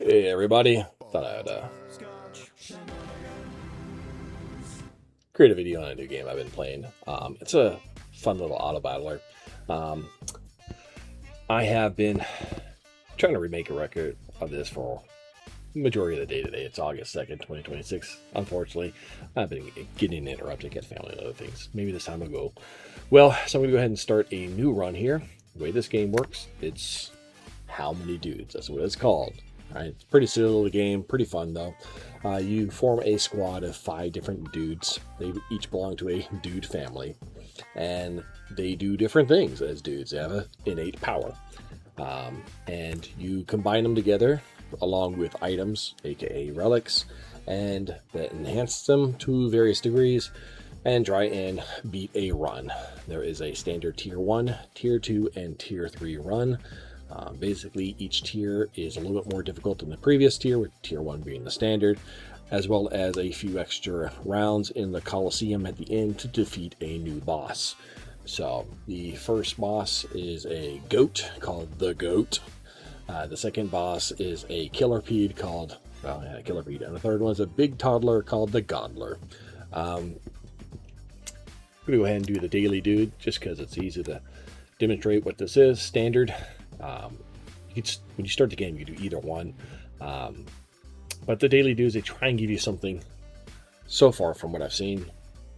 Hey everybody, thought I'd create a video on a new game I've been playing. It's a fun little auto battler. Um, I have been trying to remake a record of this for majority of the day today. It's August 2nd, 2026. Unfortunately, I've been getting interrupted, get family and other things. Maybe this time I'll go. Well, so I'm gonna go ahead and start a new run here. The way this game works, it's how many dudes, that's what it's called. Right, it's pretty silly game, pretty fun though. You form a squad of 5 different dudes. They each belong to a dude family, and they do different things as dudes. They have an innate power, and you combine them together along with items, aka relics, and that enhance them to various degrees, and try and beat a run. There is a standard tier 1, tier 2, and tier 3 run. Basically, each tier is a little bit more difficult than the previous tier, with tier 1 being the standard, as well as a few extra rounds in the Coliseum at the end to defeat a new boss. So, the first boss is a goat called the Goat. The second boss is a killerpede called, killerpede, and the third one is a big toddler called the Godler. I'm going to go ahead and do the daily dude just because it's easy to demonstrate what this is. Standard. When you start the game, you can do either one. But the daily dudes, they try and give you something, so far from what I've seen,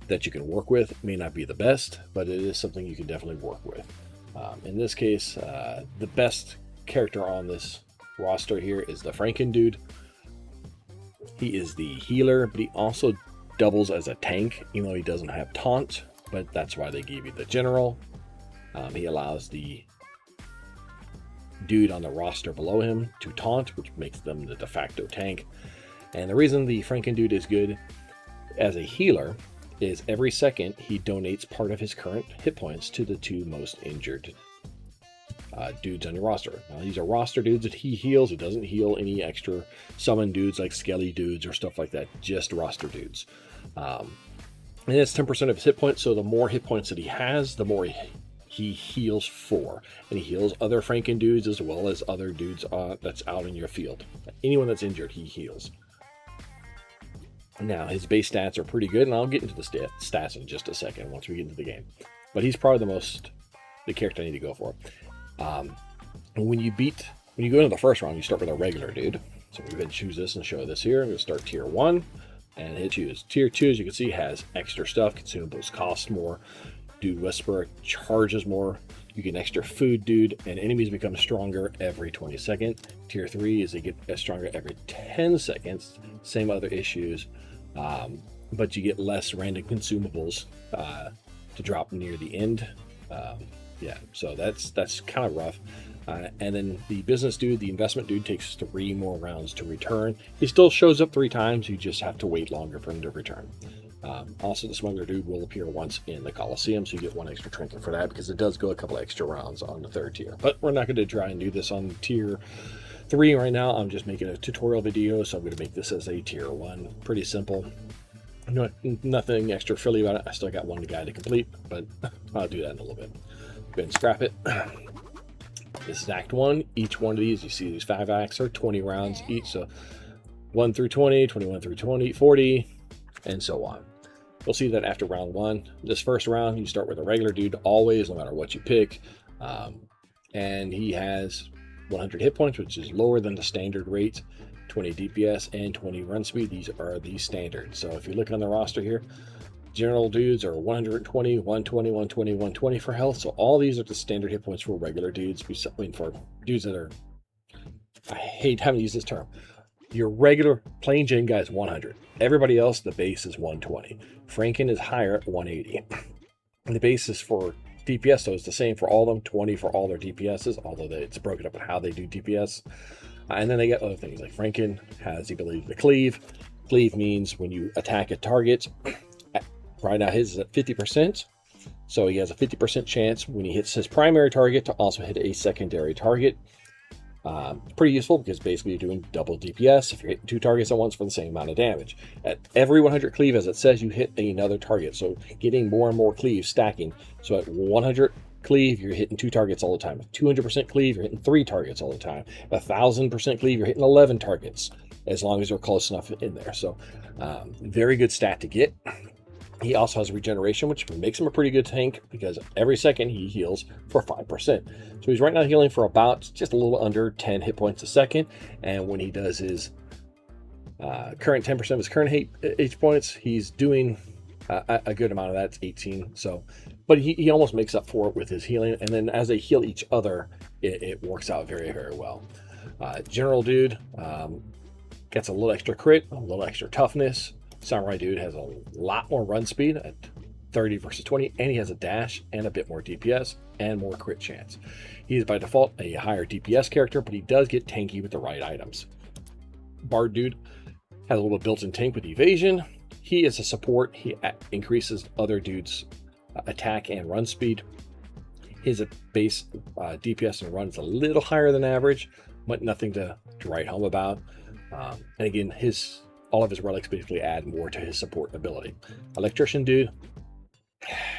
that you can work with. It may not be the best, but it is something you can definitely work with. In this case, the best character on this roster here is the Franken dude. He is the healer, but he also doubles as a tank, even though he doesn't have taunt, but that's why they gave you the general. He allows the dude on the roster below him to taunt, which makes them the de facto tank. And the reason the Franken dude is good as a healer is every second he donates part of his current hit points to the 2 most injured dudes on your roster. Now, these are roster dudes that he heals. He doesn't heal any extra summon dudes like skelly dudes or stuff like that, just roster dudes. And it's 10% of his hit points, so the more hit points that he has, the more he heals for, and he heals other Franken dudes as well as other dudes that's out in your field. Anyone that's injured, he heals. Now, his base stats are pretty good, and I'll get into the stats in just a second once we get into the game. But he's probably the character I need to go for. When you go into the first round, you start with a regular dude. So we can choose this and show this here. I'm going to start tier 1 and hit choose. Tier 2, as you can see, has extra stuff. Consumables cost more. Dude Whisperer charges more. You get an extra food dude, and enemies become stronger every 20 seconds. Tier 3 is they get stronger every 10 seconds. Same other issues, but you get less random consumables to drop near the end. So that's kind of rough. And then the business dude, the investment dude, takes 3 more rounds to return. He still shows up 3 times. You just have to wait longer for him to return. Also, the smuggler dude will appear once in the Coliseum, so you get 1 extra trinket for that, because it does go a couple extra rounds on the 3rd tier. But we're not going to try and do this on tier 3 right now. I'm just making a tutorial video, so I'm going to make this as a tier 1. Pretty simple. Nothing extra frilly about it. I still got 1 guy to complete, but I'll do that in a little bit. Go ahead and scrap it. This is Act 1. Each one of these, you see these 5 acts are 20 rounds each, so 1 through 20, 21 through 20, 40, and so on. You'll see that after round 1, this first round, you start with a regular dude always, no matter what you pick. And he has 100 hit points, which is lower than the standard rate, 20 DPS, and 20 run speed. These are the standard. So if you look on the roster here, general dudes are 120, 120, 120, 120 for health. So all these are the standard hit points for regular dudes. For dudes that are, I hate having to use this term, your regular plain Jane guy is 100. Everybody else, the base is 120. Franken is higher at 180. And the basis for DPS, so it's the same for all of them, 20 for all their DPSs, although it's broken up in how they do DPS. And then they get other things, like Franken has the ability to cleave. Cleave means when you attack a target, right now his is at 50%, so he has a 50% chance when he hits his primary target to also hit a secondary target. It's pretty useful because basically you're doing double DPS if you're hitting 2 targets at once for the same amount of damage. At every 100 cleave, as it says, you hit another target, so getting more and more cleaves stacking. So at 100 cleave, you're hitting 2 targets all the time. With 200% cleave, you're hitting 3 targets all the time. 1000% cleave, you're hitting 11 targets, as long as you're close enough in there. So very good stat to get. He also has regeneration, which makes him a pretty good tank, because every second he heals for 5%. So he's right now healing for about just a little under 10 hit points a second. And when he does his current 10% of his current H points, he's doing a good amount of that. It's 18. So, but he almost makes up for it with his healing. And then as they heal each other, it works out very, very well. General Dude gets a little extra crit, a little extra toughness. Samurai Dude has a lot more run speed at 30 versus 20, and he has a dash and a bit more DPS and more crit chance. He is by default a higher DPS character, but he does get tanky with the right items. Bard Dude has a little built-in tank with evasion. He is a support. He increases other dudes' attack and run speed. His base DPS and run is a little higher than average, but nothing to write home about. And again, all of his relics basically add more to his support ability. Electrician Dude,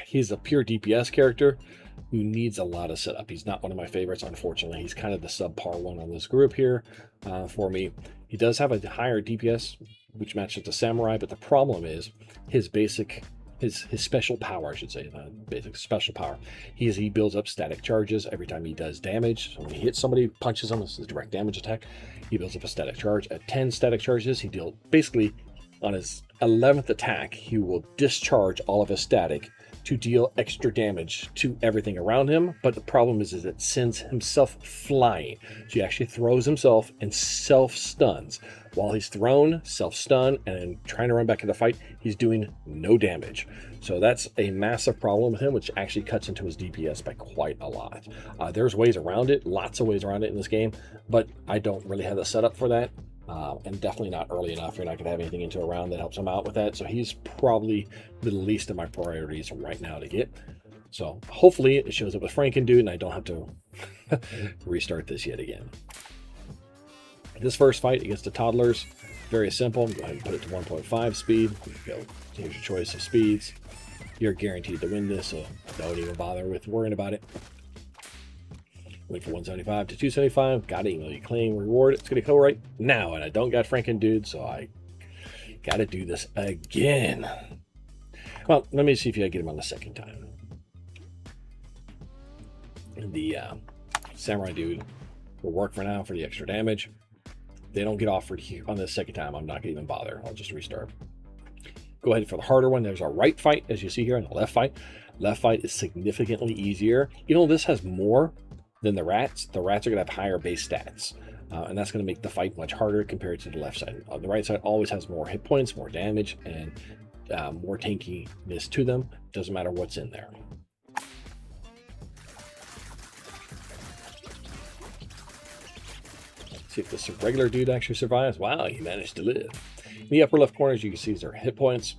he's a pure DPS character who needs a lot of setup. He's not one of my favorites, unfortunately. He's kind of the subpar one on this group here for me. He does have a higher DPS, which matches the Samurai, but the problem is his special power, I should say, basic special power. He builds up static charges every time he does damage. So when he hits somebody, punches them, this is a direct damage attack, he builds up a static charge. At 10 static charges, he deals basically on his 11th attack, he will discharge all of his static to deal extra damage to everything around him. But the problem is it sends himself flying. So he actually throws himself and self-stuns. While he's thrown, self-stun, and then trying to run back into the fight, he's doing no damage. So that's a massive problem with him, which actually cuts into his DPS by quite a lot. There's ways around it, lots of ways around it in this game, but I don't really have the setup for that. And definitely not early enough. You're not going to have anything into a round that helps him out with that. So he's probably the least of my priorities right now to get. So hopefully it shows up with Franken Dude and I don't have to restart this yet again. This first fight against the toddlers, very simple. Go ahead and put it to 1.5 speed. Here's your choice of speeds. You're guaranteed to win this, so don't even bother with worrying about it. Wait for 175 to 275. Got it. Email you claim reward. It's going to go right now, and I don't got Franken Dude, so I got to do this again. Well, let me see if I get him on the second time. The Samurai Dude will work for now for the extra damage. They don't get offered here on the second time. I'm not going to even bother. I'll just restart. Go ahead for the harder one. There's a right fight, as you see here, and the left fight. Left fight is significantly easier. You know, this has more than the rats. The rats are going to have higher base stats, and that's going to make the fight much harder compared to the left side. The right side always has more hit points, more damage, and more tankiness to them. Doesn't matter what's in there. See if this regular dude actually survives. Wow, he managed to live. In the upper left corner, as you can see, is our hit points.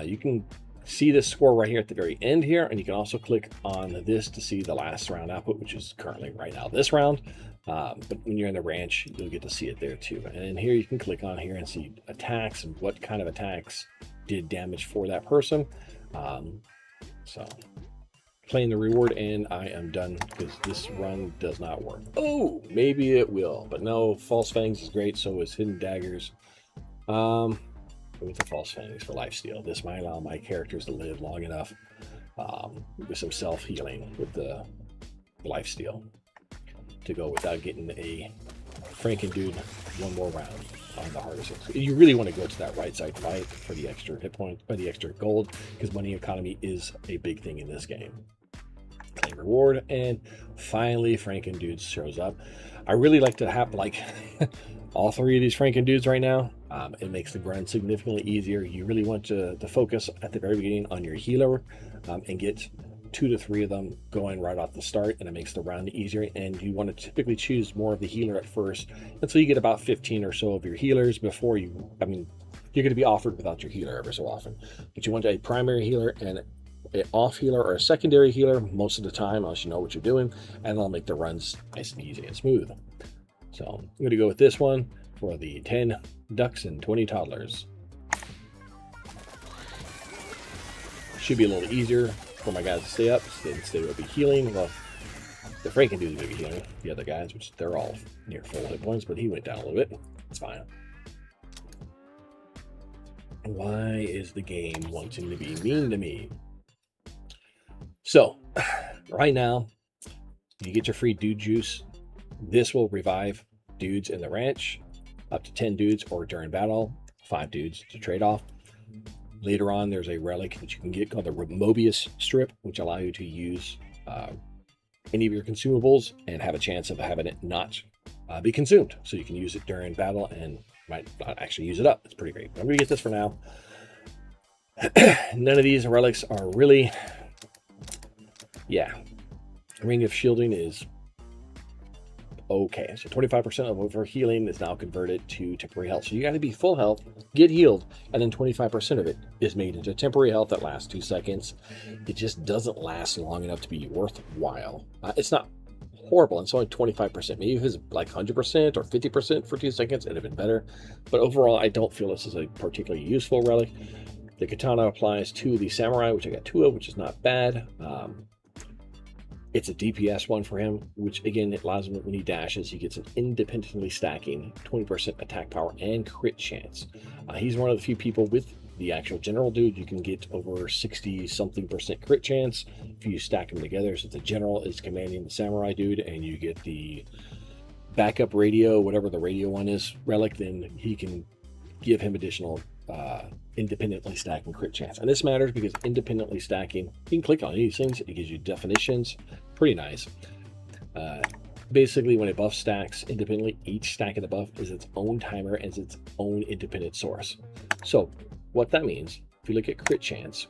You can see this score right here at the very end here, and you can also click on this to see the last round output, which is currently right now this round. But when you're in the ranch, you'll get to see it there too. And here you can click on here and see attacks and what kind of attacks did damage for that person. So claim the reward, and I am done because this run does not work. Oh, maybe it will, but no. False Fangs is great, so is Hidden Daggers. With the False Fangs for lifesteal. This might allow my characters to live long enough with some self-healing with the lifesteal to go without getting a Franken Dude one more round on the hardest. You really want to go to that right side fight for the extra hit point, or the extra gold, because money economy is a big thing in this game. Claim reward, and finally Franken Dude shows up. I really like to have like all three of these Franken Dudes right now. It makes the run significantly easier. You really want to focus at the very beginning on your healer and get 2 to 3 of them going right off the start, and it makes the round easier. And you want to typically choose more of the healer at first, and so you get about 15 or so of your healers before you, you're going to be offered without your healer every so often, but you want a primary healer and an off healer or a secondary healer most of the time, unless you know what you're doing, and that'll make the runs nice and easy and smooth. So I'm going to go with this one for the 10 ducks and 20 toddlers. Should be a little easier for my guys to stay up. Instead it would be healing. Well, the Franken dude would be healing. The other guys, which they're all near full hit points, but he went down a little bit. It's fine. Why is the game wanting to be mean to me? So, right now, you get your free dude juice. This will revive dudes in the ranch, up to 10 dudes, or during battle, 5 dudes to trade off. Later on, there's a relic that you can get called the Mobius strip, which allow you to use any of your consumables and have a chance of having it not be consumed. So you can use it during battle and might not actually use it up. It's pretty great. But I'm going to get this for now. None of these relics are really... Yeah. Ring of Shielding is okay. So 25% of over healing is now converted to temporary health. So you got to be full health, get healed, and then 25% of it is made into temporary health that lasts 2 seconds. It just doesn't last long enough to be worthwhile. It's not horrible. It's only 25%. Maybe if it's like 100% or 50% for 2 seconds, it'd have been better. But overall, I don't feel this is a particularly useful relic. The katana applies to the samurai, which I got 2 of, which is not bad. It's a DPS one for him, which again, it allows him when he dashes, he gets an independently stacking 20% attack power and crit chance. He's one of the few people with the actual general dude. You can get over 60-something% crit chance if you stack them together. So the general is commanding the samurai dude, and you get the backup radio, whatever the radio one is, relic, then he can give him additional independently stacking crit chance. And this matters because independently stacking, you can click on these things, it gives you definitions. Pretty nice. Basically, when a buff stacks independently, each stack of the buff is its own timer and its own independent source. So what that means, if you look at crit chance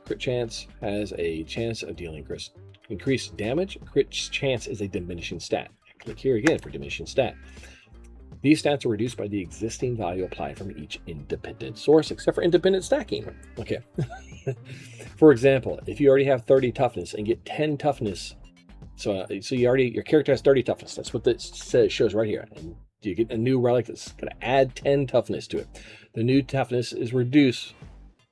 has a chance of dealing increased damage. Crit chance is a diminishing stat. Click here again for diminishing stat. These stats are reduced by the existing value applied from each independent source, except for independent stacking. Okay. For example, if you already have 30 toughness and get 10 toughness, so your character has 30 toughness. That's what this shows right here. And you get a new relic that's going to add 10 toughness to it. The new toughness is reduced.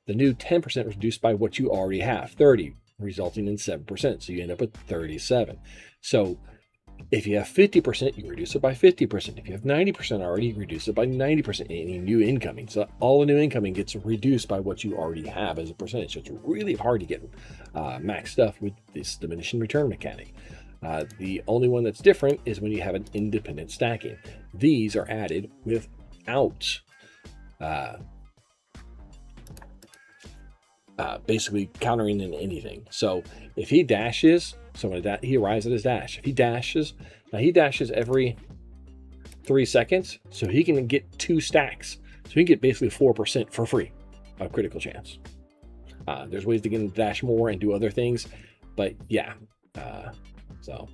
The new 10% reduced by what you already have, 30, resulting in 7%. So you end up with 37. So if you have 50%, you reduce it by 50%. If you have 90% already, you reduce it by 90%. Any new incoming. So all the new incoming gets reduced by what you already have as a percentage. So it's really hard to get max stuff with this diminishing return mechanic. The only one that's different is when you have an independent stacking. These are added without basically countering in anything. So if he dashes, he arrives at his dash. If he dashes, now he dashes every 3 seconds, so he can get 2 stacks. So he can get basically 4% for free of critical chance. There's ways to get him to dash more and do other things, but yeah. So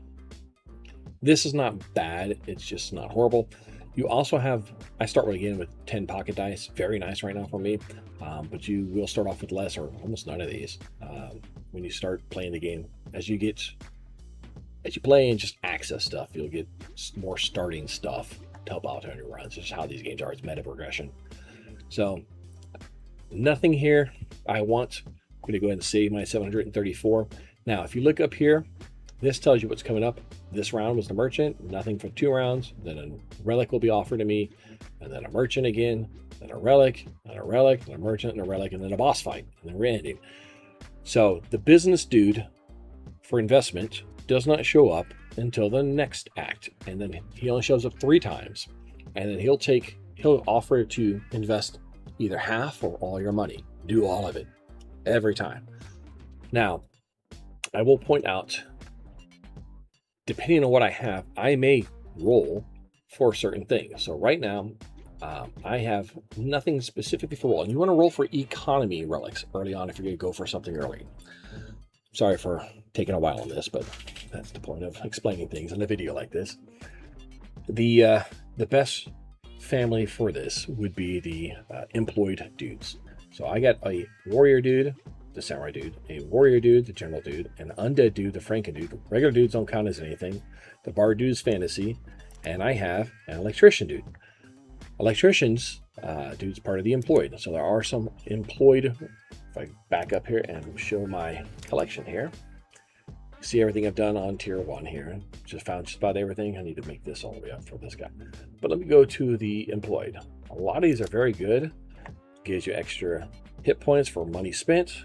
this is not bad. It's just not horrible. You also have, I start again with 10 pocket dice. Very nice right now for me. But you will start off with less or almost none of these when you start playing the game. As you play and just access stuff, you'll get more starting stuff to help out on your runs. It's just how these games are. It's meta progression. So nothing here. I'm going to go ahead and save my 734. Now, if you look up here, this tells you what's coming up. This round was the merchant, nothing for 2 rounds. Then a relic will be offered to me, and then a merchant again, then a relic, and a relic, and a merchant, and a relic, and then a boss fight, and then we're ending. So the business dude for investment does not show up until the next act, and then he only shows up 3 times, and then he'll offer to invest either half or all your money. Do all of it every time. Now, I will point out, depending on what I have, I may roll for certain things. So right now, I have nothing specifically for roll. And you want to roll for economy relics early on if you're going to go for something early. Sorry for taking a while on this, but that's the point of explaining things in a video like this. The best family for this would be the employed dudes. So I got a warrior dude, the samurai dude, a warrior dude, the general dude, an undead dude, the Franken dude. Regular dudes don't count as anything. The bard dude is fantasy, and I have an electrician dude. Electricians dude's part of the employed. So there are some employed. If I back up here and show my collection here, See everything I've done on tier 1 here. Just found just about everything. I need to make this all the way up for this guy. But let me go to the employed. A lot of these are very good. Gives you extra hit points for money spent.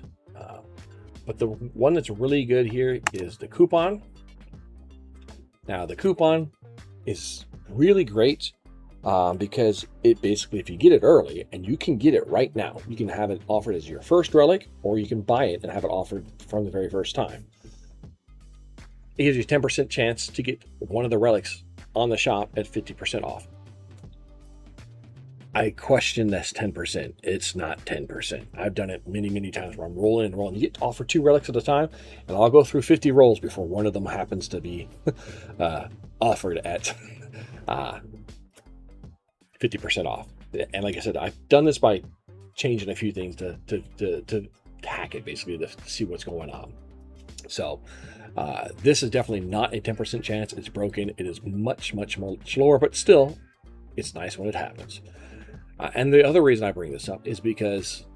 But the one that's really good here is the coupon. Now the coupon is really great because it basically, if you get it early, and you can get it right now, you can have it offered as your first relic, or you can buy it and have it offered from the very first time. It gives you a 10% chance to get one of the relics on the shop at 50% off. I question this 10%. It's not 10%. I've done it many, many times where I'm rolling and rolling. You get offered 2 relics at a time, and I'll go through 50 rolls before one of them happens to be offered at 50% off. And like I said, I've done this by changing a few things to hack it, basically, to see what's going on. So this is definitely not a 10% chance. It's broken. It is much, much more slower, but still, it's nice when it happens. And the other reason I bring this up is because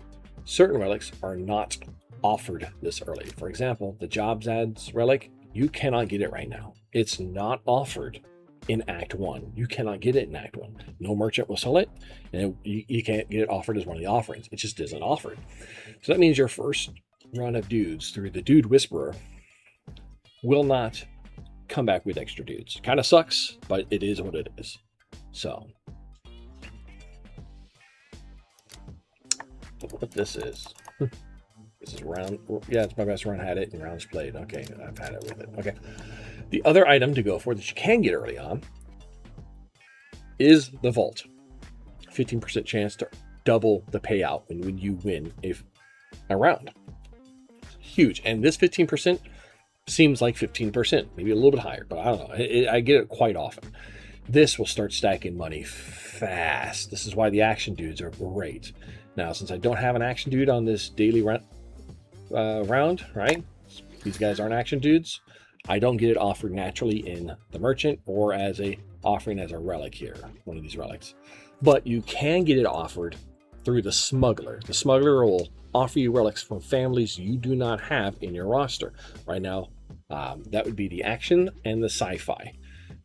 certain relics are not offered this early. For example, the Jobs Ads relic, you cannot get it right now. It's not offered in Act 1. You cannot get it in Act 1. No merchant will sell it, and you can't get it offered as one of the offerings. It just isn't offered. So that means your first run of dudes through the Dude Whisperer will not come back with extra dudes. Kind of sucks, but it is what it is. So what this is. This is round. Yeah, it's my best run. Had it in rounds played. Okay, I've had it with it. Okay. The other item to go for that you can get early on is the Vault. 15% chance to double the payout when you win a round. Huge. And this 15% seems like 15%, maybe a little bit higher, but I don't know. I get it quite often. This will start stacking money fast. This is why the action dudes are great. Now, since I don't have an action dude on this daily round, right? These guys aren't action dudes. I don't get it offered naturally in the merchant or as a offering as a relic here, one of these relics. But you can get it offered through the smuggler. The smuggler will offer you relics from families you do not have in your roster. Right now, that would be the action and the sci-fi.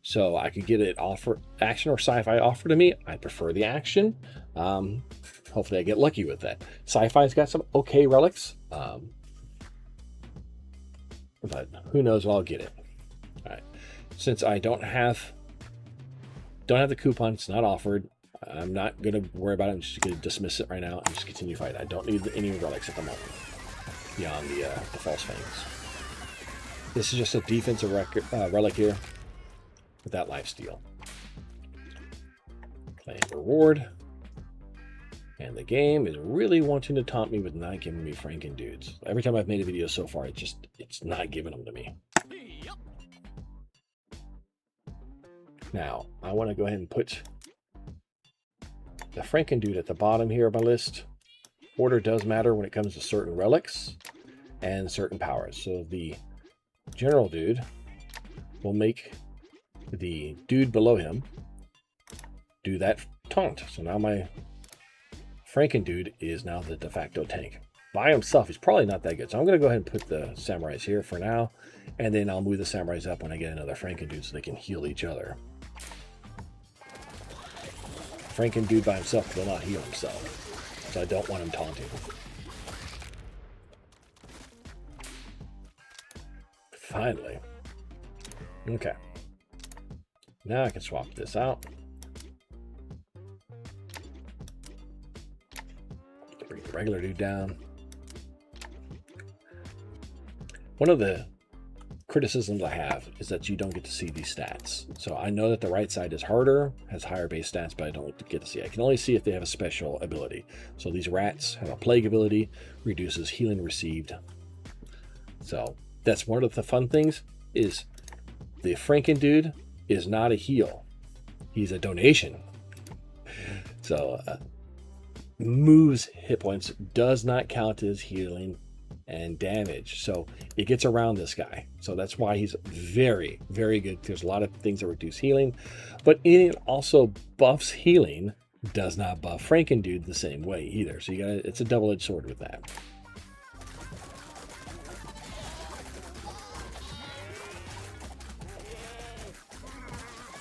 So I could get it offered, action or sci-fi offered to me. I prefer the action. Hopefully I get lucky with that. Sci-fi's got some okay relics. But who knows when I'll get it. All right. Since I don't have the coupon, it's not offered. I'm not going to worry about it. I'm just going to dismiss it right now and just continue fighting. I don't need any relics at the moment beyond the false fangs. This is just a defensive relic here with that lifesteal. Claim reward. And the game is really wanting to taunt me with not giving me Franken dudes. Every time I've made a video so far, it's not giving them to me. Now, I want to go ahead and put the Franken dude at the bottom here of my list. Order does matter when it comes to certain relics and certain powers. So the general dude will make the dude below him do that taunt. So now my Franken dude is now the de facto tank. By himself, he's probably not that good. So I'm going to go ahead and put the samurais here for now. And then I'll move the samurais up when I get another Franken dude so they can heal each other. Franken dude by himself will not heal himself. So I don't want him taunting. Finally. Okay. Now I can swap this out. Bring the regular dude down. One of the criticisms I have is that you don't get to see these stats. So I know that the right side is harder, has higher base stats, but I don't get to see. I can only see if they have a special ability. So these rats have a plague ability, reduces healing received. So that's one of the fun things is the Franken dude is not a heal. He's a donation. So moves hit points does not count as healing and damage. So it gets around this guy. So that's why he's very, very good. There's a lot of things that reduce healing, but it also buffs healing, does not buff Franken dude the same way either. So you got it's a double-edged sword with that.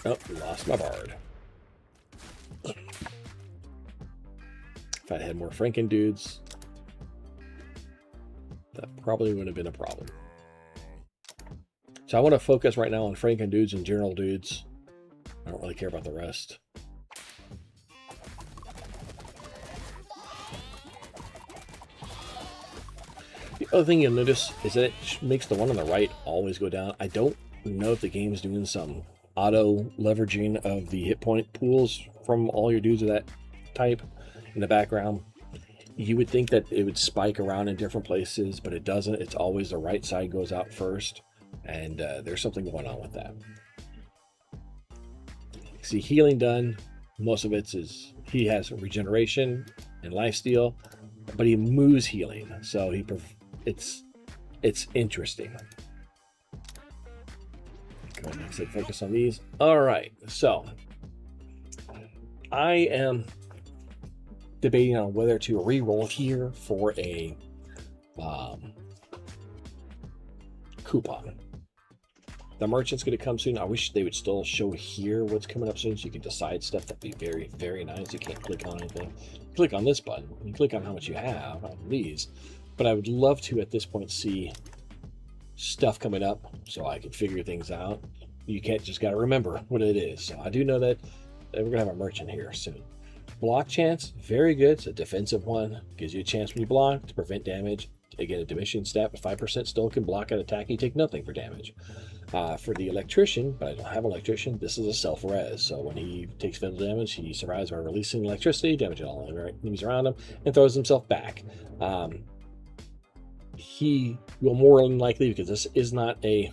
Oh, lost my Bard. If I had more Franken dudes, that probably would have been a problem. So I want to focus right now on Franken dudes and general dudes. I don't really care about the rest. The other thing you'll notice is that it makes the one on the right always go down. I don't know if the game's doing some auto leveraging of the hit point pools from all your dudes of that type in the background. You would think that it would spike around in different places, but it doesn't. It's always the right side goes out first, and there's something going on with that. See, healing done, most of he has regeneration and lifesteal, but he moves healing, so it's interesting. Go ahead and focus on these. All right, so I am debating on whether to re-roll here for a coupon. The merchant's going to come soon. I wish they would still show here what's coming up soon so you can decide stuff. That'd be very, very nice. You can't click on anything. Click on this button. You click on how much you have on these. But I would love to, at this point, see stuff coming up so I can figure things out. You can't just got to remember what it is. So I do know that we're going to have a merchant here soon. Block chance, very good. It's a defensive one. Gives you a chance when you block to prevent damage. Again, a diminishing stat, but 5% still can block an attack. You take nothing for damage. For the electrician, but I don't have electrician, this is a self-res. So when he takes physical damage, he survives by releasing electricity, damaging all enemies around him, and throws himself back. He will more than likely, because this is a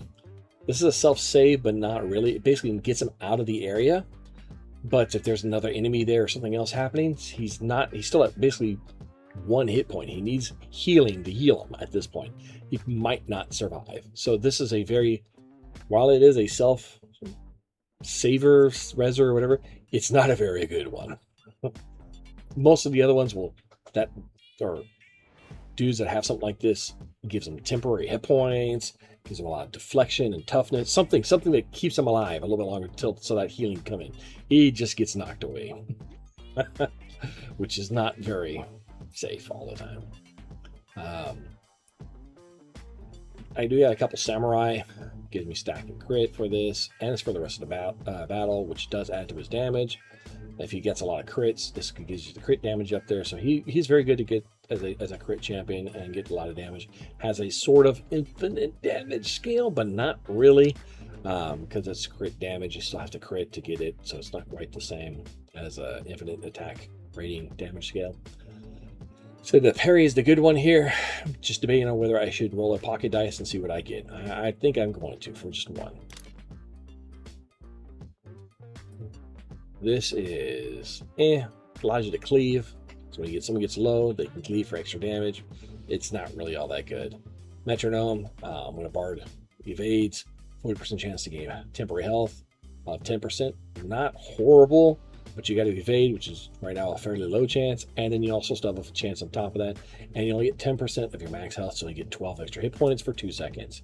self-save, but not really. It basically gets him out of the area. But if there's another enemy there or something else happening, he's still at basically 1 hit point. He needs healing to heal him at this point. He might not survive. So this is while it is a self-saver, reser, or whatever, it's not a very good one. Most of the other ones are dudes that have something like this. It gives them temporary hit points, gives them a lot of deflection and toughness, something that keeps them alive a little bit longer so that healing can come in. He just gets knocked away, which is not very safe all the time. I do have a couple samurai. Gives me stack and crit for this, and it's for the rest of the battle, which does add to his damage. If he gets a lot of crits, this gives you the crit damage up there. So he's very good to get as a crit champion and get a lot of damage. Has a sort of infinite damage scale, but not really, because it's crit damage. You still have to crit to get it, so it's not quite the same as an infinite attack rating damage scale. So the parry is the good one here. Just debating on whether I should roll a pocket dice and see what I get. I think I'm going to for just one. This is allows you to cleave. So when someone gets low, they can cleave for extra damage. It's not really all that good. Metronome, when a bard evades, 40% chance to gain temporary health of 10%. Not horrible, but you got to evade, which is right now a fairly low chance. And then you also still have a chance on top of that. And you only get 10% of your max health, so you get 12 extra hit points for 2 seconds.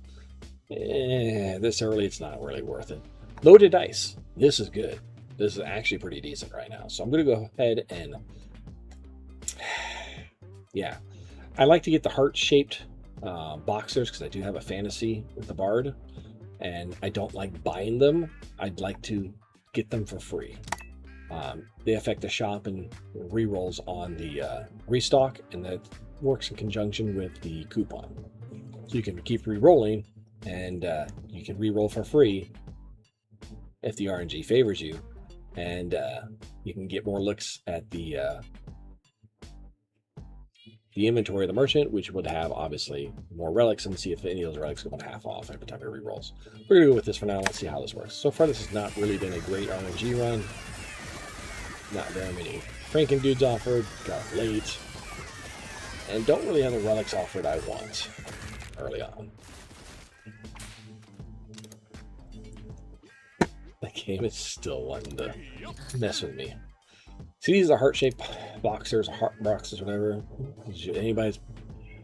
This early, it's not really worth it. Loaded dice. This is good. This is actually pretty decent right now. So I'm going to go ahead and... yeah. I like to get the heart-shaped boxers because I do have a fantasy with the Bard. And I don't like buying them. I'd like to get them for free. They affect the shop and rerolls on the restock, and that works in conjunction with the coupon. So you can keep re-rolling, and you can re-roll for free if the RNG favors you, and you can get more looks at the inventory of the merchant, which would have obviously more relics, and see if any of those relics go half off every time it re-rolls. We're gonna go with this for now. Let's see how this works. So far, this has not really been a great RNG run. Not very many Franken dudes offered, got late, and don't really have the relics offered I want early on. The game is still wanting to mess with me. See, these are heart-shaped boxers, heart boxes, whatever. Anybody's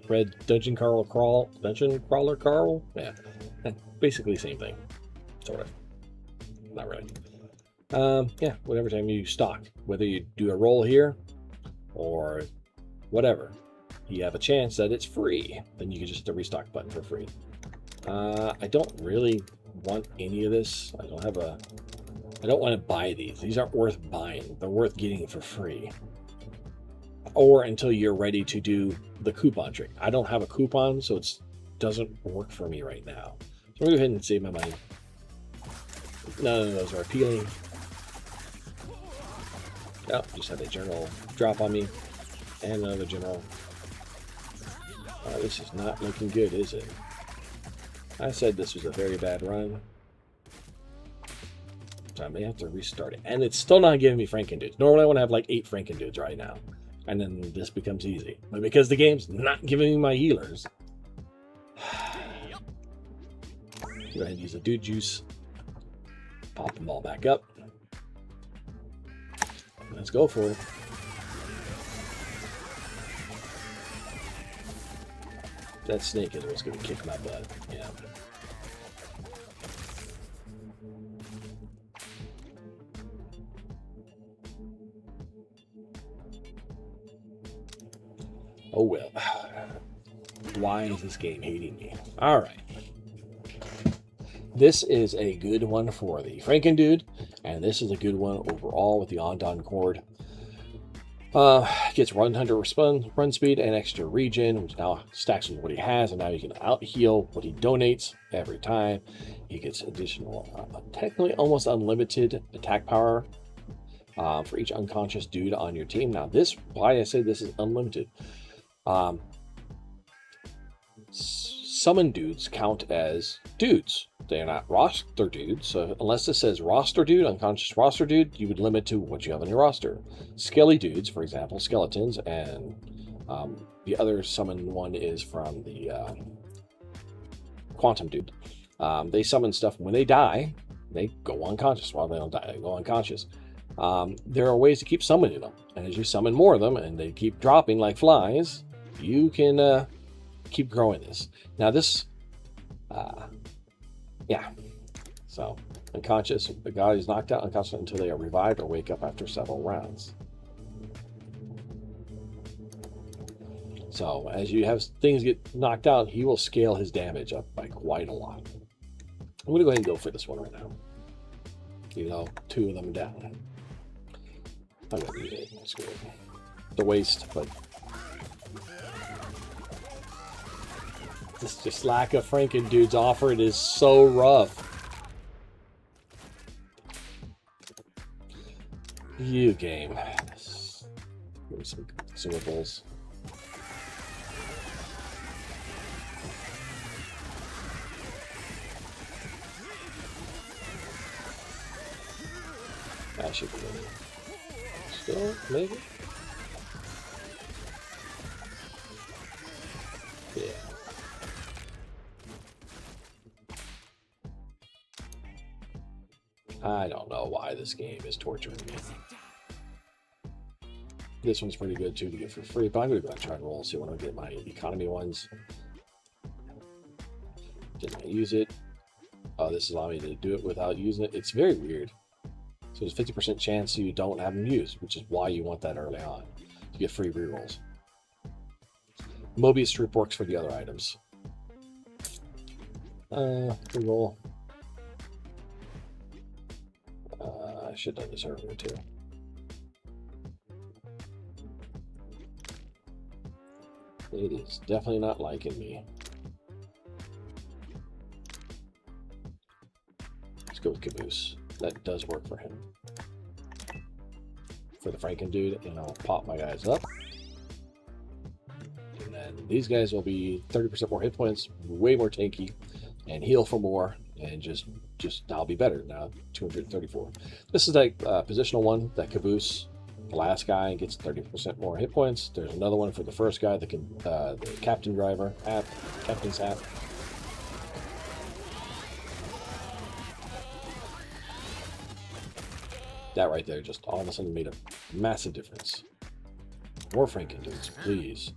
read Dungeon Crawler Carl? Yeah, basically same thing, sort of. Not really. Yeah, whatever time you stock, whether you do a roll here or whatever, you have a chance that it's free. Then you can just hit the restock button for free. I don't really want any of this. I don't want to buy these. These aren't worth buying. They're worth getting for free. Or until you're ready to do the coupon trick. I don't have a coupon, so it doesn't work for me right now. So I'm going to go ahead and save my money. None of those are appealing. Oh, just had a general drop on me. And another general. This is not looking good, is it? I said this was a very bad run. So I may have to restart it. And it's still not giving me Franken-Dudes. Normally I want to have like 8 Franken-Dudes right now. And then this becomes easy. But because the game's not giving me my healers, go ahead and use the dude juice. Pop them all back up. Let's go for it. That snake is what's going to kick my butt. Yeah. Oh well. Why is this game hating me? All right. This is a good one for the Franken-Dude, and this is a good one overall with the Ondon Cord. Gets 100 run speed and extra regen, which now stacks with what he has, and now you can out heal what he donates every time. He gets additional, technically almost unlimited attack power for each unconscious dude on your team. Now, why I say this is unlimited. Summon dudes count as dudes. They're not roster dudes. So unless it says roster dude, unconscious roster dude, you would limit to what you have on your roster. Skelly dudes, for example, skeletons, and the other summon one is from the quantum dude. They summon stuff when they die. They go unconscious. Well, they don't die. They go unconscious. There are ways to keep summoning them, and as you summon more of them, and they keep dropping like flies, you can keep growing this. Now this, yeah. So unconscious, the guy is knocked out unconscious until they are revived or wake up after several rounds. So as you have things get knocked out, he will scale his damage up by quite a lot. I'm going to go ahead and go for this one right now. Even though 2 of them down. I'm going to use it. It's good. The waste, but this just lack of Franken-Dudes offered is so rough. You game. Give me some consumables. That should be good. Still, maybe? Yeah. I don't know why this game is torturing me. This one's pretty good too to get for free, but I'm going to go and try and roll, see when I get my economy ones. Didn't I use it? Oh, this is allowing me to do it without using it. It's very weird. So there's a 50% chance you don't have them used, which is why you want that early on to get free rerolls. Mobius Strip works for the other items. Reroll. I should have done this earlier too. It is definitely not liking me. Let's go with Caboose. That does work for him. For the Franken-Dude, and I'll pop my guys up. And then these guys will be 30% more hit points, way more tanky, and heal for more, and just I'll be better now. 234. This is like positional one, that Caboose. The last guy gets 30% more hit points. There's another one for the first guy, the captain driver, captain's hat. That right there just all of a sudden made a massive difference. More Franken-Dudes, please.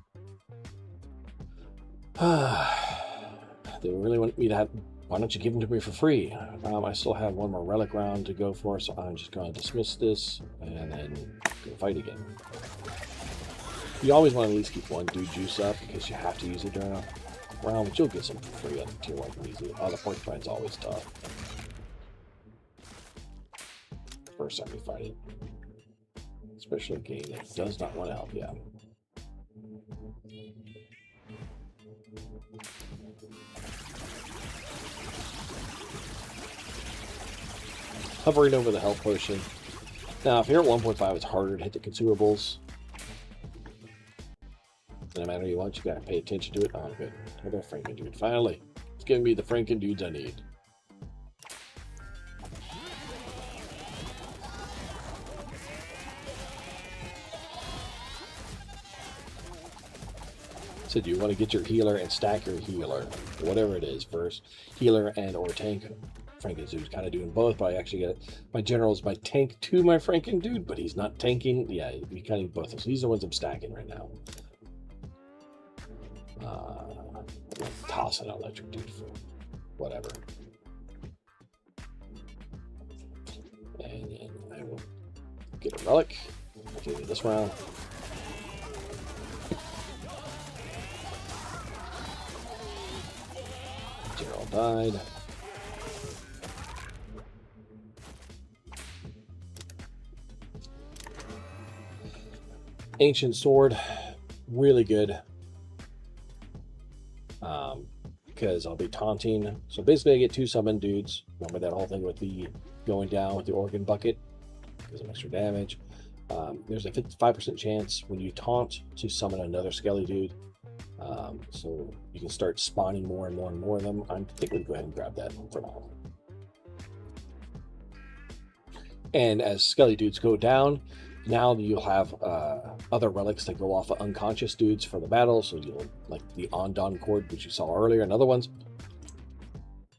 They really want me to have Why don't you give them to me for free? I still have one more relic round to go for, so I'm just going to dismiss this and then go fight again. You always want to at least keep one dude juice up because you have to use it during a round, but you'll get some for free on tier 1 easily. Oh, the porcupine's always tough. First time we fight it. Especially a game that does not want to help you out. Hovering over the health potion. Now, if you're at 1.5, it's harder to hit the consumables. No matter what you want, you gotta pay attention to it. Oh, good. Another Franken dude. Finally, it's giving me the Franken dudes I need. So do you want to get your healer and stack your healer, whatever it is first, healer and or tank? Franken dude's kind of doing both, but I actually get my general's my tank to my Franken dude, but he's not tanking. Yeah, you kind of both. So these are the ones I'm stacking right now. Toss an electric dude for whatever. And then I will get a relic. Get it this round. General died. Ancient sword, really good. Because I'll be taunting. So basically I get 2 summon dudes. Remember that whole thing with the going down with the organ bucket? Because of extra damage. There's a 55% chance when you taunt to summon another skelly dude. So you can start spawning more and more and more of them. I think we'll go ahead and grab that for now. And as skelly dudes go down, now you'll have other relics that go off of unconscious dudes for the battle. So you'll like the Ondon cord, which you saw earlier, and other ones,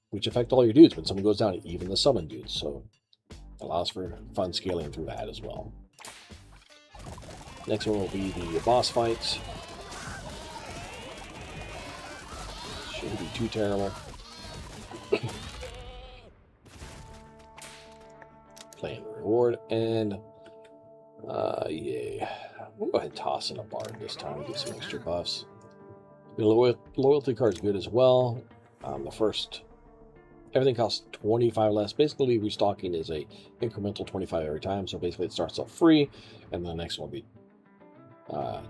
which affect all your dudes when someone goes down, even the summon dudes. So it allows for fun scaling through that as well. Next one will be the boss fights. Shouldn't be too terrible. Playing reward and yay. We'll go ahead and toss in a bard this time, get some extra buffs. The loyalty card is good as well. The first, everything costs 25 less. Basically, restocking is a incremental 25 every time. So basically, it starts off free, and the next one will be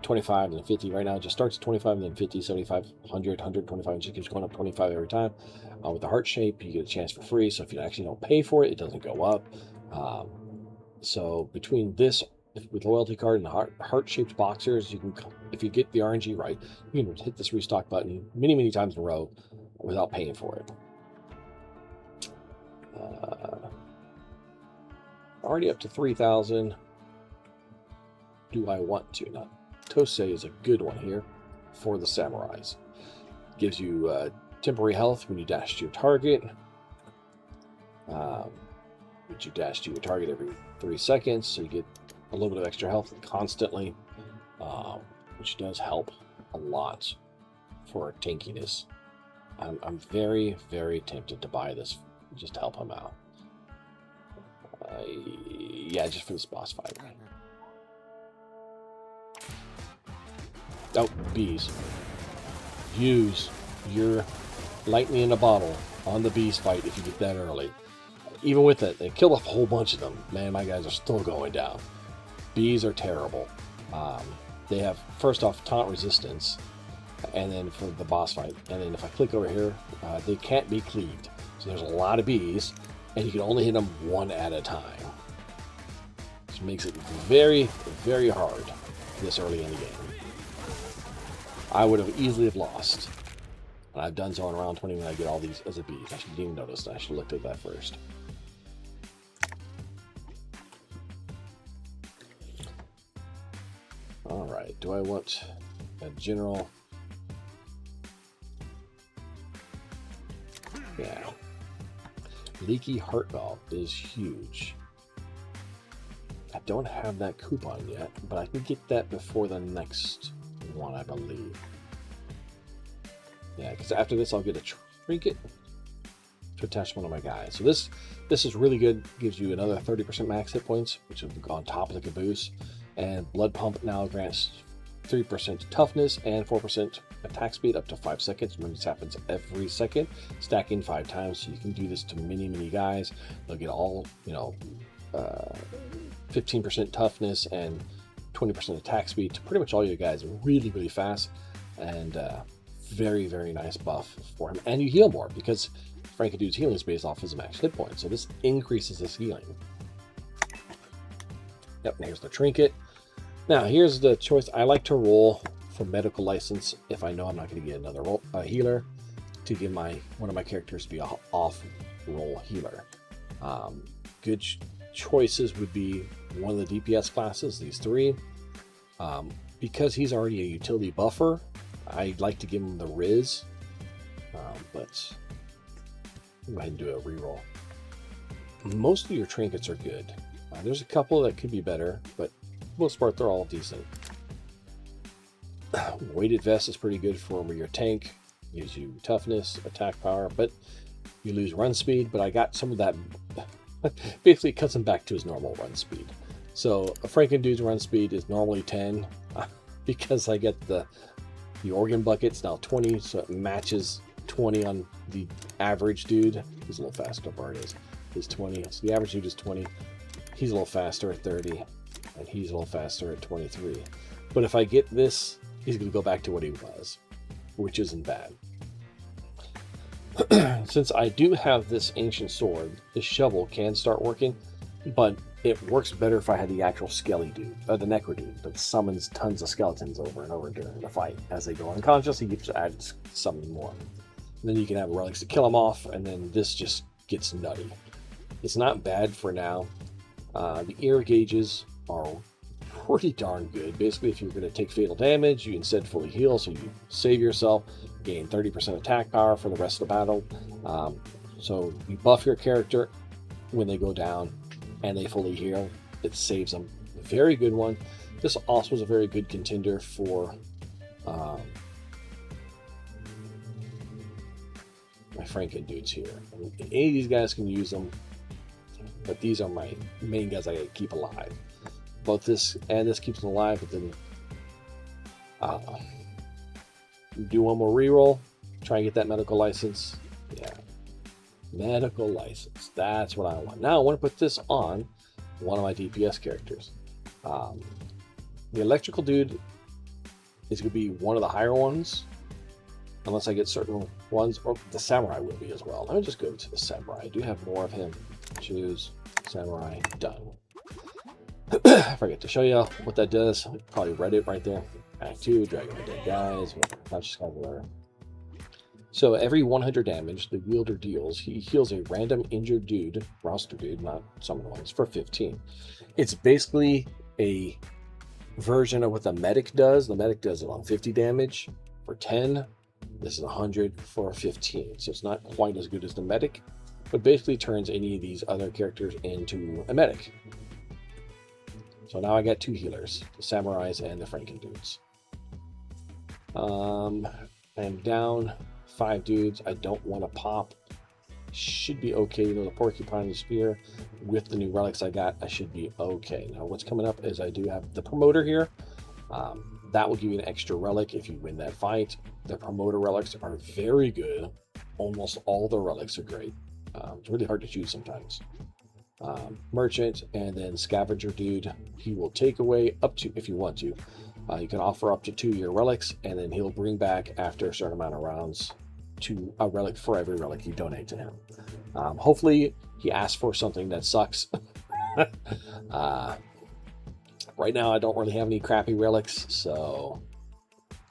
25 and then 50. Right now, it just starts at 25 and then 50, 75, 100, 125, and just keeps going up 25 every time. With the heart shape, you get a chance for free. So if you actually don't pay for it, it doesn't go up. So between this with loyalty card and the heart-shaped boxers, you can, if you get the RNG right, you can hit this restock button many times in a row without paying for it. Already up to 3,000. Do I want to? Now, Tosei is a good one here for the samurais. Gives you temporary health when you dash to your target. Which you dash to your target every 3 seconds, so you get a little bit of extra health constantly, which does help a lot for tankiness. I'm very tempted to buy this just to help him out. Yeah, just for this boss fight. Oh, bees. Use your lightning in a bottle on the bees fight if you get that early. Even with it, they killed off a whole bunch of them. Man, my guys are still going down. Bees are terrible. They have, first off, taunt resistance, and then for the boss fight. And then if I click over here, they can't be cleaved. So there's a lot of bees, and you can only hit them one at a time. Which makes it very hard this early in the game. I would have easily have lost. And I've done so on round 20 when I get all these as a bees. I didn't even notice. I should have looked at that first. Alright, do I want a general? Yeah. Leaky heart valve is huge. I don't have that coupon yet, but I can get that before the next one, I believe. Yeah, because after this I'll get a trinket. to attach one of my guys. So this is really good. Gives you another 30% max hit points, which is on top of the caboose. And Blood Pump now grants 3% toughness and 4% attack speed up to 5 seconds. Remember, this happens every second, stacking 5 times. So you can do this to many guys. They'll get all, 15% toughness and 20% attack speed to pretty much all your guys really fast, and very nice buff for him. And you heal more because Frankendude's healing is based off his max hit points, so this increases his healing. Yep, and here's the trinket. Now here's the choice. I like to roll for medical license if I know I'm not going to get another healer, to give one of my characters to be a off roll healer. Good choices would be one of the DPS classes, these 3. Because he's already a utility buffer, I'd like to give him the Riz, but go ahead and do a reroll. Most of your trinkets are good. There's a couple that could be better, but for the most part they're all decent. Weighted vest is pretty good for your tank. Gives you toughness, attack power, but you lose run speed. But I got some of that. Basically cuts him back to his normal run speed. So a Frankendude's run speed is normally 10. Because I get the organ buckets now 20, so it matches 20 on the average dude. He's a little faster. Bart is 20. So the average dude is 20. He's a little faster at 30, and he's a little faster at 23. But if I get this, he's going to go back to what he was, which isn't bad. Since I do have this ancient sword, this shovel can start working, but it works better if I had the actual skelly dude, the necro dude, that summons tons of skeletons over and over during the fight. As they go unconscious, he keeps summoning more. And then you can have relics to kill them off, and then this just gets nutty. It's not bad for now. The ear gauges are pretty darn good. Basically, if you're going to take fatal damage, you instead fully heal, so you save yourself, gain 30% attack power for the rest of the battle. So you buff your character when they go down, and they fully heal. It saves them. A very good one. This also is a very good contender for my Franken dudes here. Any of these guys can use them, but these are my main guys I gotta keep alive. Both this and this keeps them alive, but then do one more reroll, try and get that medical license. Yeah. Medical license. That's what I want. Now I want to put this on one of my DPS characters. The electrical dude is going to be one of the higher ones, unless I get certain ones, or the samurai will be as well. Let me just go to the samurai. I do have more of him. Choose samurai. Done. I forget to show you what that does. I probably read it right there. Act 2, Dragon of Dead Guys, not just kind of. So every 100 damage the wielder deals, he heals a random injured dude, roster dude, not summoned ones, for 15. It's basically a version of what the medic does. The medic does it on 50 damage for 10. This is 100 for 15. So it's not quite as good as the medic, but basically turns any of these other characters into a medic. So now I got 2 healers, the samurais and the Franken dudes. I'm down 5 dudes. I don't want to pop. Should be okay. You know, the porcupine spear with the new relics I got, I should be okay. Now what's coming up is I do have the promoter here. That will give you an extra relic if you win that fight. The promoter relics are very good. Almost all the relics are great. It's really hard to choose sometimes. Merchant, and then scavenger dude, he will take away up to, if you want to, you can offer up to 2 of your relics, and then he'll bring back after a certain amount of rounds to a relic for every relic you donate to him. Hopefully he asks for something that sucks. Right now I don't really have any crappy relics, so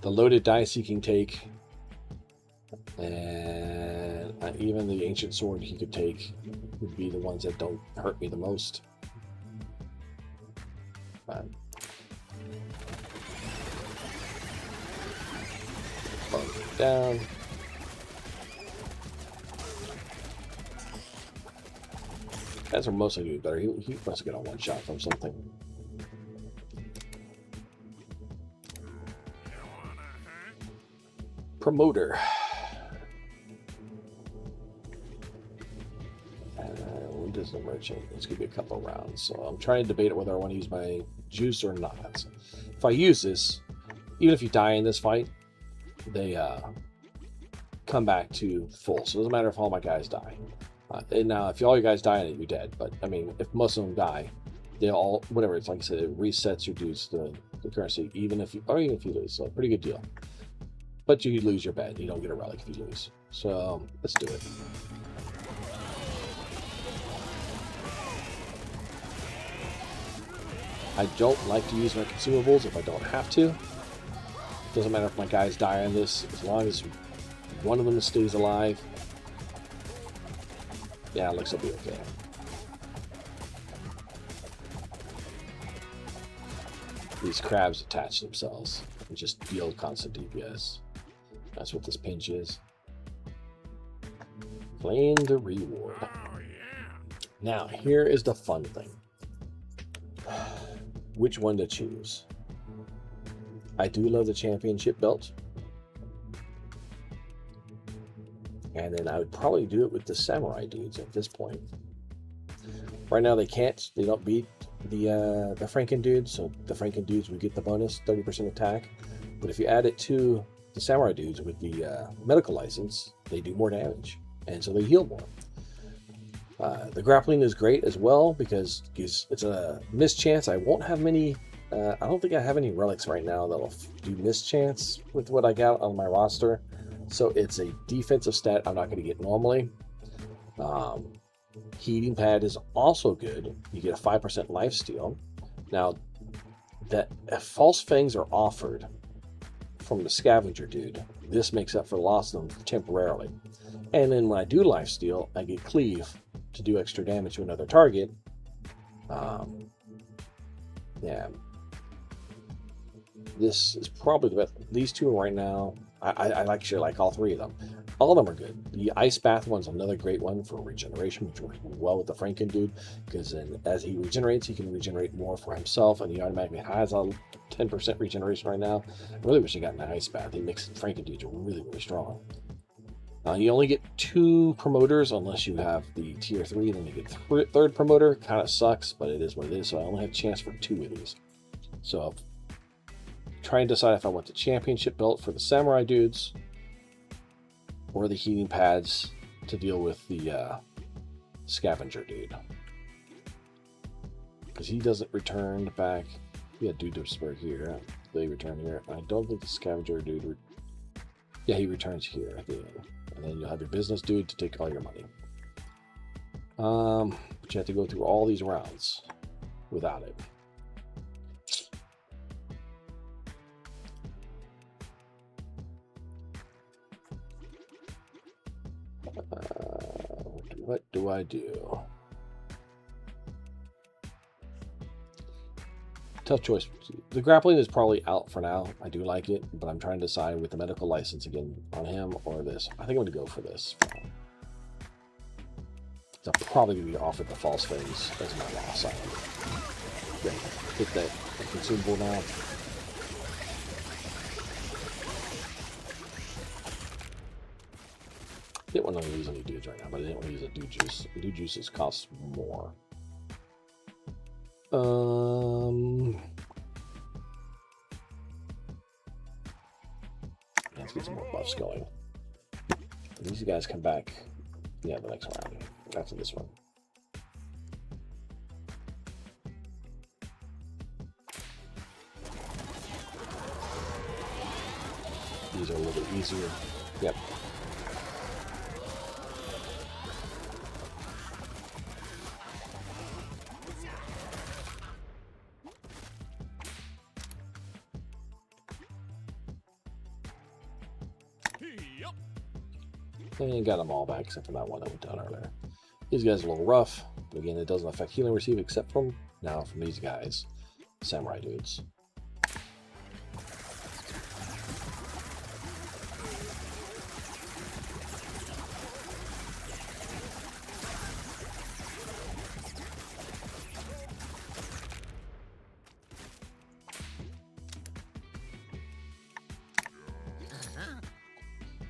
the loaded dice he can take, and even the ancient sword he could take would be the ones that don't hurt me the most. Bump it down. Guys are mostly doing better. He must get a one shot from something. Promoter. as a merchant. It's going to be a couple of rounds. So I'm trying to debate whether I want to use my juice or not. If I use this, even if you die in this fight, they come back to full. So it doesn't matter if all my guys die. And now, if all your guys die in it, you're dead. But I mean, if most of them die, they all, whatever, it's like I said, it resets your dudes to the currency, even if you lose. So pretty good deal. But you lose your bet. You don't get a relic if you lose. So let's do it. I don't like to use my consumables if I don't have to. Doesn't matter if my guys die on this, as long as one of them stays alive. Yeah, Alex will be okay. These crabs attach themselves and just deal constant DPS. That's what this pinch is. Claim the reward. Now, here is the fun thing. Which one to choose? I do love the championship belt. And then I would probably do it with the samurai dudes at this point. Right now they don't beat the Franken dudes, so the Franken dudes would get the bonus 30% attack. But if you add it to the samurai dudes with the medical license, they do more damage, and so they heal more. The grappling is great as well because it's a mischance. I won't have many. I don't think I have any relics right now that'll do mischance with what I got on my roster. So it's a defensive stat I'm not going to get normally. Heating pad is also good. You get a 5% lifesteal. Now, that if false fangs are offered from the scavenger dude, this makes up for the loss of them temporarily. And then when I do lifesteal, I get cleave to do extra damage to another target. Yeah. This is probably the best. These two right now, I actually like all three of them. All of them are good. The ice bath one's another great one for regeneration, which works well with the Franken dude, because then as he regenerates, he can regenerate more for himself, and he automatically has a 10% regeneration right now. I really wish he got an ice bath. He makes Franken dudes really, really strong. You only get 2 promoters unless you have the tier 3, then you get third promoter. Kind of sucks, but it is what it is. So I only have a chance for 2 of these. So try and decide if I want the championship belt for the samurai dudes or the heating pads to deal with the scavenger dude, because he doesn't return back. Yeah, dude disappear here. They return here. I don't think the scavenger dude. Yeah, he returns here at the end, and then you'll have your business dude to take all your money. But you have to go through all these rounds without it. What do I do? Tough choice. The grappling is probably out for now. I do like it, but I'm trying to decide with the medical license again on him or this. I think I'm going to go for this. So I'm probably going to be offered the false things as my loss item. Great. Hit that consumable now. I didn't want to use any dudes right now, but I didn't want to use a dude juice. Dude juices cost more. Let's get some more buffs going. These guys come back. Yeah, the next round after this one. These are a little bit easier. Yep. And got them all back except for that one that went down earlier. These guys are a little rough, but again, it doesn't affect healing received except from now from these guys, samurai dudes.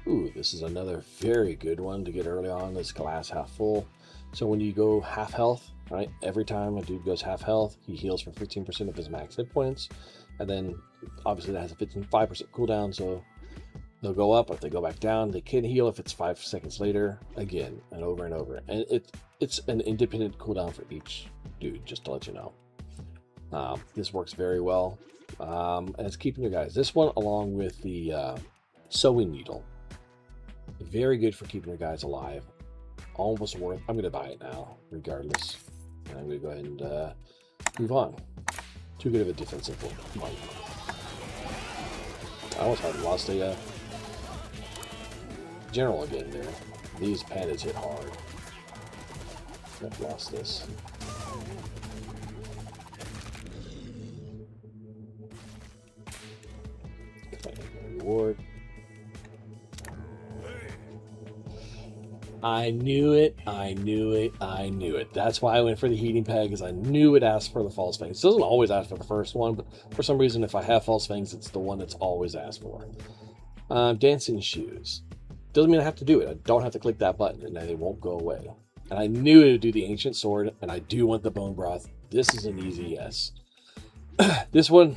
Ooh, this is another very good one to get early on. This glass half full. So when you go half health, right, every time a dude goes half health, he heals for 15% of his max hit points. And then obviously that has a 5% cooldown, so they'll go up. If they go back down, they can heal if it's 5 seconds later, again, and over and over. And it's an independent cooldown for each dude, just to let you know. This works very well. And it's keeping your guys. This one, along with the sewing needle, very good for keeping your guys alive. Almost worth. I'm going to buy it now, regardless. And I'm going to go ahead and move on. Too good of a defensive one. I almost had lost a general again there. These pandas hit hard. I've lost this. Reward. I knew it. That's why I went for the heating peg, because I knew it asked for the false fangs. It doesn't always ask for the first one, but for some reason, if I have false fangs, it's the one that's always asked for. Dancing shoes. Doesn't mean I have to do it. I don't have to click that button, and they won't go away. And I knew it would do the ancient sword, and I do want the bone broth. This is an easy yes. This one,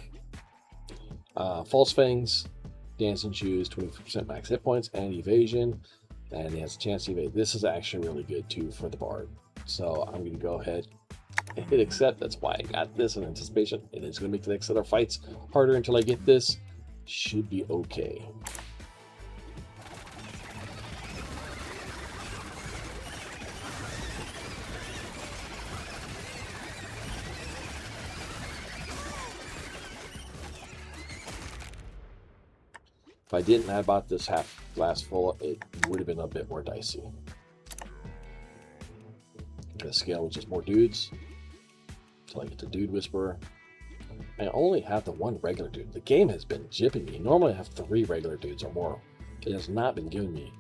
false fangs, dancing shoes, 20% max hit points, and evasion. And he has a chance to evade. This is actually really good too for the bard. So I'm going to go ahead and hit accept. That's why I got this in anticipation. It is going to make the next set of fights harder until I get this. Should be okay. If I didn't have bought this half glass full, it would have been a bit more dicey. I'm going to scale with just more dudes until I get to Dude Whisperer. I only have the one regular dude. The game has been jipping me. Normally I have 3 regular dudes or more. It has not been giving me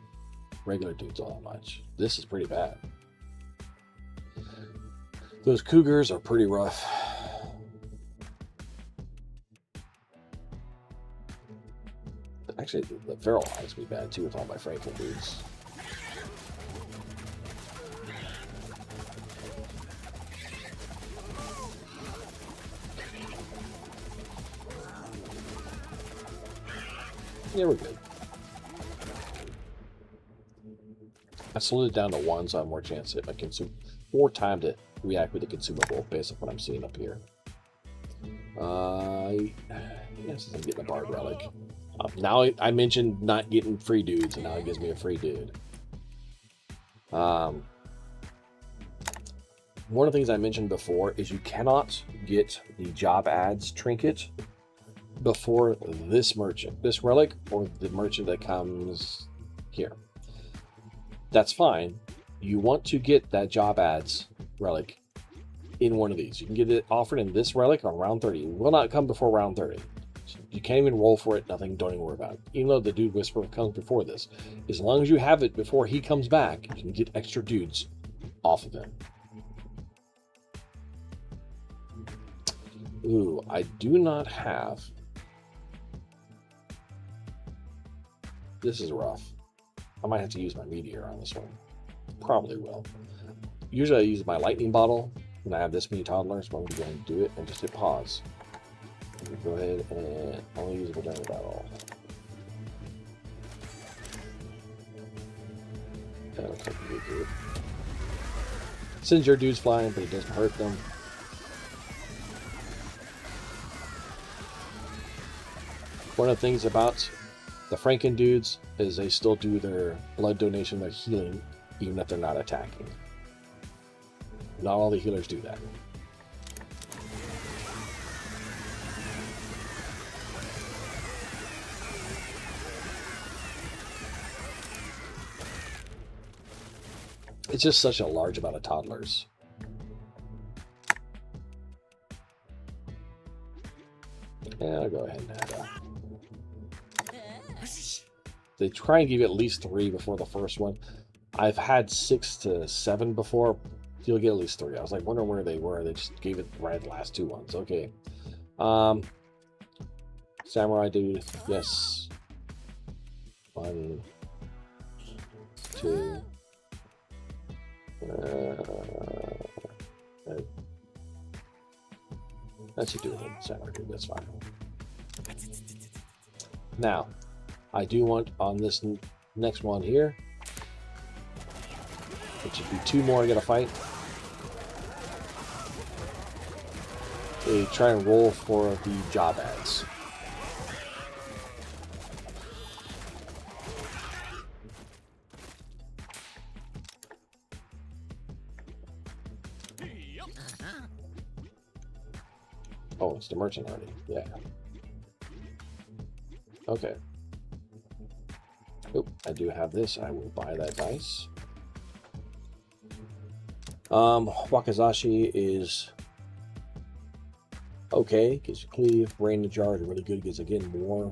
regular dudes all that much. This is pretty bad. Those cougars are pretty rough. Actually, the feral has to be bad too with all my Franken dudes. Yeah, we're good. I slowed it down to 1, so I have more chance if I consume more time to react with the consumable based on what I'm seeing up here. Yes, I'm getting a bard relic. Now I mentioned not getting free dudes, and now it gives me a free dude. One of the things I mentioned before is you cannot get the job ads trinket before this merchant, this relic, or the merchant that comes here. That's fine. You want to get that job ads relic in one of these. You can get it offered in this relic on round 30. It will not come before round 30. You can't even roll for it, nothing, don't even worry about it. Even though the Dude Whisperer comes before this. As long as you have it before he comes back, you can get extra dudes off of him. Ooh, I do not have... This is rough. I might have to use my meteor on this one. Probably will. Usually I use my lightning bottle when I have this many toddlers, but I'm going to do it and just hit pause. Go ahead and only use it during battle. That looks like a good dude. Sends your dudes flying, but it doesn't hurt them. One of the things about the Franken dudes is they still do their blood donation, their healing, even if they're not attacking. Not all the healers do that. It's just such a large amount of toddlers. Yeah, I'll go ahead and add that. They try and give you at least 3 before the first one. I've had 6 to 7 before. You'll get at least 3. I was like wondering where they were. They just gave it right at the last 2 ones. Okay. Samurai dude. Yes. 1, 2. That should do it in center. That's fine. Now, I do want on this next one here, it should be 2 more I gotta fight. They try and roll for the job ads. Oh, it's the merchant already. Yeah. Okay. Oh, I do have this. I will buy that dice. Wakizashi is okay. Gives you cleave. Brain and jar is really good. Gives again more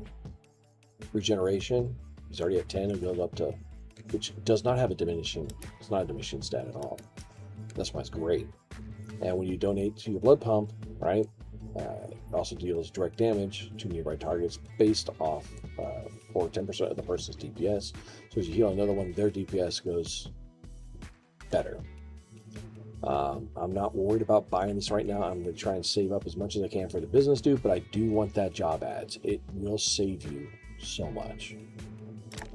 regeneration. He's already at 10 and goes up to, which does not have a diminishing. It's not a diminishing stat at all. That's why it's great. And when you donate to your blood pump, right? It also deals direct damage to nearby targets based off for 10% of the person's DPS. So as you heal another one, their DPS goes better. I'm not worried about buying this right now. I'm going to try and save up as much as I can for the business dude, but I do want that job ads. It will save you so much.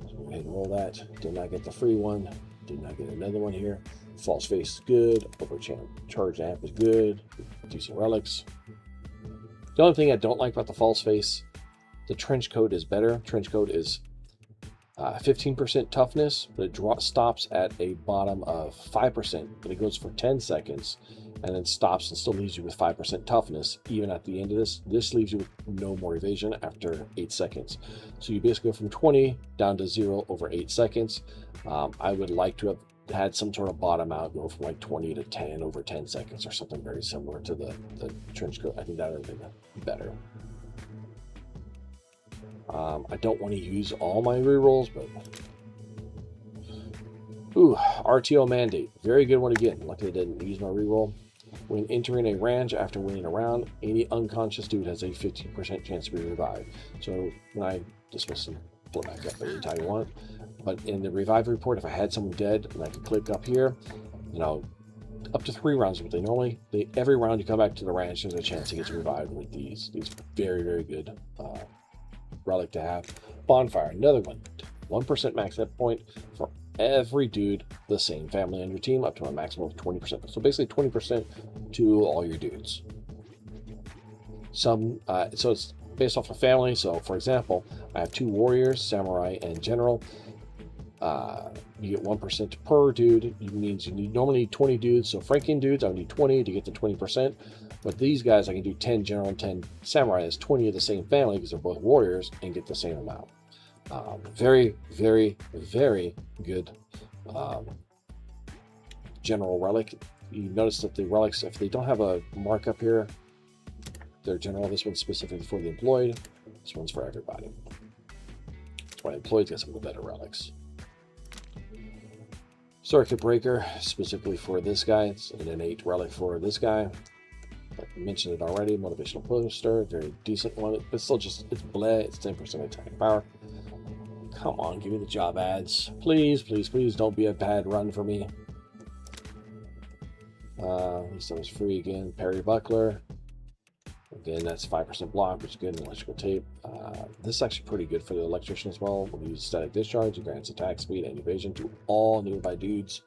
So go ahead and roll that. Did not get the free one. Did not get another one here. False face is good. Overcharged amp is good. Decent relics. The only thing I don't like about the false face, the trench coat is better. Trench coat is 15% toughness, but it stops at a bottom of 5%, but it goes for 10 seconds and then stops and still leaves you with 5% toughness. Even at the end of this leaves you with no more evasion after 8 seconds. So you basically go from 20 down to 0 over 8 seconds. I would like to have had some sort of bottom out, go from like 20 to 10 over 10 seconds or something very similar to the trench coat. I think that would have been better. I don't want to use all my rerolls, but ooh, RTO mandate, very good one again. Luckily I didn't use my reroll. When entering a range after winning a round, any unconscious dude has a 15% chance to be revived. So when I dismiss them, blow back up anytime you want. But in the revive report, if I had someone dead, and I could click up here, you know, up to 3 rounds. But every round you come back to the ranch, there's a chance he gets revived with these very, very good relic to have. Bonfire, another one. 1% max hit point for every dude the same family on your team, up to a maximum of 20%. So basically 20% to all your dudes. So it's based off of family. So for example, I have 2 warriors, samurai, and general. You get 1% per dude. It means you normally need 20 dudes. So Franken dudes, I would need 20 to get the 20%. But these guys, I can do 10 general and 10 samurai as 20 of the same family because they're both warriors and get the same amount. Very, very, very good general relic. You notice that the relics, if they don't have a markup here, they're general. This one's specifically for the employed. This one's for everybody. That's why employeds get some of the better relics. Circuit Breaker, specifically for this guy. It's an innate relic for this guy. I mentioned it already. Motivational Poster, very decent one. But still just, it's bleh. It's 10% attack power. Come on, give me the job ads. Please, please, please don't be a bad run for me. This one was free again. Parry Buckler. Again, that's 5% block, which is good in electrical tape. This is actually pretty good for the electrician as well. When you use static discharge, it grants attack speed and evasion to all nearby dudes.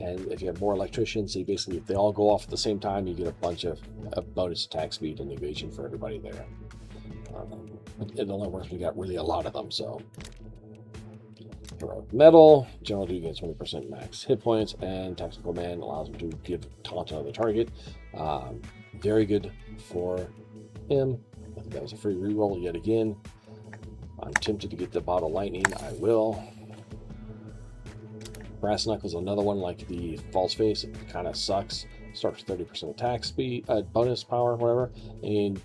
And if you have more electricians, so basically if they all go off at the same time, you get a bunch of bonus attack speed and evasion for everybody there. It only works when you got really a lot of them, so. Heroic Metal, general dude gets 20% max hit points, and Tactical Man allows him to give taunt to another target. Very good for him. I think that was a free reroll yet again. I'm tempted to get the Bottle Lightning. I will. Brass Knuckles, another one like the False Face. It kind of sucks. Starts 30% attack speed, bonus power, whatever, and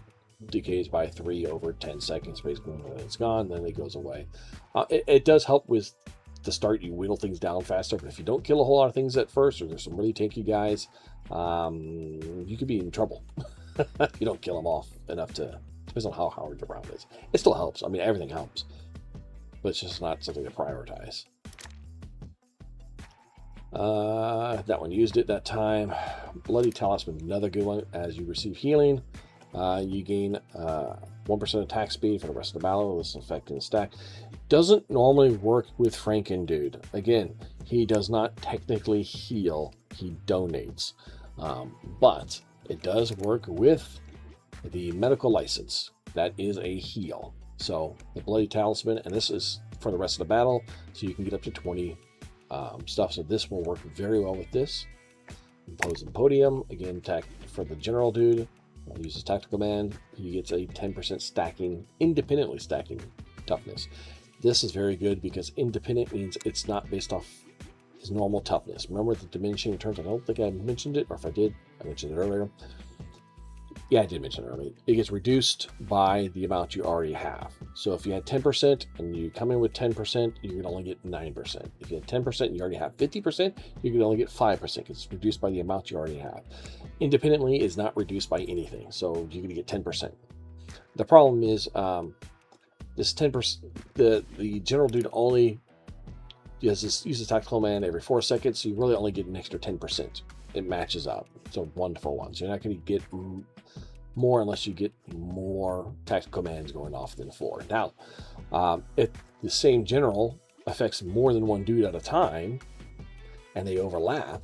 decays by 3 over 10 seconds. Basically, when it's gone, then it goes away. It does help with the start. You whittle things down faster, but if you don't kill a whole lot of things at first, or there's some really tanky guys, you could be in trouble. You don't kill them off enough to. Depends on how hard your round is. It still helps. I mean, everything helps, but it's just not something to prioritize. That one used it that time. Bloody Talisman, another good one. As you receive healing, you gain 1% attack speed for the rest of the battle. This effect in stack. Doesn't normally work with Frankendude. Again, he does not technically heal, he donates. But it does work with the medical license. That is a heal. So the Bloody Talisman, and this is for the rest of the battle, so you can get up to 20 stuff. So this will work very well with this. Imposing Podium, again, attack for the general dude. Uses Tactical Man. He gets a 10% stacking, independently stacking toughness. This is very good because independent means it's not based off his normal toughness. Remember the diminishing returns? I don't think I mentioned it, or if I did, I mentioned it earlier. Yeah, I did mention it earlier. It gets reduced by the amount you already have. So if you had 10% and you come in with 10%, you can only get 9%. If you had 10% and you already have 50%, you can only get 5% because it's reduced by the amount you already have. Independently is not reduced by anything, so you're going to get 10%. The problem is this 10%, the general dude only uses Tactical Man every 4 seconds, so you really only get an extra 10%. It matches up. It's a 1-for-1. So you're not going to get more unless you get more tactical commands going off than 4. Now, if the same general affects more than one dude at a time, and they overlap,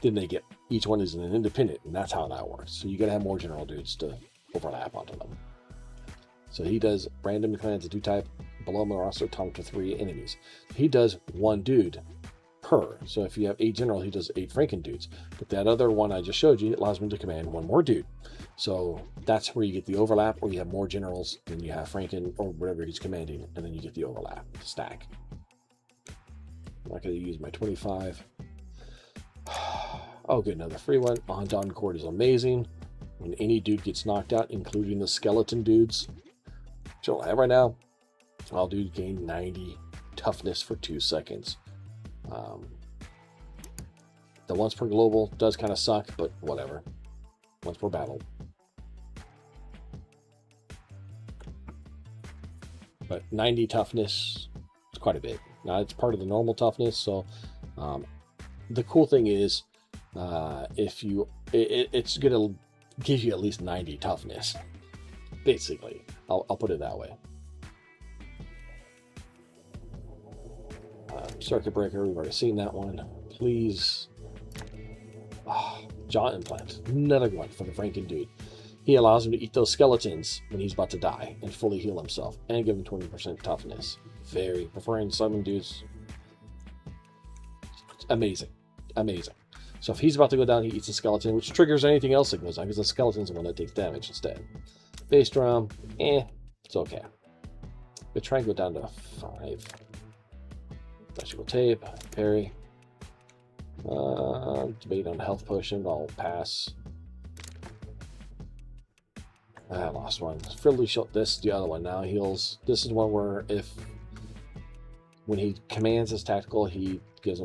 then they get, each one is an independent, and that's how that works. So you got to have more general dudes to overlap onto them. So he does random commands that do type below him on the roster, talk to 3 enemies. He does 1 dude per. So if you have 8 general, he does 8 Franken dudes. But that other one I just showed you, it allows him to command 1 more dude. So that's where you get the overlap, or you have more generals than you have Franken or whatever he's commanding, and then you get the overlap stack. I'm not going to use my 25. Oh, good, another free one. Ondon Cord is amazing. When any dude gets knocked out, including the skeleton dudes, which I don't have right now, all dudes gain 90 toughness for 2 seconds. The once per global does kind of suck, but whatever. Once per battle. But 90 toughness is quite a bit. Now it's part of the normal toughness, so the cool thing is if you it's gonna give you at least 90 toughness. Basically. I'll put it that way. Circuit Breaker, we've already seen that one. Please. Jaw Implant, another one for the Franken dude. He allows him to eat those skeletons when he's about to die and fully heal himself and give him 20% toughness. Very preferring summon dudes. Amazing. Amazing. So if he's about to go down, he eats a skeleton, which triggers anything else that goes on because the skeleton's the one that takes damage instead. Bass drum, it's okay. But try and go down to 5. Electrical tape, parry. Debate on health potion, I'll pass. I lost one. Friendly Shield, this is the other one now. Heals. This is one where when he commands his tactical, he gets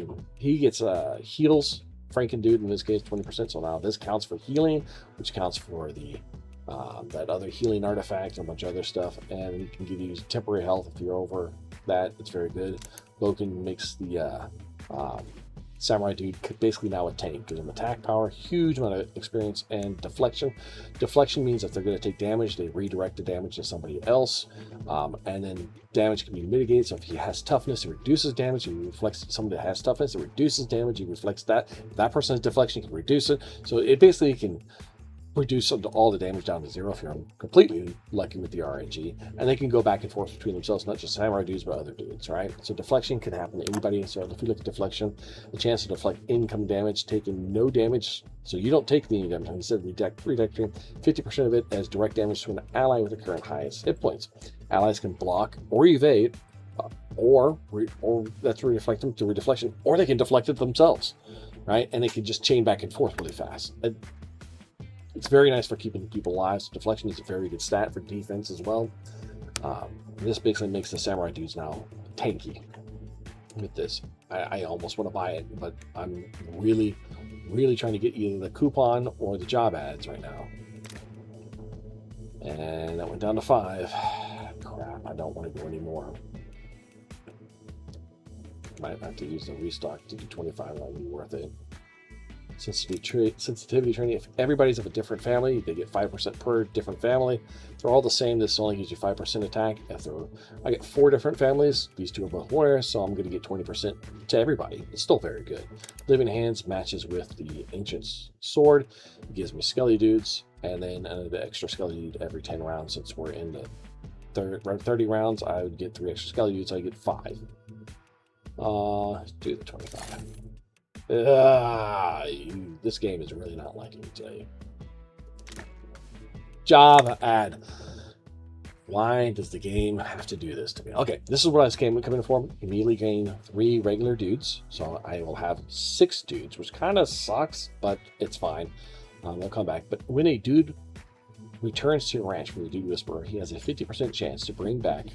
heals Franken dude, in this case 20%. So now this counts for healing, which counts for the that other healing artifact and a bunch of other stuff, and it can give you temporary health if you're over that. It's very good. Loken makes the Samurai dude basically now a tank. Gives him attack power, huge amount of experience, and deflection. Deflection means if they're going to take damage, they redirect the damage to somebody else, and then damage can be mitigated. So if he has toughness, it reduces damage. He reflects somebody that has toughness, it reduces damage. He reflects that. If that person has deflection, he can reduce it. So it basically can reduce all the damage down to 0 if you're completely lucky with the RNG, and they can go back and forth between themselves, not just Samurai dudes but other dudes, right? So deflection can happen to anybody. So if you look at deflection, the chance to deflect income damage, taking no damage, so you don't take the damage, instead of redirecting 50% of it as direct damage to an ally with the current highest hit points. Allies can block or evade, or that's redeflect them to redeflection, or they can deflect it themselves, right? And they can just chain back and forth really fast. It's very nice for keeping people alive. So deflection is a very good stat for defense as well. This basically makes the Samurai dudes now tanky with this. I almost want to buy it, but I'm really, really trying to get either the coupon or the job ads right now. And that went down to 5. Crap, I don't want to go anymore. Might have to use the restock to do 25. Might be worth it. Sensitivity training. If everybody's of a different family, they get 5% per different family. If they're all the same, this only gives you 5% attack. I get 4 different families. These 2 are both warriors, so I'm going to get 20% to everybody. It's still very good. Living Hands matches with the Ancient's Sword. It gives me Skelly Dudes, and then the extra Skelly Dude every 10 rounds. Since we're in the 30 rounds, I would get 3 extra Skelly Dudes, so I get 5. Do the 25. This game is really not liking me today. Job ad. Why does the game have to do this to me? Okay, this is what I was coming for. Immediately gain 3 regular dudes. So I will have 6 dudes, which kind of sucks, but it's fine. They'll come back. But when a dude returns to your ranch from the Dude Whisperer, he has a 50% chance to bring back...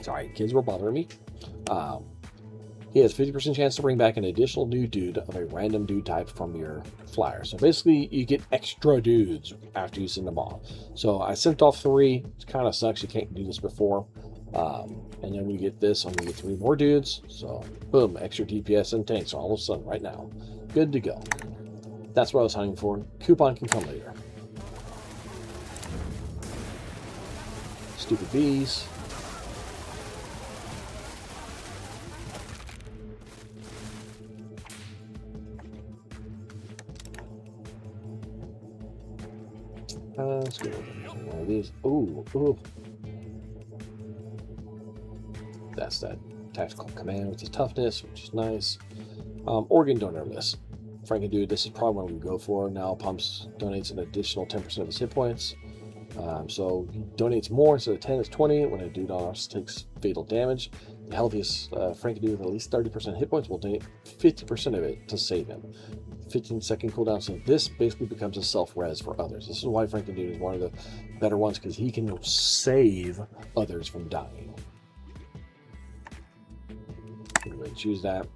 Sorry, kids were bothering me. He has 50% chance to bring back an additional new dude of a random dude type from your flyer. So basically, you get extra dudes after you send them off. So I sent off 3. It kind of sucks. You can't do this before. And then we get this. I'm going to get 3 more dudes. So boom, extra DPS and tanks are almost done right now. Good to go. That's what I was hunting for. Coupon can come later. Stupid bees. Let's go over one of these. Ooh. That's that tactical command with the toughness, which is nice. Organ donor list. Frankendude, this is probably what we go for. Now donates an additional 10% of his hit points. So he donates more, instead of 10, it's 20. When a dude takes fatal damage, the healthiest Frankendude with at least 30% hit points will donate 50% of it to save him. 15-second cooldown, so this basically becomes a self-res for others. This is why Frankendude is one of the better ones, because he can save others from dying. I'm going to choose that.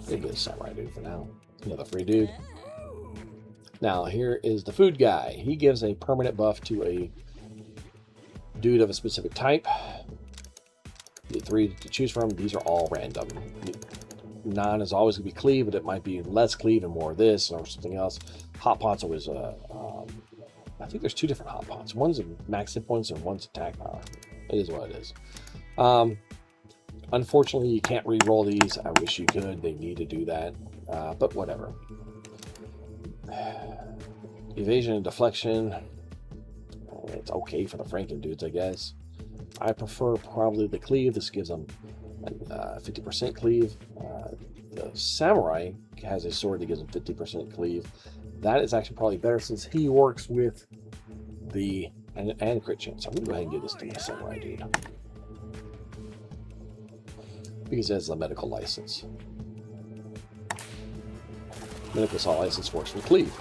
They get a samurai dude for now. Another free dude. Now here is the food guy. He gives a permanent buff to a dude of a specific type. You get 3 to choose from. These are all random. 9 is always going to be cleave, but it might be less cleave and more of this or something else. Hot pot's always I think there's 2 different hot pots. One's a max hit points and one's attack power. It is what it is. Unfortunately, you can't re-roll these. I wish you could. They need to do that, but whatever. Evasion and deflection. It's okay for the Franken dudes, I guess. I prefer probably the cleave. This gives them 50% cleave. The samurai has a sword that gives him 50% cleave. That is actually probably better since he works with the and crit chance. I'm gonna go ahead and give this to my samurai dude because it has a medical license. Medical assault license works with cleave.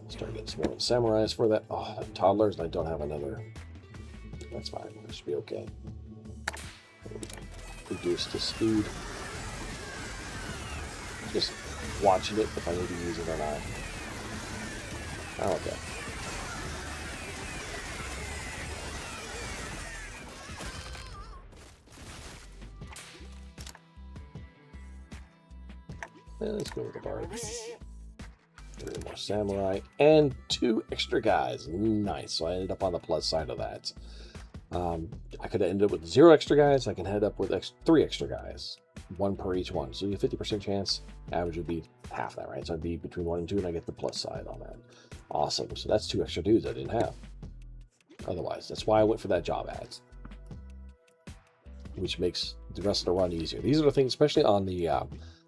Start getting some more samurais for that. Oh, toddlers, and I don't have another. That's fine. That should be okay. Reduce the speed. Just watching it if I need to use it or not. Oh, okay. Let's go with the bard. 3 more samurai and 2 extra guys. Nice. So I ended up on the plus side of that. I could have ended up with 0 extra guys. I can head up with 3 extra guys, 1 per each one. So you get 50% chance. Average would be half that, right? So I'd be between 1 and 2, and I get the plus side on that. Awesome. So that's 2 extra dudes I didn't have otherwise. That's why I went for that job ads, which makes the rest of the run easier. These are the things, especially on the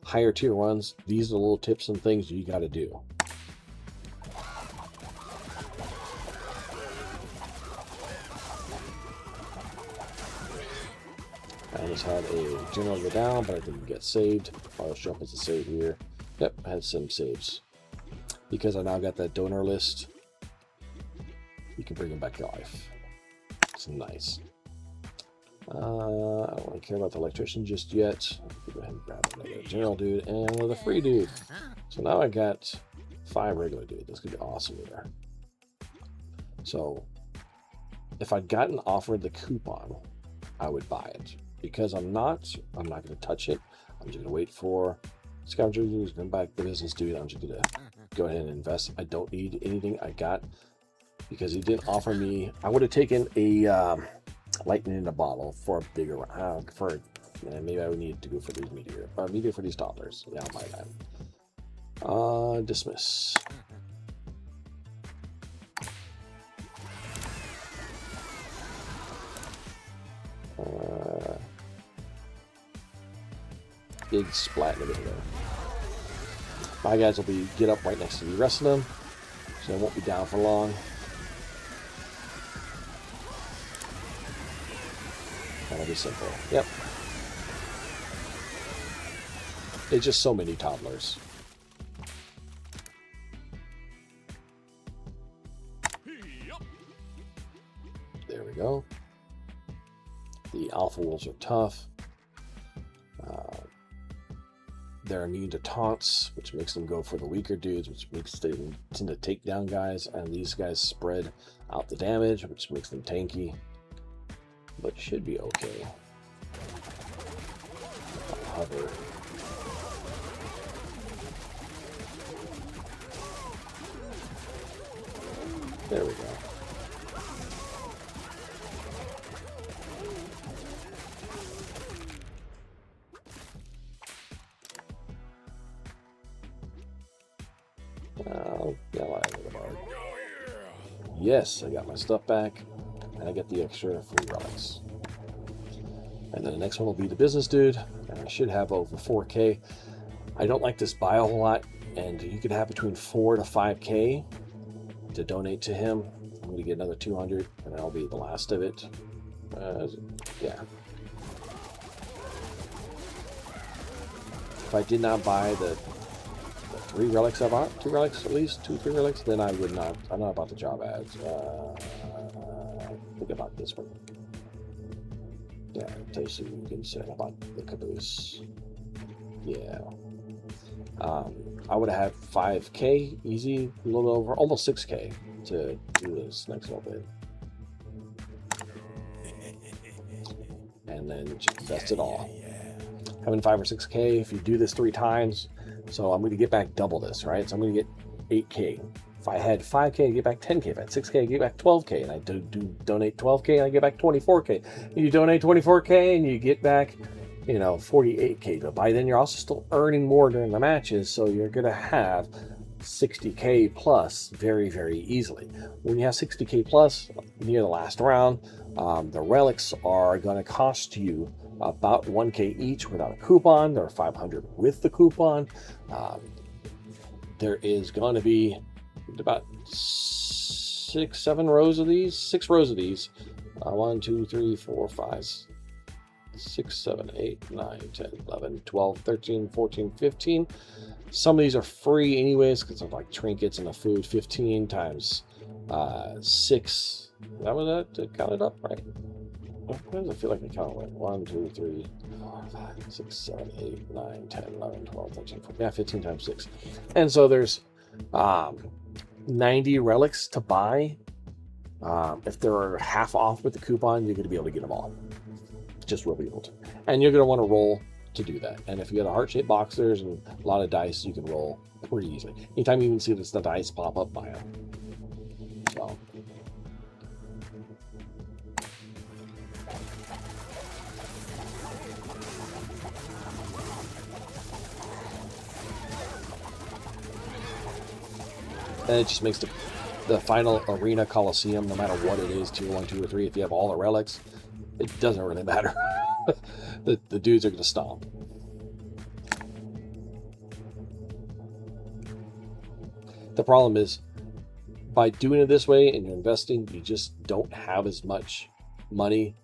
higher tier ones, these are the little tips and things you got to do. I just had a general go down, but I didn't get saved. I'll show up as a save here. Yep, I had some saves. Because I now got that donor list, you can bring them back to life. It's nice. I don't really care about the electrician just yet. Go ahead and grab another general dude and another free dude. So now I got 5 regular dudes. This could be awesome here. So if I'd gotten offered the coupon, I would buy it. Because I'm not going to touch it. I'm just going to wait for Scavenger who's going back the business dude. I'm just going to go ahead and invest. I don't need anything I got because he didn't offer me. I would have taken a lightning in a bottle for a bigger maybe I would need to go for these meteor for these toddlers. Yeah, I'll buy that. Dismiss. Big splat in the middle there. My guys will get up right next to the rest of them, so they won't be down for long. That'll be simple. Yep. It's just so many toddlers. There we go. The alpha wolves are tough. They're immune to taunts, which makes them go for the weaker dudes, which makes them tend to take down guys, and these guys spread out the damage, which makes them tanky, but should be okay. Hover. There we go. Yes, I got my stuff back, and I get the extra free relics. And then the next one will be the business dude, and I should have over 4K. I don't like this buy a whole lot, and you could have between 4 to 5K to donate to him. I'm going to get another 200, and that'll be the last of it. Yeah. If I did not buy the 3 relics I bought, 2 relics at least, 2, 3 relics, then I would not. I'm not about the job ads. Think about this one. Yeah, Tosu, you can say about the caboose. Yeah. I would have had 5K easy, a little over, almost 6K to do this next little bit. And then just invest it all. Having 5 or 6K, if you do this 3 times, so I'm going to get back double this, right? So I'm going to get 8K. If I had 5K, I get back 10K. If I had 6K, I get back 12K. And I donate 12K, and I get back 24K. And you donate 24K, and you get back, 48K. But by then, you're also still earning more during the matches, so you're going to have 60K plus very, very easily. When you have 60K plus near the last round, the relics are going to cost you about 1K each without a coupon. There are 500 with the coupon. There is going to be about 6 rows of these. 1, 2, 3, 4, 5, 6, 7, 8, 9, 10, 11, 12, 13, 14, 15. Some of these are free anyways because of like trinkets and the food. 15 times 6. That was that counted up right? Why does it feel like I counted right? 1, 2, 3, 4, 5, 6, 7, 8, 9, 10, 11, 12, 13, 14. Yeah, 15 times 6. And so there's 90 relics to buy. If they're half off with the coupon, you're going to be able to get them all. Just will be able to. And you're going to want to roll to do that. And if you got a heart-shaped boxers and a lot of dice, you can roll pretty easily. Anytime you can see the dice pop up, buy them. So. And it just makes the final arena Coliseum, no matter what it is, tier 1, 2, or 3, if you have all the relics, it doesn't really matter. the dudes are going to stomp. The problem is, by doing it this way and you're investing, you just don't have as much money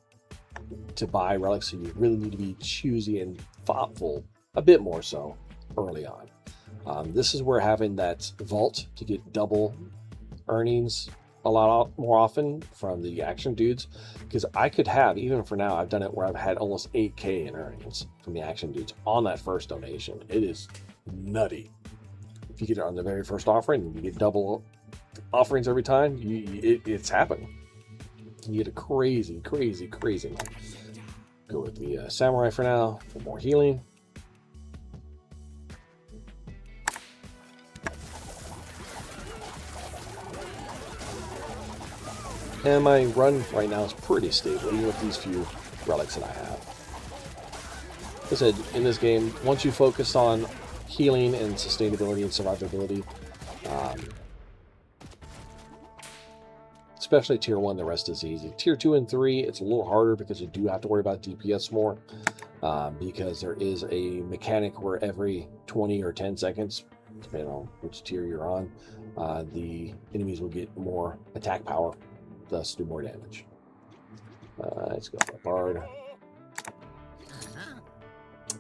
to buy relics, so you really need to be choosy and thoughtful a bit more so early on. This is where having that vault to get double earnings a lot more often from the action dudes, because I could have, even for now, I've done it where I've had almost 8K in earnings from the action dudes on that first donation. It is nutty. If you get it on the very first offering, you get double offerings every time. It's happened. You get a crazy amount. Go with the samurai for now for more healing. And my run right now is pretty stable, even with these few relics that I have. Like I said, in this game, once you focus on healing and sustainability and survivability, especially tier 1, the rest is easy. Tier 2 and 3, it's a little harder because you do have to worry about DPS more, because there is a mechanic where every 20 or 10 seconds, depending on which tier you're on, the enemies will get more attack power, thus do more damage. Let's go for a bard.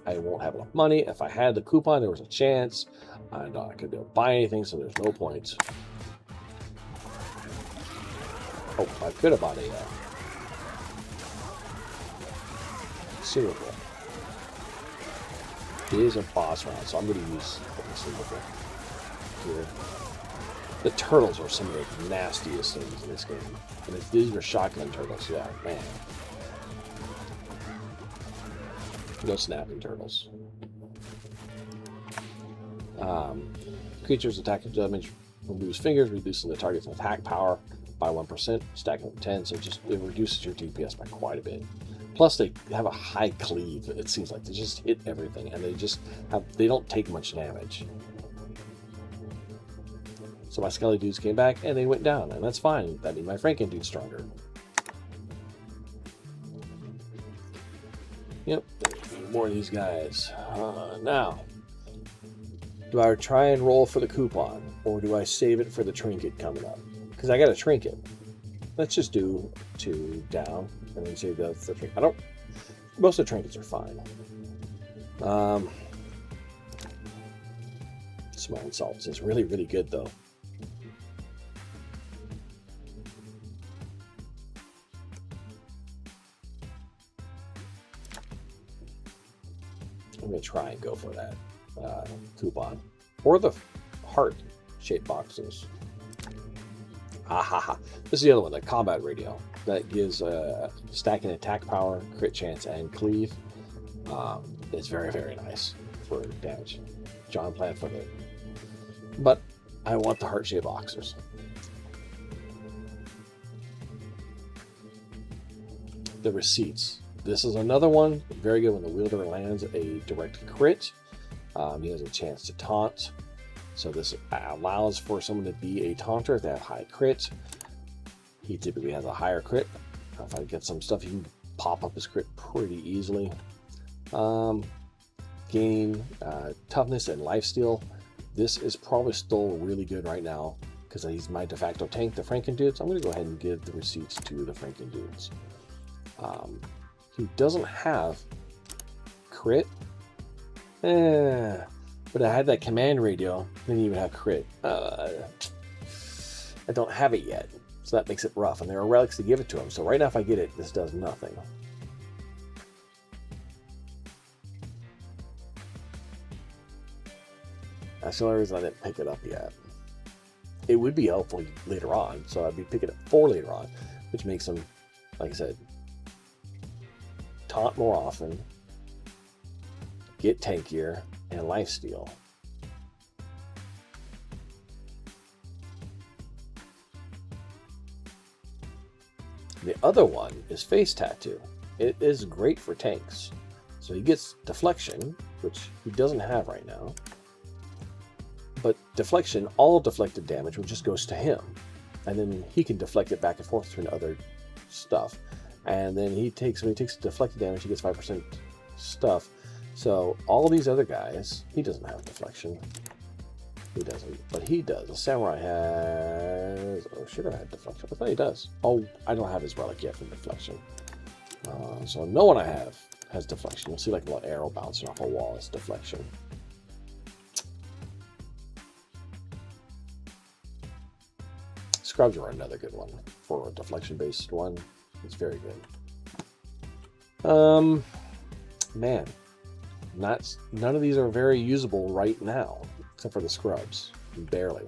I won't have enough money. If I had the coupon, there was a chance. I could buy anything, so there's no point. Oh, I could have bought a consumable. It is a boss round, so I'm going to use the consumable here. The turtles are some of the nastiest things in this game. And if these are shotgun turtles, yeah, man. No snapping turtles. Creatures attack damage removes fingers, reducing the target's attack power by 1%, stacking up 10, so it reduces your DPS by quite a bit. Plus, they have a high cleave, it seems like. They just hit everything, and they don't take much damage. So my Skelly dudes came back, and they went down, and that's fine. That made my Franken dude stronger. Yep, more of these guys. Now, do I try and roll for the coupon, or do I save it for the trinket coming up? Because I got a trinket. Let's just do 2 down, and then save the trinket. Most of the trinkets are fine. Smiling Salts is really good, though. I'm going to try and go for that coupon. Or the heart-shaped boxes. This is the other one, the combat radio. That gives stacking attack power, crit chance, and cleave. It's very nice for damage. John planned for it. But I want the heart-shaped boxers. The receipts. This is another one, very good when the wielder lands a direct crit. He has a chance to taunt. So this allows for someone to be a taunter if they have high crit. He typically has a higher crit. If I get some stuff, he can pop up his crit pretty easily. Gaining toughness and lifesteal. This is probably still really good right now because he's my de facto tank, the Franken dudes. I'm going to go ahead and give the receipts to the Franken dudes. He doesn't have crit. But I had that command radio, then you would have crit. I don't have it yet, so that makes it rough. And there are relics to give it to him. So right now, if I get it, this does nothing. That's the only reason I didn't pick it up yet. It would be helpful later on, so I'd be picking it up for later on, which makes him, like I said, taunt more often, get tankier, and lifesteal. The other one is Face Tattoo. It is great for tanks. So he gets deflection, which he doesn't have right now. But deflection, all deflected damage, which just goes to him. And then he can deflect it back and forth between other stuff. And then when he takes deflected damage, he gets 5% stuff. So all these other guys, he doesn't have deflection. He doesn't, but he does. The samurai has... Oh, should have had deflection. I thought he does. Oh, I don't have his relic yet for deflection. So no one I have has deflection. You'll see like a little arrow bouncing off a wall. It's deflection. Scrubs are another good one for a deflection-based one. It's very good. Man, none of these are very usable right now, except for the scrubs. Barely.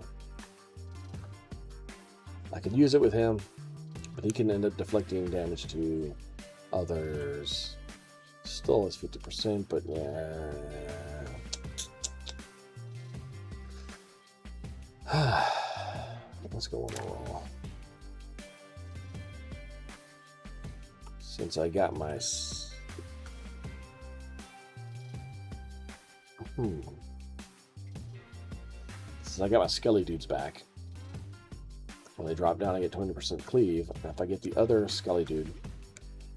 I could use it with him, but he can end up deflecting damage to others. Still is 50%, but yeah. Let's go one more roll. Since I got my... Since I got my Skelly dudes back, when they drop down, I get 20% cleave. And if I get the other Skelly dude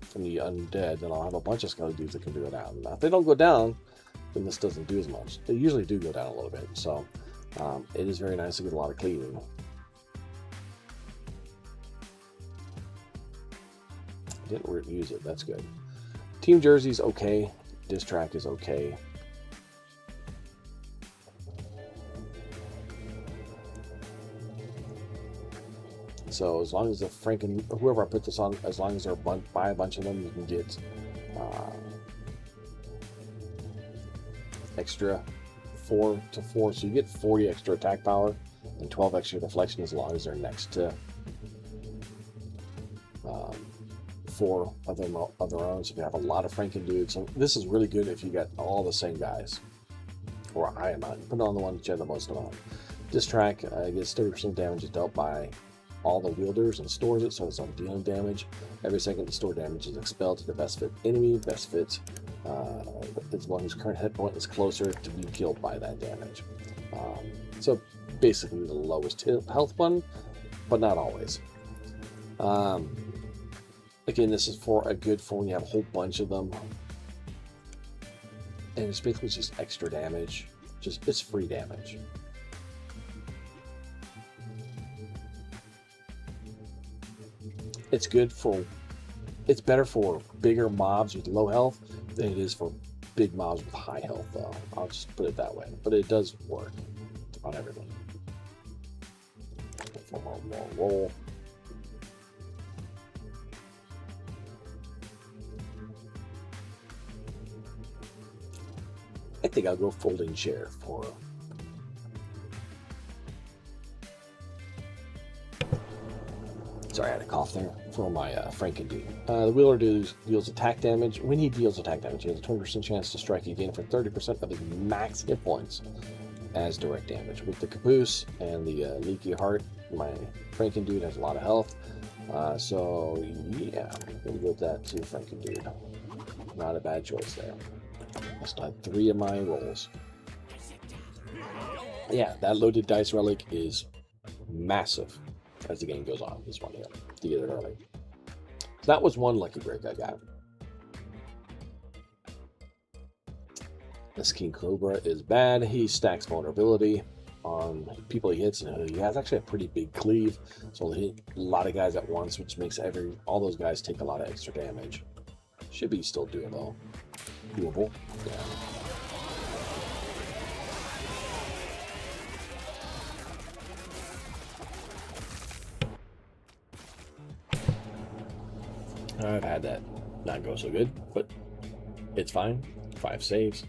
from the undead, then I'll have a bunch of Skelly dudes that can do it out. Now, if they don't go down, then this doesn't do as much. They usually do go down a little bit, so it is very nice to get a lot of cleaving. Didn't use it. That's good. Team Jersey's okay. Diss track is okay. So as long as the whoever I put this on, as long as they're buy a bunch of them, you can get extra 4 to 4. So you get 40 extra attack power and 12 extra deflection as long as they're next to 4 of their own. So if you have a lot of Franken dudes, so this is really good if you got all the same guys or a high amount. Put it on the one that you have the most amount. This track gets 30% damage is dealt by all the wielders and stores it, so it's on dealing damage. Every second the store damage is expelled to the best fit enemy. Best fit is one whose current hit point is closer to being killed by that damage. So basically the lowest health one, but not always. Again, this is for a good for when you have a whole bunch of them. And it's basically just extra damage. It's free damage. It's good for... It's better for bigger mobs with low health than it is for big mobs with high health, though. I'll just put it that way. But it does work on everything. One more roll. I think I'll go folding chair for... Sorry, I had a cough there. For my Franken dude. The wheeler deals attack damage. When he deals attack damage, he has a 20% chance to strike again for 30% of his max hit points as direct damage. With the caboose and the leaky heart, my Franken dude has a lot of health. So yeah, we'll go with that too, Franken dude. Not a bad choice there. I still have 3 of my rolls. Yeah, that loaded dice relic is massive as the game goes on. This one here, to get it early. So that was one lucky break I got. This King Cobra is bad. He stacks vulnerability on people he hits, and he has actually a pretty big cleave, so he'll hit a lot of guys at once, which makes all those guys take a lot of extra damage. Should be still doable. Doable. Yeah. I've had that not go so good, but it's fine. 5 saves.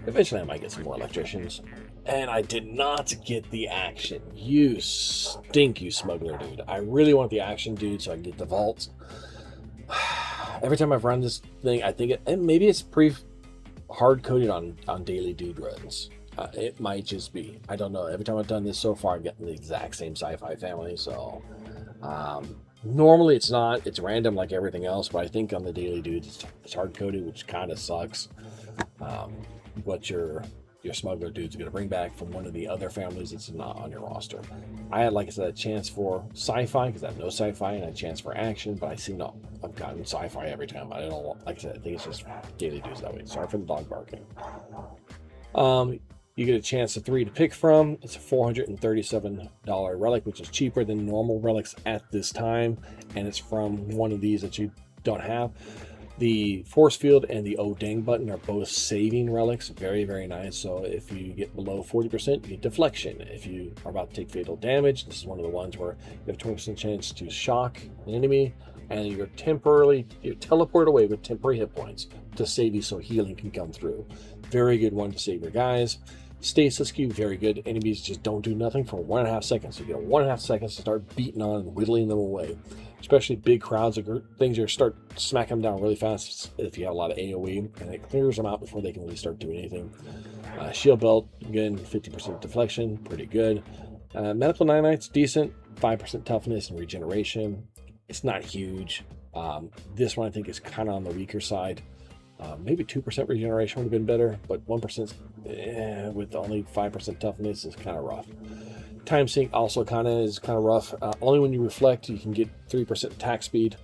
Eventually I might get some more electricians. And I did not get the action. You stink, you smuggler dude. I really want the action, dude, so I can get the vault. Every time I've run this thing, I think and maybe it's hard-coded on daily dude runs. It might just be. I don't know. Every time I've done this so far, I'm getting the exact same sci-fi family, so... normally it's not. It's random like everything else, but I think on the daily dudes, it's hard-coded, which kind of sucks. What your your smuggler dude's going to bring back from one of the other families that's not on your roster. I had, like I said, a chance for sci-fi because I have no sci-fi, and a chance for action, but I seem to I've gotten sci-fi every time. I don't, like I said, I think it's just daily dudes that way. Sorry for the dog barking. You get a chance of 3 to pick from. It's a $437 relic, which is cheaper than normal relics at this time, and it's from one of these that you don't have. The force field and the O Dang button are both saving relics. Very, very nice. So if you get below 40%, you get deflection. If you are about to take fatal damage, this is one of the ones where you have a 20% chance to shock an enemy, and you're teleported away with temporary hit points to save you so healing can come through. Very good one to save your guys. Stasis cube, very good. Enemies just don't do nothing for 1.5 seconds. So you get 1.5 seconds to start beating on and whittling them away. Especially big crowds of things, you start smacking them down really fast if you have a lot of AoE, and it clears them out before they can really start doing anything. Shield belt, again, 50% deflection, pretty good. Medical nanites, decent, 5% toughness and regeneration. It's not huge. This one I think is kind of on the weaker side. Maybe 2% regeneration would have been better, but 1% with only 5% toughness is kind of rough. Time sink also kind of rough. Only when you reflect you can get 3% attack speed.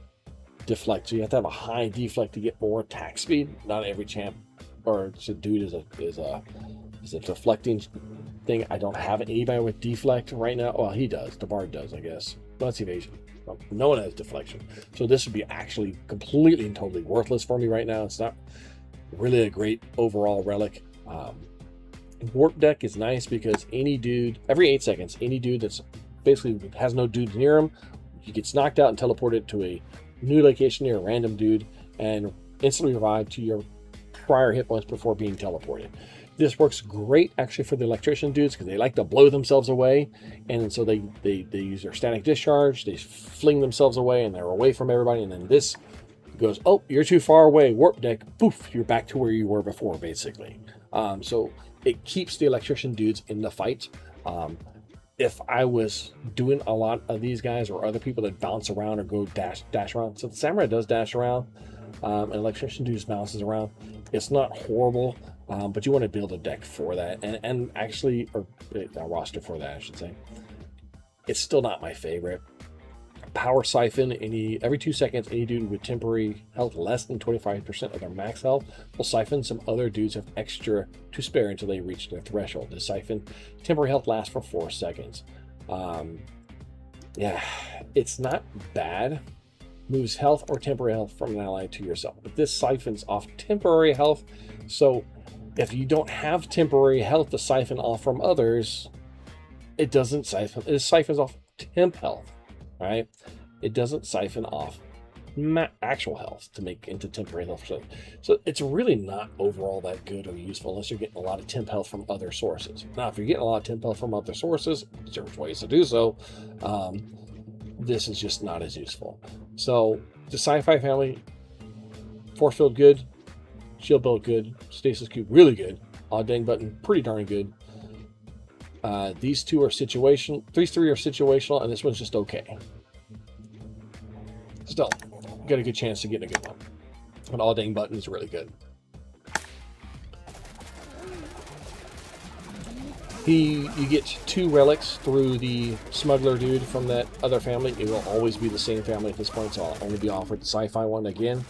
Deflect, so you have to have a high deflect to get more attack speed. Not every champ or dude is a deflecting thing. I don't have anybody with deflect right now. Well, he does. The bard does, I guess. That's evasion. Well, no one has deflection, so this would be actually completely and totally worthless for me right now. It's not really a great overall relic. Warp deck is nice because any dude, every 8 seconds, any dude that's basically has no dudes near him, he gets knocked out and teleported to a new location near a random dude and instantly revived to your prior hit points before being teleported. This works great actually for the electrician dudes because they like to blow themselves away, and so they use their static discharge, they fling themselves away and they're away from everybody, and then this goes, oh, you're too far away, warp deck, poof, you're back to where you were before, basically. So it keeps the electrician dudes in the fight. If I was doing a lot of these guys or other people that bounce around or go dash around, so the samurai does dash around, and electrician dudes bounces around. It's not horrible, but you want to build a deck for that, and actually, or a roster for that, I should say. It's still not my favorite. Power siphon, every 2 seconds, any dude with temporary health less than 25% of their max health will siphon some other dudes have extra to spare until they reach their threshold. The siphon temporary health lasts for 4 seconds. Yeah, it's not bad. Moves health or temporary health from an ally to yourself, but this siphons off temporary health. So if you don't have temporary health to siphon off from others, it doesn't siphon. It siphons off temp health. Right? It doesn't siphon off actual health to make into temporary health. So it's really not overall that good or useful unless you're getting a lot of temp health from other sources. Now, if you're getting a lot of temp health from other sources, there's ways to do so. This is just not as useful. So the sci-fi family, force field good, shield belt good, stasis cube really good, odd dang button pretty darn good. These two are situational. These three are situational, and this one's just okay. Still, got a good chance to get a good one. An all dang button is really good. You get 2 relics through the smuggler dude from that other family. It will always be the same family at this point, so I'll only be offered the sci-fi one again.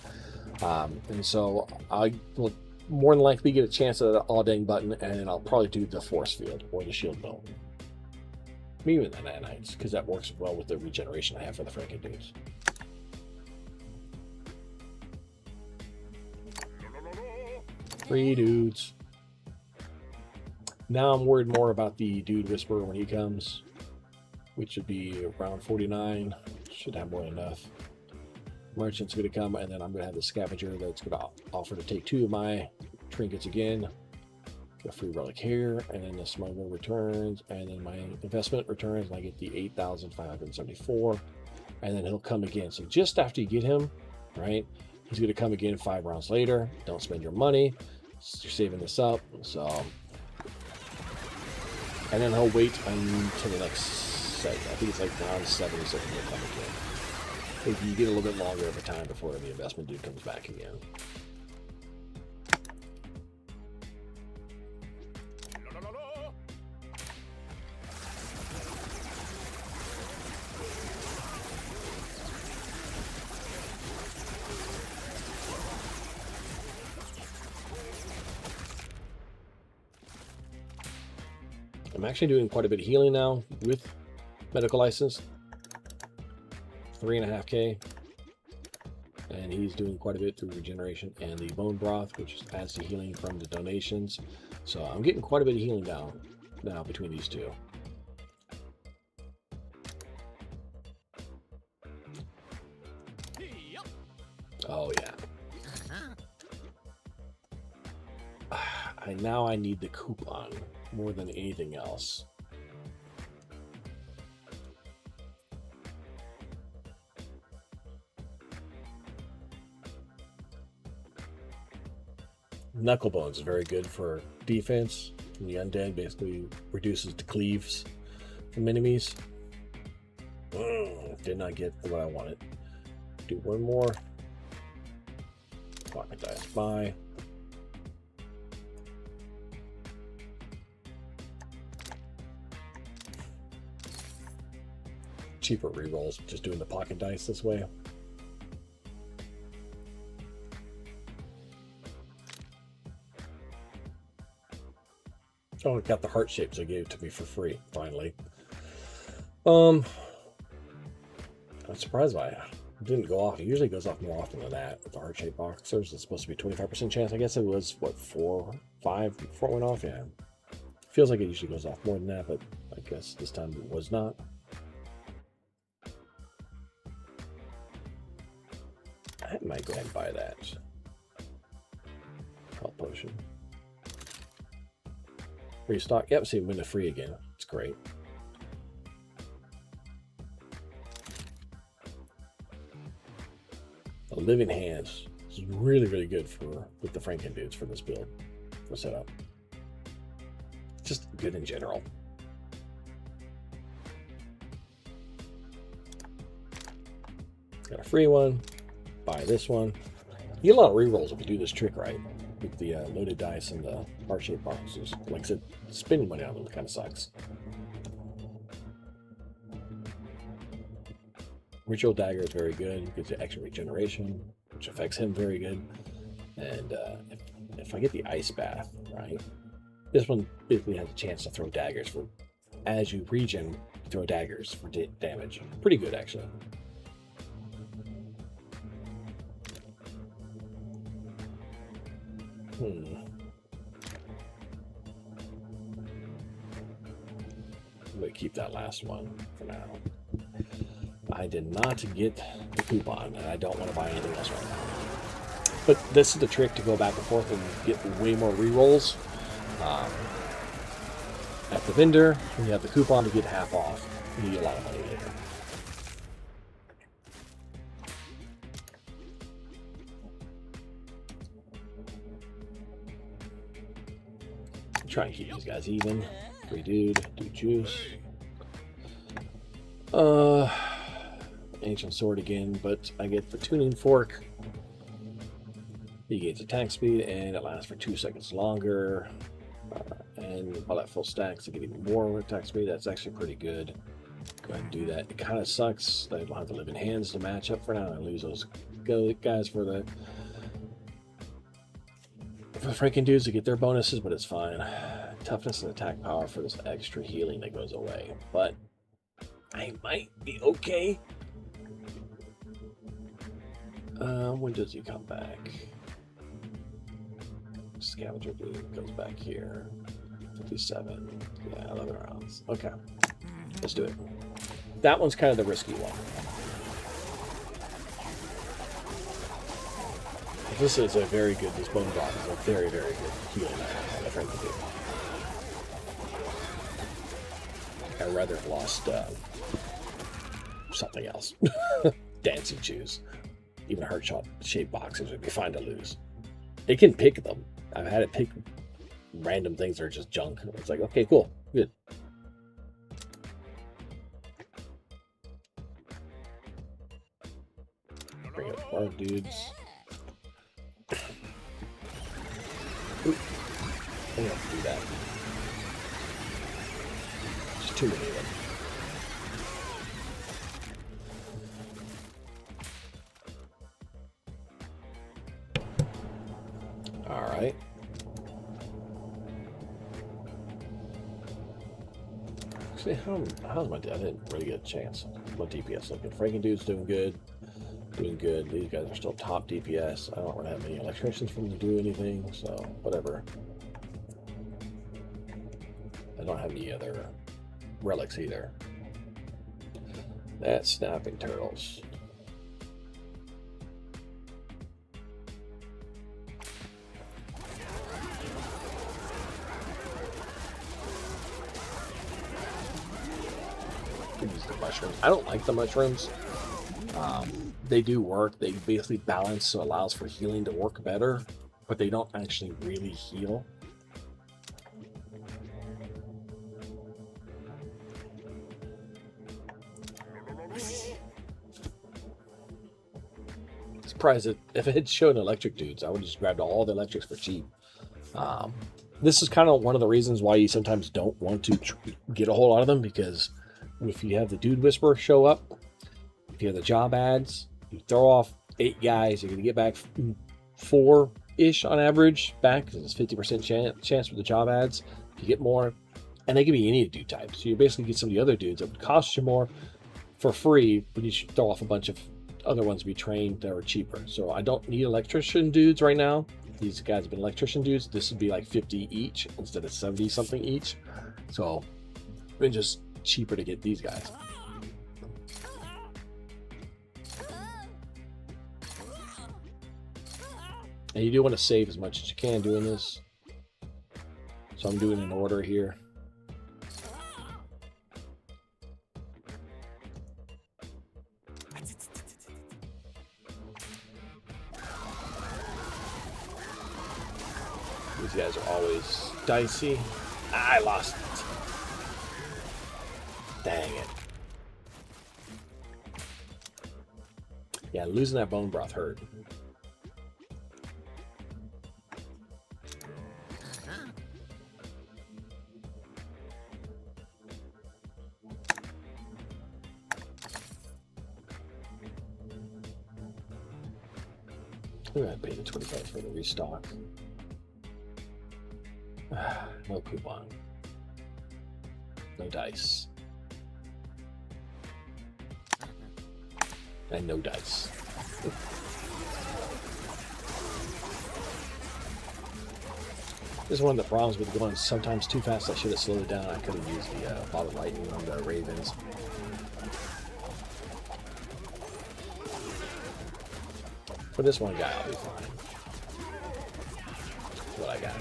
And so I will more than likely get a chance at the all dang button, and then I'll probably do the force field or the shield belt. Maybe even the nanites, because that works well with the regeneration I have for the Franken dudes. Three dudes. Now I'm worried more about the dude whisperer when he comes, which would be around 49. Should have more than enough. Merchant's going to come, and then I'm going to have the scavenger that's going to offer to take 2 of my trinkets again. Get a free relic here, and then the smuggler returns, and then my investment returns, and I get the 8,574. And then he'll come again. So just after you get him, right, he's going to come again 5 rounds later. Don't spend your money. You're saving this up. So, and then he'll wait until the next set. I think it's like round 7 or something. He'll come again. You get a little bit longer of a time before the investment dude comes back again. I'm actually doing quite a bit of healing now with medical license. 3.5k. And he's doing quite a bit through regeneration and the bone broth, which adds to healing from the donations. So I'm getting quite a bit of healing down now between these two. Oh yeah. Now I need the coupon more than anything else. Knucklebones is very good for defense. The undead basically reduces the cleaves from enemies. Did not get what I wanted. Do one more. Pocket dice by. Cheaper rerolls just doing the pocket dice this way. Oh, it got the heart shapes. They gave it to me for free, finally. I'm surprised by it. It didn't go off. It usually goes off more often than that with the heart shaped boxers. It's supposed to be 25% chance. I guess it was, what, 4, 5 before it went off? Yeah. Feels like it usually goes off more than that, but I guess this time it was not. I might go ahead and buy that. Health potion. Restock. Yep, see, win a free again. It's great. The Living Hands is really, really good for with the Franken dudes for this build, for setup. Just good in general. Got a free one. Buy this one. You get a lot of rerolls if you do this trick right. With the loaded dice and the heart-shaped boxes. Like I said, spending money on them kind of sucks. Ritual Dagger is very good. Gives you extra regeneration, which affects him very good. And if I get the Ice Bath, right? This one basically has a chance to throw daggers for... As you regen, throw daggers for damage. Pretty good, actually. I'm going to keep that last one for now. I did not get the coupon, and I don't want to buy anything else right now. But this is the trick to go back and forth and get way more rerolls. At the vendor, when you have the coupon to get half off, you get a lot of money later. Try and keep these guys even. Free dude, do juice. Ancient sword again, but I get the tuning fork. He gains attack speed and it lasts for 2 seconds longer. And all that full stacks to get even more attack speed. That's actually pretty good. Go ahead and do that. It kind of sucks that I don't have the Living Hands to match up for now. I lose those guys for the freaking dudes to get their bonuses, but it's fine. Toughness and attack power for this extra healing that goes away, but I might be okay. When does he come back? Scavenger dude goes back here. 57. Yeah, 11 rounds. Okay, let's do it. That one's kind of the risky one. This is a very good, this bone block is a very, very good healing on the Franken dude. I'd rather have lost something else. Dancing shoes. Even heart-shaped boxes would be fine to lose. It can pick them. I've had it pick random things that are just junk. It's like, okay, cool, good. Bring up our dudes. Ooh, I don't have to do that. There's too many of them. All right. how's my... I didn't really get a chance. My DPS looking. Franken dude's doing good. Doing good. These guys are still top DPS. I don't really have any electricians for them to do anything, so whatever. I don't have any other relics either. That's snapping turtles. Use the mushrooms. I don't like the mushrooms. They do work. They basically balance, so it allows for healing to work better, but they don't actually really heal. Surprised that if it had shown electric dudes, I would have just grabbed all the electrics for cheap. This is kind of one of the reasons why you sometimes don't want to get a whole lot of them, because if you have the Dude Whisperer show up, if you have the job ads, you throw off 8 guys, you're going to get back 4-ish on average back, because it's 50% chance with the job ads. If you get more, and they can be any dude type. So you basically get some of the other dudes that would cost you more for free, but you should throw off a bunch of other ones to be trained that are cheaper. So I don't need electrician dudes right now. These guys have been electrician dudes. This would be like 50 each instead of 70 something each. So it's been just cheaper to get these guys. And you do want to save as much as you can doing this. So I'm doing an order here. These guys are always dicey. I lost it. Dang it. Yeah, losing that bone broth hurt. I'm gonna pay the 25 for the restock. No coupon. No dice. And no dice. This is one of the problems with going sometimes too fast. I should have slowed it down. I could have used the bottle lightning on the Ravens. For this one guy, I'll be fine. That's what I got.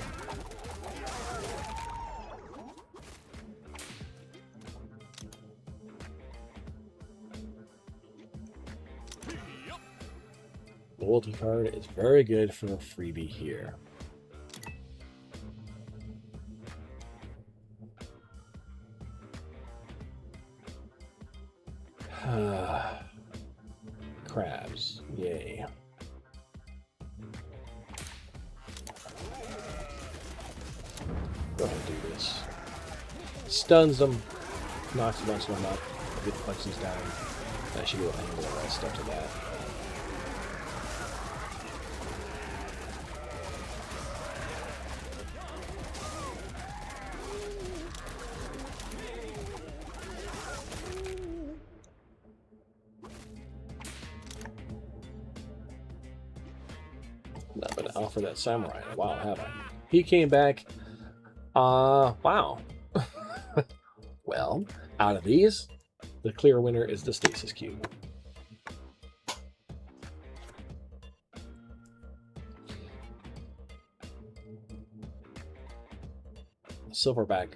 Loyalty card is very good for a freebie here. Crabs, yay. Go ahead and do this. Stuns them, knocks a bunch of them up, get the punches down. I should be able to handle the rest after that. Not been out for that samurai in a while, have I? He came back. Wow. Well, out of these, the clear winner is the Stasis Cube. Silverback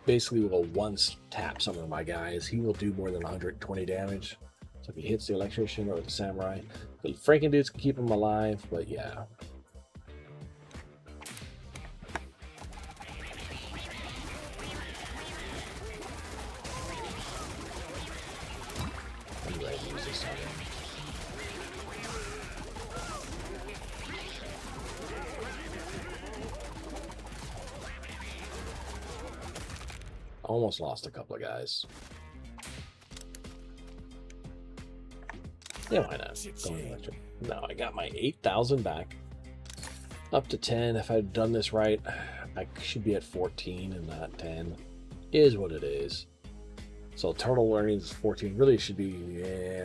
basically will once tap some of my guys. He will do more than 120 damage. So if he hits the electrician or the samurai, the Franken dudes can keep him alive, but yeah. I'm ready to use this on him. Almost lost a couple of guys. Yeah, why not? Going electric. No, I got my 8,000 back. Up to 10. If I'd done this right, I should be at 14 and not 10. Is what it is. So total earnings is 14. Really should be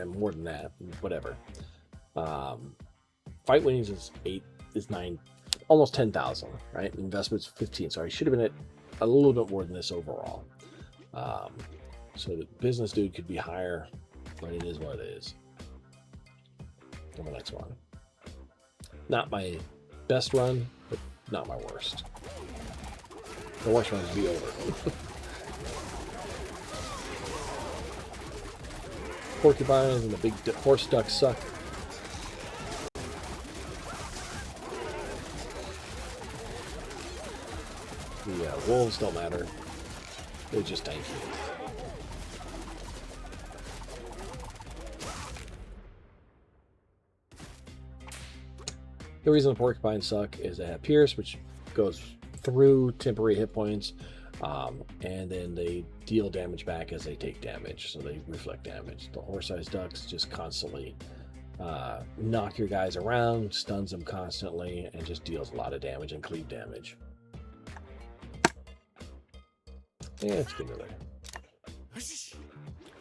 more than that. Whatever. Fight winnings is 8, is 9, almost 10,000, right? Investments 15. So I should have been at a little bit more than this overall. So the business dude could be higher, but it is what it is. On the next one. Not my best run, but not my worst. The worst run would be over. Porcupines and the big horse ducks suck. The wolves don't matter. They're just tanky. The reason the porcupines suck is they have pierce, which goes through temporary hit points, and then they deal damage back as they take damage, so they reflect damage. The horse-sized ducks just constantly knock your guys around, stuns them constantly, and just deals a lot of damage and cleave damage. Yeah, it's good there.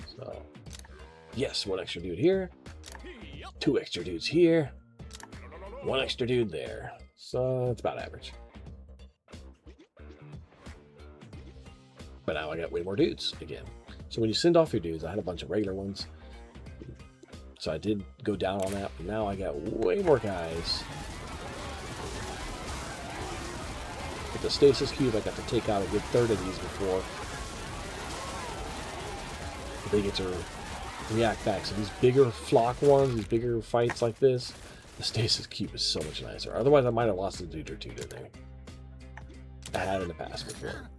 So, yes, one extra dude here, 2 extra dudes here, 1 extra dude there. So it's about average. But now I got way more dudes again. So when you send off your dudes, I had a bunch of regular ones. So I did go down on that, but now I got way more guys. With the stasis cube, I got to take out a good third of these before they get to react back. So these bigger flock ones, these bigger fights like this, the stasis cube is so much nicer. Otherwise, I might have lost a dude or two in there. I had in the past before.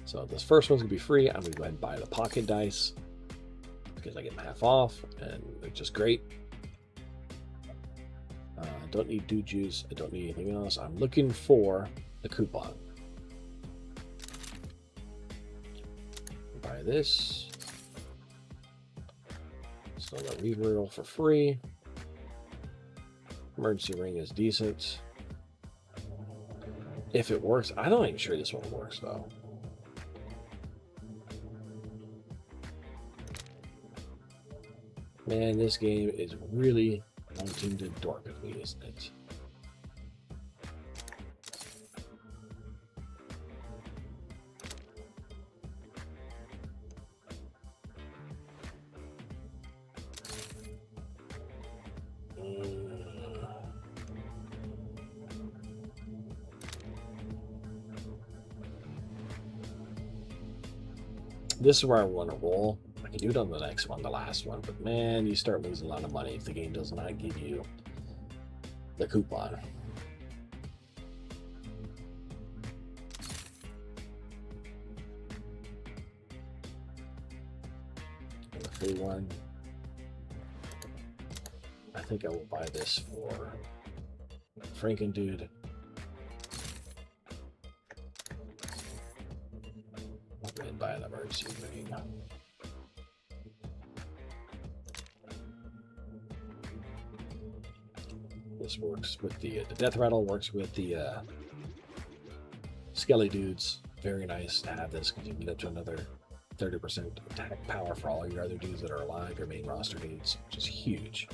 So this first one's gonna be free. I'm gonna go ahead and buy the pocket dice because I get them half off, and they're just great. I don't need dude juice. I don't need anything else. I'm looking for the coupon. Buy this. So the reroll for free. Emergency ring is decent. If it works, I'm not even sure this one works though. Man, this game is really wanting to dork with me, isn't it? This is where I want to roll. I can do it on the next one, the last one, but man, you start losing a lot of money if the game does not give you the coupon. And the free one. I think I will buy this for Franken Dude. And buy an emergency ring. This works with the death rattle, works with the skelly dudes. Very nice to have this because you can get up to another 30% attack power for all your other dudes that are alive, your main roster dudes, which is huge.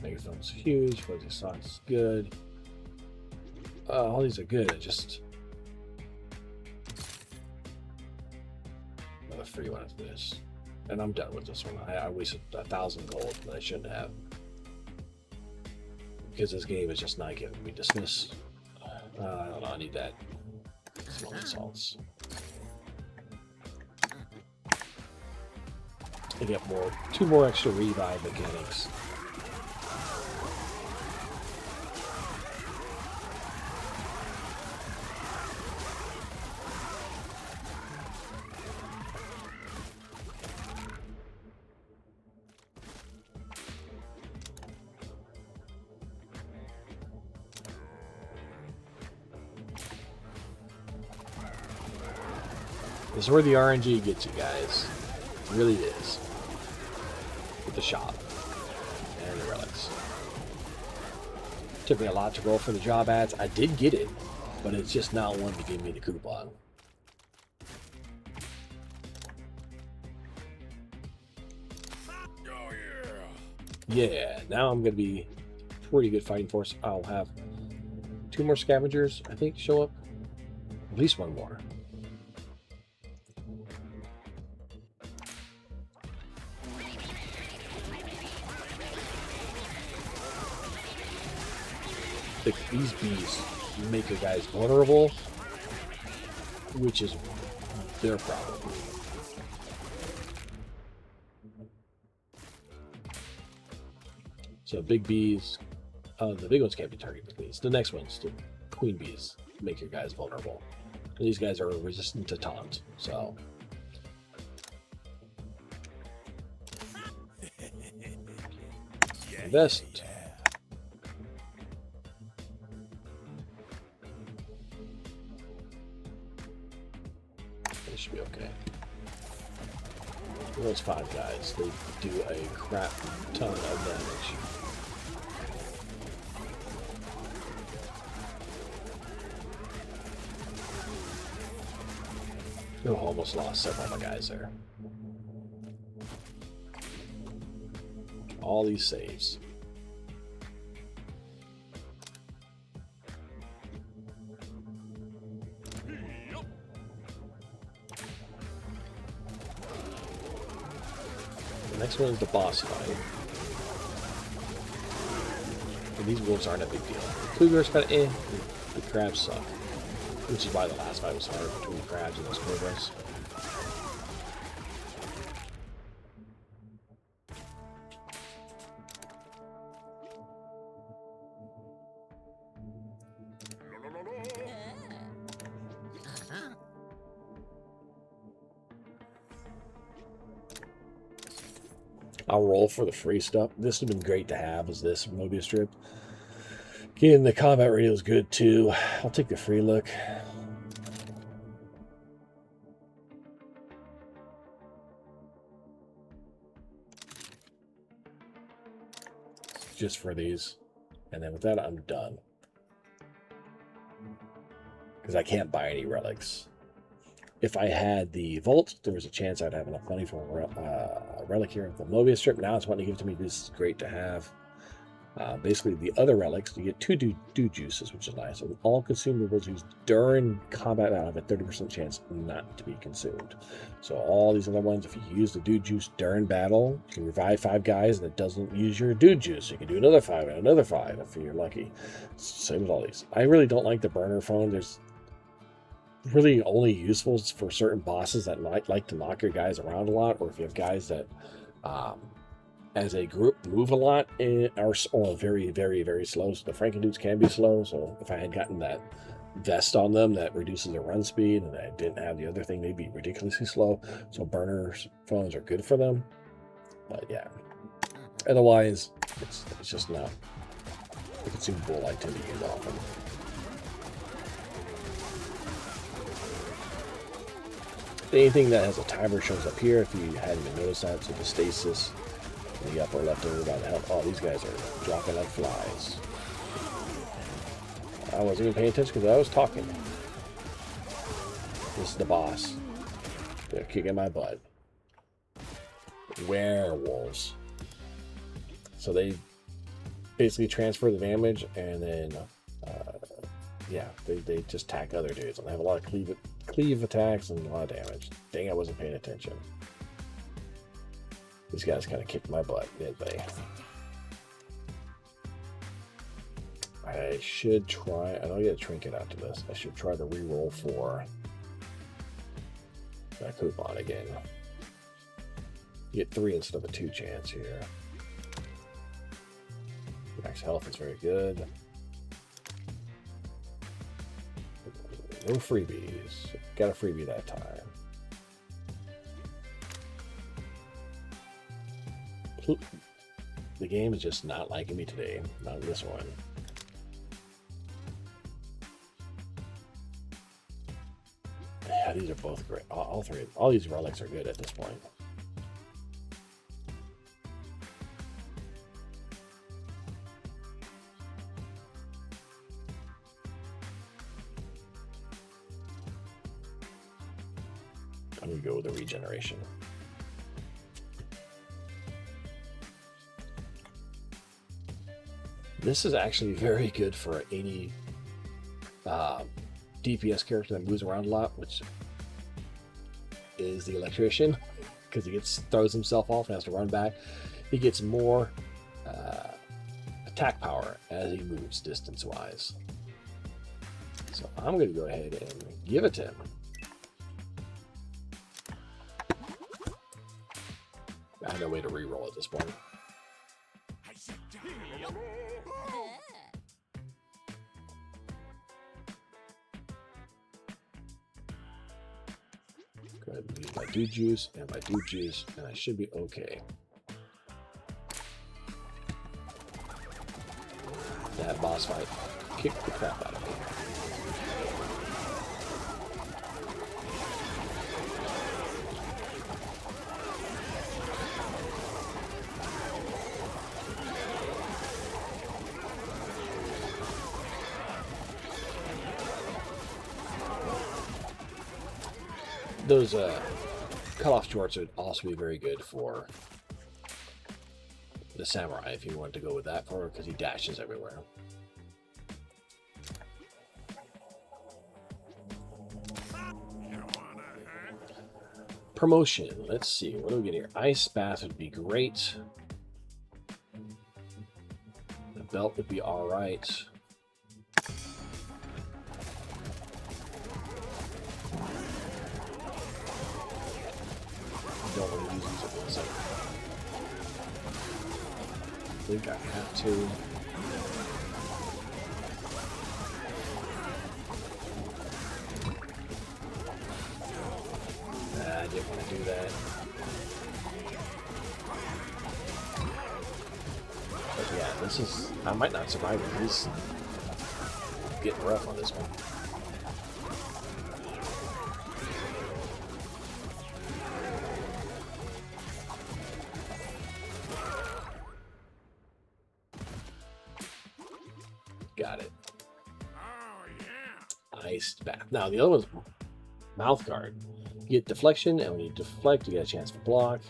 Megaphone's huge, Fuzzy Socks is good. All these are good, just another free one of this. And I'm done with this one. I wasted 1,000 gold that I shouldn't have. Because this game is just not giving me dismiss. I don't know, I need that. Small assaults. I get two more extra revive mechanics. This is where the RNG gets you guys. It really is. With the shop and the relics. Took me a lot to roll for the job ads. I did get it, but it's just not one to give me the coupon. Yeah, now I'm going to be pretty good fighting force. I'll have 2 more scavengers, I think, show up. At least 1 more. These bees make your guys vulnerable, which is their problem. So big bees, the big ones can't be targeted bees. The next ones, the queen bees, make your guys vulnerable. And these guys are resistant to taunt, so. Invest. This should be okay. Those 5 guys, they do a crap ton of damage. Oh, almost lost several of my guys there. All these saves. The next one is the boss fight. And these wolves aren't a big deal. The cougars kind of the crabs suck. Which is why the last fight was hard between the crabs and those cobras. I'll roll for the free stuff. This would have been great to have, is this Mobius strip. Getting the combat radio is good too. I'll take the free look. Just for these. And then with that, I'm done. Because I can't buy any relics. If I had the Vault, there was a chance I'd have enough money for a relic here of the Mobius strip. Now it's wanting to give it to me. This is great to have. Basically, the other relics, you get 2 dude juices, which is nice. And all consumables used during combat battle have a 30% chance not to be consumed. So all these other ones, if you use the dude juice during battle, you can revive 5 guys and it doesn't use your dude juice. You can do another 5 and another 5 if you're lucky. Same with all these. I really don't like the burner phone. There's really only useful for certain bosses that like to knock your guys around a lot, or if you have guys that as a group move a lot and are very, very, very slow. So the Franken-dudes can be slow. So if I had gotten that vest on them that reduces their run speed and I didn't have the other thing, they'd be ridiculously slow. So burner phones are good for them. But yeah, otherwise it's just not a consumable I tend to use often. Anything that has a timer shows up here if you hadn't even noticed that. So the stasis in the upper left over by the health. Oh, these guys are dropping like flies. I wasn't even paying attention because I was talking. This is the boss. They're kicking my butt. Werewolves. So they basically transfer the damage and then, yeah, they just attack other dudes. And they have a lot of cleave attacks and a lot of damage. Dang, I wasn't paying attention. These guys kind of kicked my butt, didn't they? I should try. I don't get a trinket out to this. I should try to re-roll for that coupon again. You get 3 instead of a 2 chance here. Max health is very good. No freebies. Got a freebie that time. The game is just not liking me today. Not this one. Yeah, these are both great. All three. All these relics are good at this point. I'm going to go with the regeneration. This is actually very good for any DPS character that moves around a lot, which is the electrician, because he throws himself off and has to run back. He gets more attack power as he moves distance-wise. So I'm going to go ahead and give it to him. I have no way to re-roll at this point. Go ahead and use my dude juice and my dude juice, and I should be okay. That boss fight kicked the crap out of me. Those cut-off shorts would also be very good for the samurai if you wanted to go with that for, because he dashes everywhere. Promotion. Let's see. What do we get here? Ice bath would be great. The belt would be all right. Don't want to use these at one second. I think I have to. I didn't want to do that. But yeah, this is. I might not survive it. He's getting rough on this one. Got it. Oh, yeah. Iced bath. Now, the other one's mouth guard. You get deflection, and when you deflect, you get a chance to block.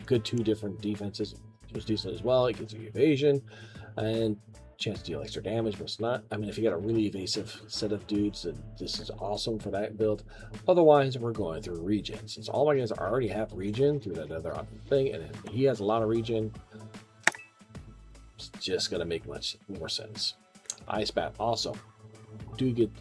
Good 2 different defenses. It's decent as well. It gives you evasion and chance to deal extra damage, but it's not. I mean, if you got a really evasive set of dudes, then this is awesome for that build. Otherwise, we're going through regen. Since all my guys already have regen through that other thing, and he has a lot of regen, it's just going to make much more sense. Ice bath also.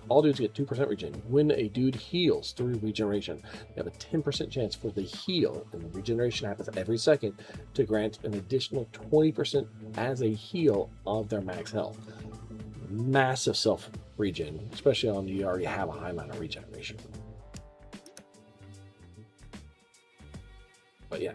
All dudes get 2% regen. When a dude heals through regeneration, they have a 10% chance for the heal, and the regeneration happens every second, to grant an additional 20% as a heal of their max health. Massive self regen, especially on you already have a high amount of regeneration. But yeah.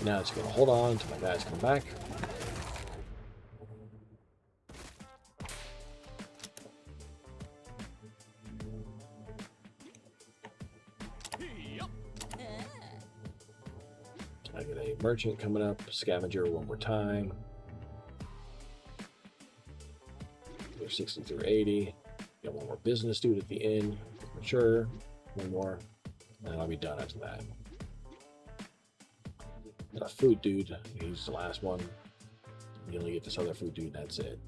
Now it's going to hold on until my guys come back. I get a merchant coming up, scavenger one more time. We're 60 through 80. Got one more business dude at the end. Mature. One more. And I'll be done after that. Got a food dude. He's the last one. You only get this other food dude, that's it.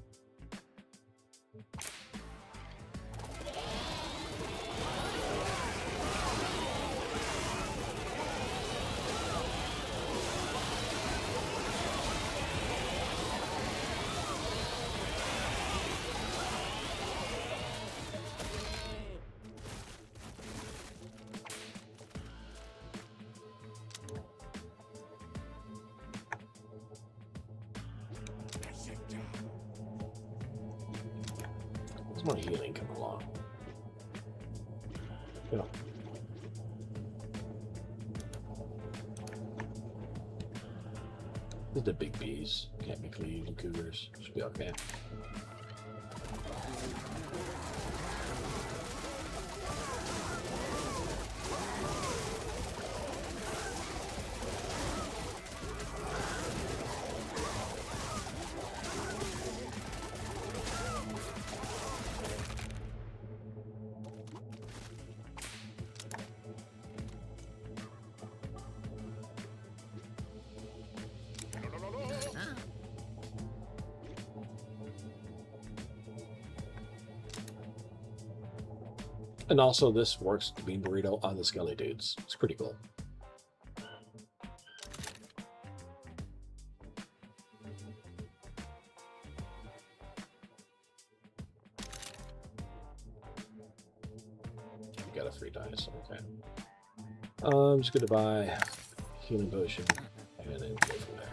There's more healing coming along. Yeah. These are the big bees. Can't be cleaved and cougars. Should be okay. And also, this works to bean burrito on the skelly dudes. It's pretty cool. You got a 3 dice, okay. I'm just gonna buy healing potion and then go from there.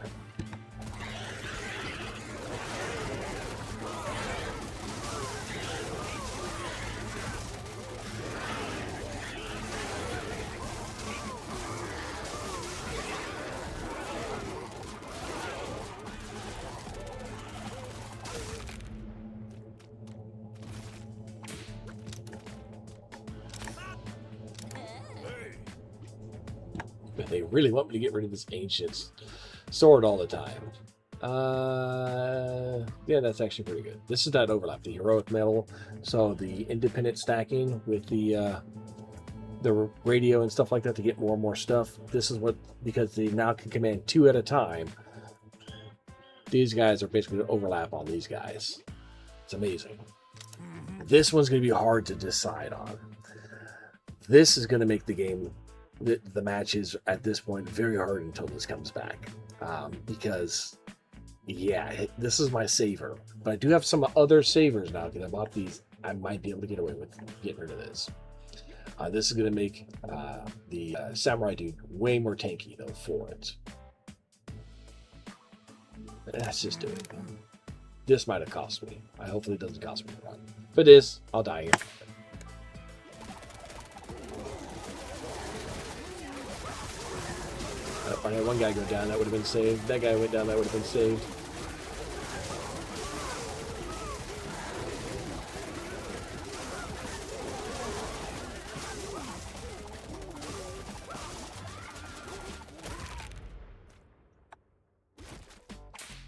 They really want me to get rid of this ancient sword all the time. Yeah, that's actually pretty good. This is that overlap, the heroic metal. So the independent stacking with the radio and stuff like that to get more and more stuff. This is what, because they now can command 2 at a time. These guys are basically going to overlap on these guys. It's amazing. This one's going to be hard to decide on. This is going to make the game, the matches at this point, very hard until this comes back. Because, yeah, this is my saver. But I do have some other savers now, because I bought these. I might be able to get away with getting rid of this. This is going to make the samurai dude way more tanky, though, for it. Let's just do it. This might have cost me. Hopefully it doesn't cost me a run. If it is, I'll die again. I had one guy go down, that would have been saved. That guy went down, that would have been saved.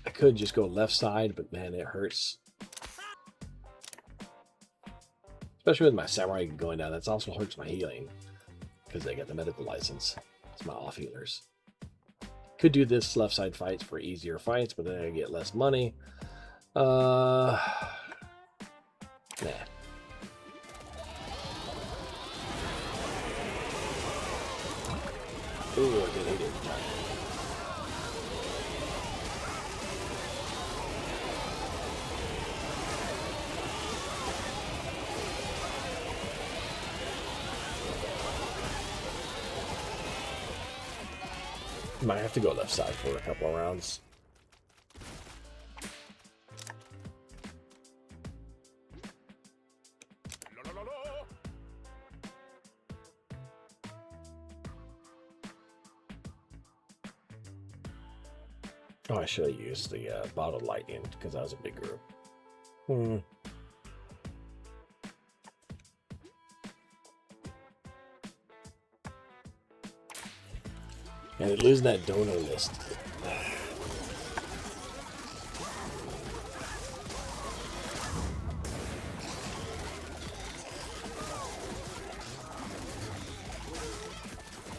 I could just go left side, but man, it hurts. Especially with my samurai going down, that also hurts my healing. Because they got the medical license. It's my off healers. Could do this left side fights for easier fights, but then I get less money. Nah. Ooh, I did hate it. Might have to go left side for a couple of rounds. Oh, I should have used the bottled lightning because that was a big group. And losing that donor list.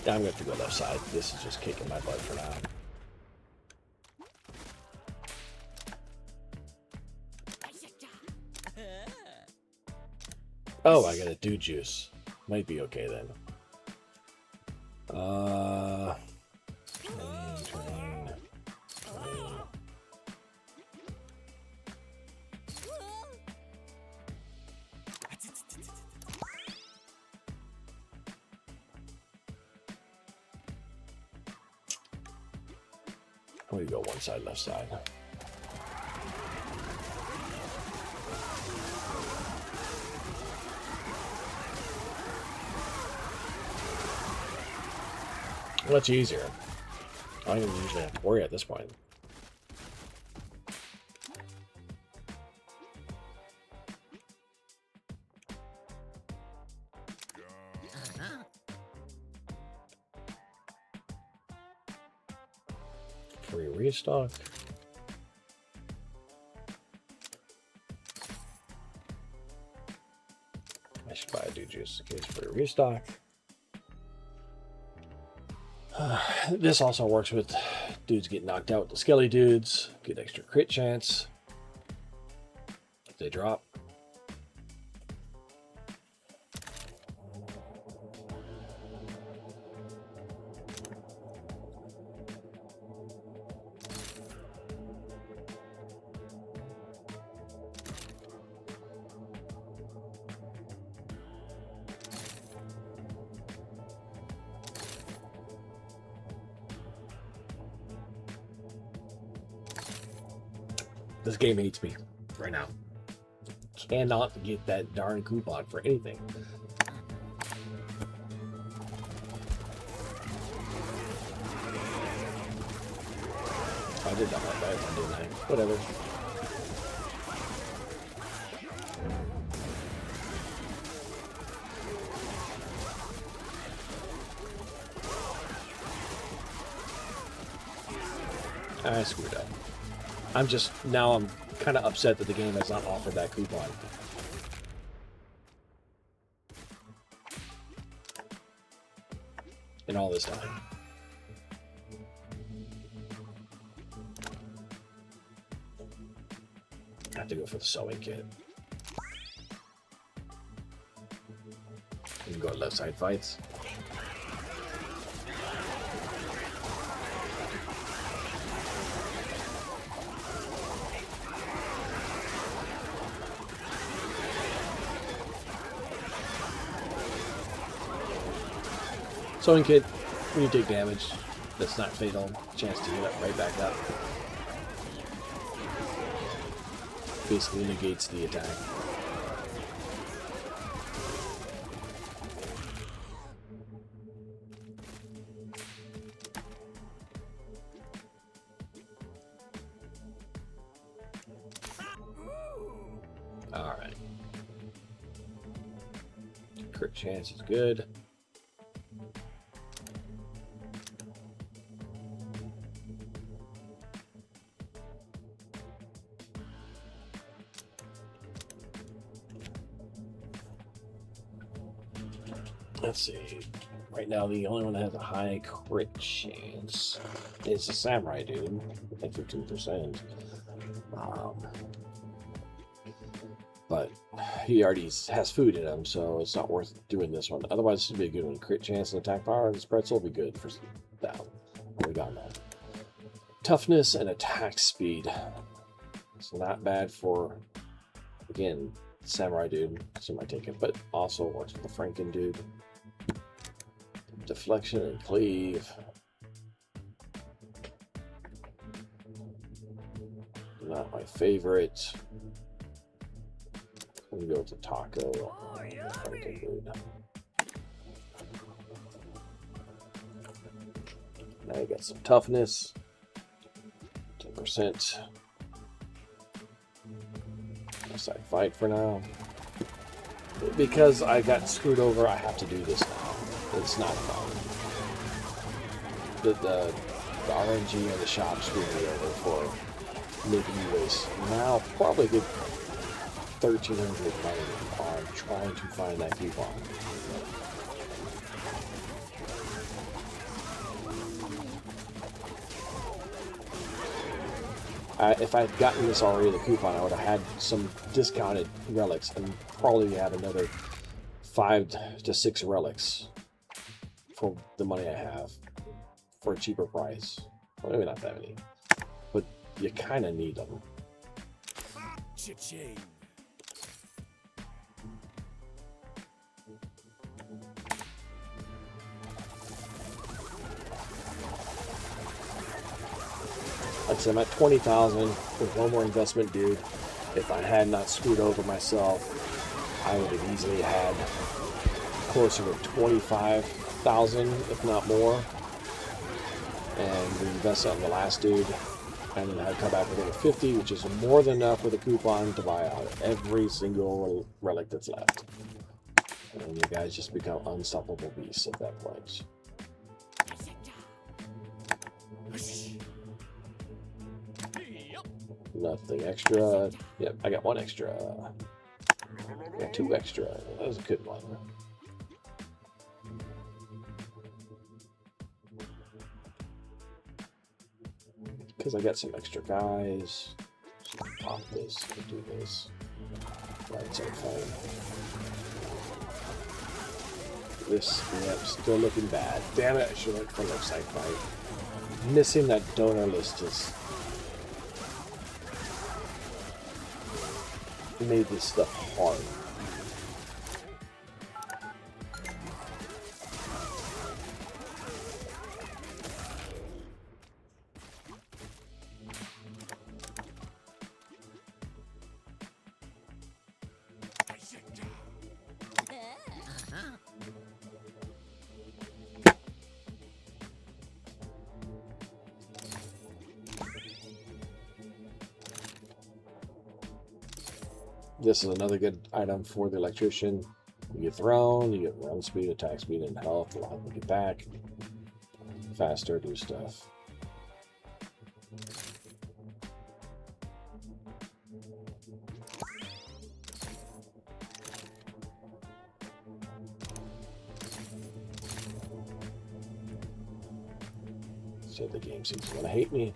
I'm going to have to go left side. This is just kicking my butt for now. Oh, I got a dude juice. Might be okay then. Train. I'm gonna go one side, left side. Much easier. I don't even usually have to worry at this point. Free restock. I should buy a dude just in case for a restock. This also works with dudes getting knocked out. The skelly dudes get extra crit chance if they drop. This game hates me right now. Cannot get that darn coupon for anything. I did not like that one, didn't I? Whatever. I screwed up. I'm kind of upset that the game has not offered that coupon. In all this time. I have to go for the sewing kit. You can go to left side fights. Sewing kit, when you take damage, that's not fatal. Chance to heal it right back up. Basically negates the attack. Alright. Crit chance is good. Let's see. Right now, the only one that has a high crit chance is the samurai dude, at 15%. But he already has food in him, so it's not worth doing this one. Otherwise, this would be a good one. Crit chance and attack power. This pretzel will be good for that. We got that. Toughness and attack speed. It's not bad for, again, samurai dude. So I might take it, but also works with the Franken dude. Deflection and cleave. Not my favorite. We go to Taco. Now you got some toughness. 10%. Side fight for now. Because I got screwed over, I have to do this now. It's not fun. The RNG and the shop screwed me over for making me waste now probably a good 1,300 money on trying to find that coupon. If I'd gotten this already, the coupon, I would have had some discounted relics and probably have another 5 to 6 relics for the money I have for a cheaper price. Well, maybe not that many, but you kind of need them. Cha-ching. Like I said, I'm at 20,000 with one more investment, dude. If I had not screwed over myself, I would have easily had closer to 25,000, if not more. And we invested on the last dude, and then I'd come back with over 50, which is more than enough with a coupon to buy out every single relic that's left. And you guys just become unstoppable beasts at that point. Nothing extra. Yep, I got one extra. I got two extra. That was a good one. Because I got some extra guys. So pop this and do this. Right, so fine. This, yep, still looking bad. Damn it, I should have put up side fight. Missing that donor list is made this stuff hard. This is another good item for the electrician. You get thrown, you get run speed, attack speed, and health. It'll help you get back faster, do stuff. So the game seems to want to hate me.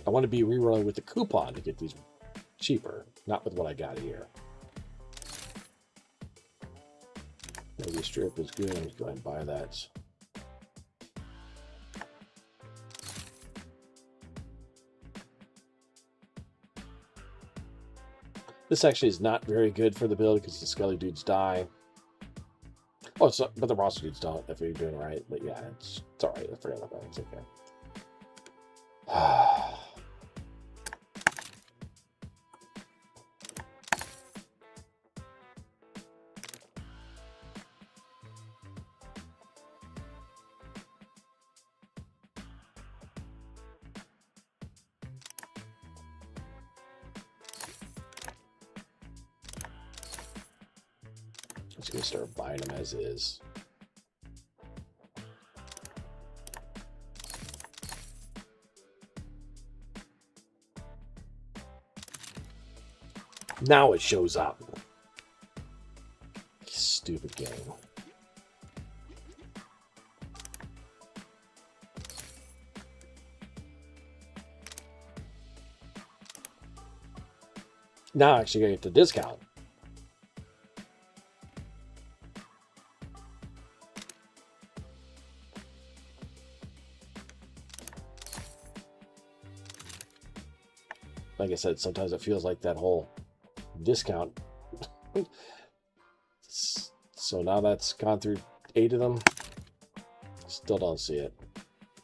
I want to be rerolling with the coupon to get these cheaper, not with what I got here. Maybe strip is good. I'm going to go ahead and buy that. This actually is not very good for the build because the Skelly dudes die. Oh, but the roster dudes don't if you're doing it right. But yeah, it's all right. I forgot about it. It's okay. Just gonna start buying them as is. Now it shows up. Stupid game. Now I actually get the discount. Like I said, sometimes it feels like that whole discount. So now that's gone through 8 of them. Still don't see it.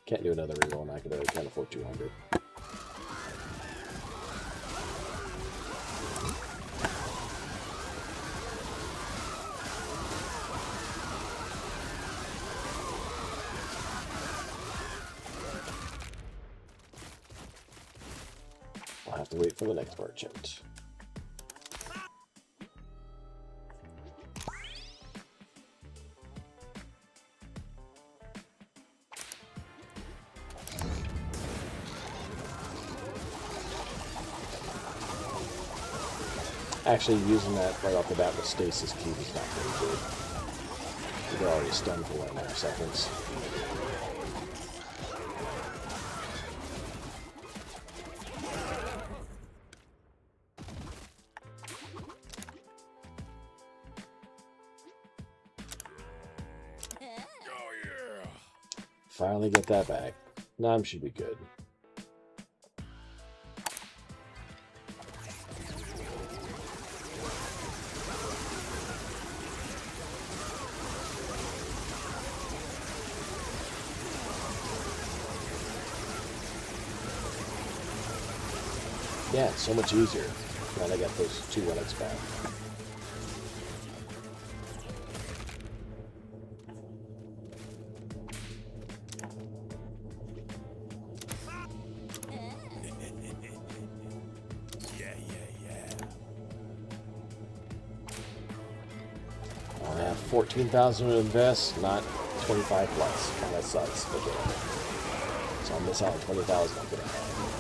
Can't do another reroll, and I can't afford 200. I'll have to wait for the next merchant. Actually, using that right off the bat with Stasis Cube is not very good. They're already stunned for 1.5 seconds. Finally get that back. Nam should be good. Yeah, it's so much easier now that I got those 2 relics back. I have 14,000 to invest, not 25 plus. Kind of sucks, but so I'll miss out on 20,000 I'm gonna have.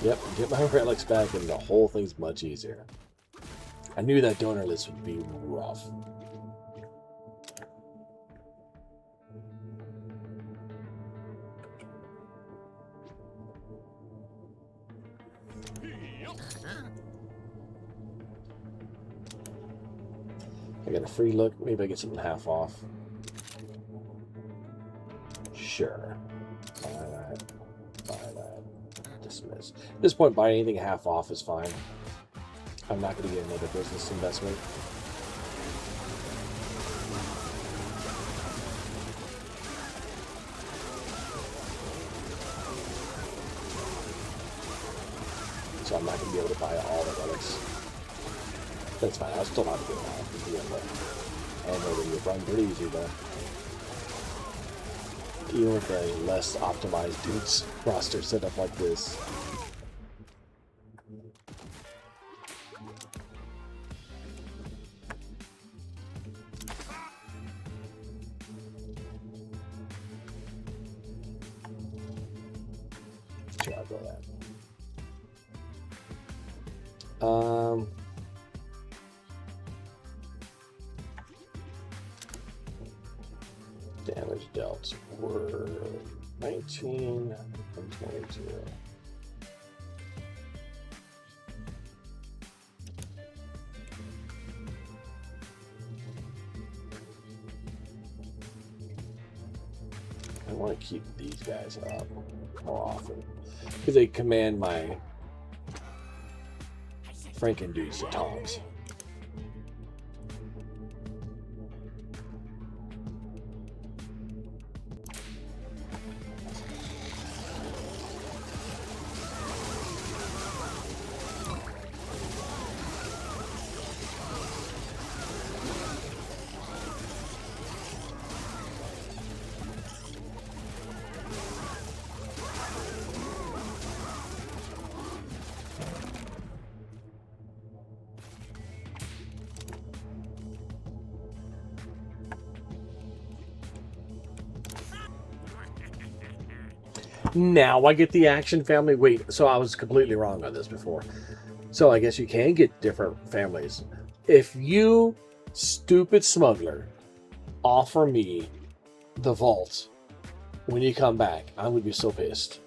Yep, get my relics back and the whole thing's much easier. I knew that donor list would be rough. I got a free look. Maybe I get something half off. Sure. Buy that. Buy that. Dismiss. At this point, buying anything half off is fine. I'm not going to get another business investment. So I'm not going to be able to buy all the relics. That's fine. I'll still have to get out to deal with. And over you run pretty easy though. Even with a less optimized dudes roster set up like this. Sure, I'll go that. Damage dealt were 19 and 22. I want to keep these guys up more often because they command my Franken dudes to taunts. Now I get the action family. Wait, so I was completely wrong on this before. So I guess you can get different families. If you, stupid smuggler, offer me the vault when you come back, I'm gonna be so pissed.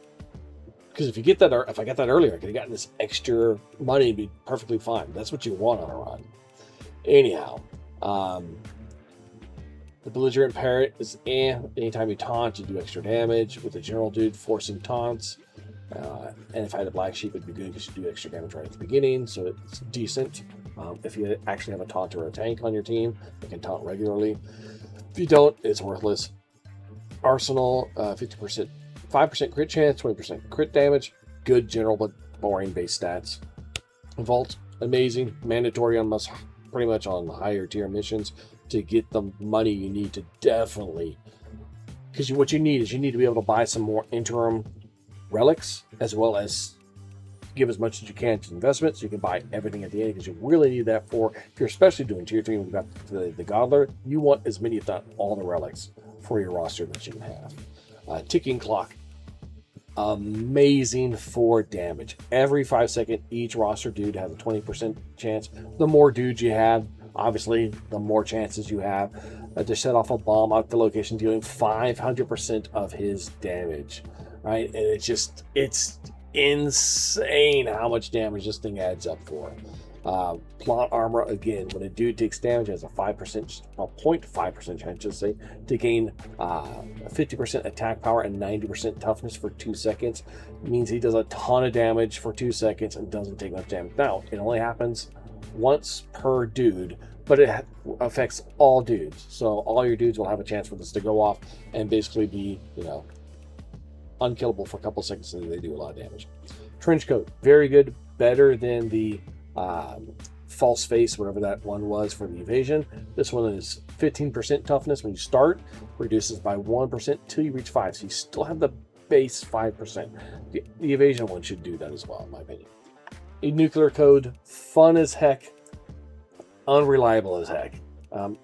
Because if you get that, if I got that earlier, I could have gotten this extra money and be perfectly fine. That's what you want on a run. Anyhow, the belligerent parrot is anytime you taunt, you do extra damage. With the general dude, forcing taunts. And if I had a black sheep, it'd be good because you do extra damage right at the beginning, so it's decent. If you actually have a taunt or a tank on your team, you can taunt regularly. If you don't, it's worthless. Arsenal, 50%, 5% crit chance, 20% crit damage. Good general but boring base stats. Vault, amazing, mandatory on pretty much on the higher tier missions to get the money you need to definitely. Because what you need is you need to be able to buy some more interim relics as well as give as much as you can to investment so you can buy everything at the end because you really need that for, if you're especially doing tier 3 and you've got the Godler, you want as many if not all the relics for your roster that you can have. Ticking clock, amazing for damage. Every 5 seconds each roster dude has a 20% chance. The more dudes you have, obviously the more chances you have to set off a bomb out the location, dealing 500% of his damage. Right, and it's insane how much damage this thing adds up for. Plot armor, again, when a dude takes damage, it has a 5%, a 0.5% chance, just say, to gain 50% attack power and 90% toughness for 2 seconds. It means he does a ton of damage for 2 seconds and doesn't take much damage. Now, it only happens once per dude, but it affects all dudes. So all your dudes will have a chance for this to go off and basically be, unkillable for a couple seconds, and they do a lot of damage. Trench coat, very good, better than the false face, whatever that one was for the evasion. This one is 15% toughness when you start, reduces by 1% till you reach 5, so you still have the base 5%. The evasion one should do that as well, in my opinion. A nuclear code, fun as heck, unreliable as heck.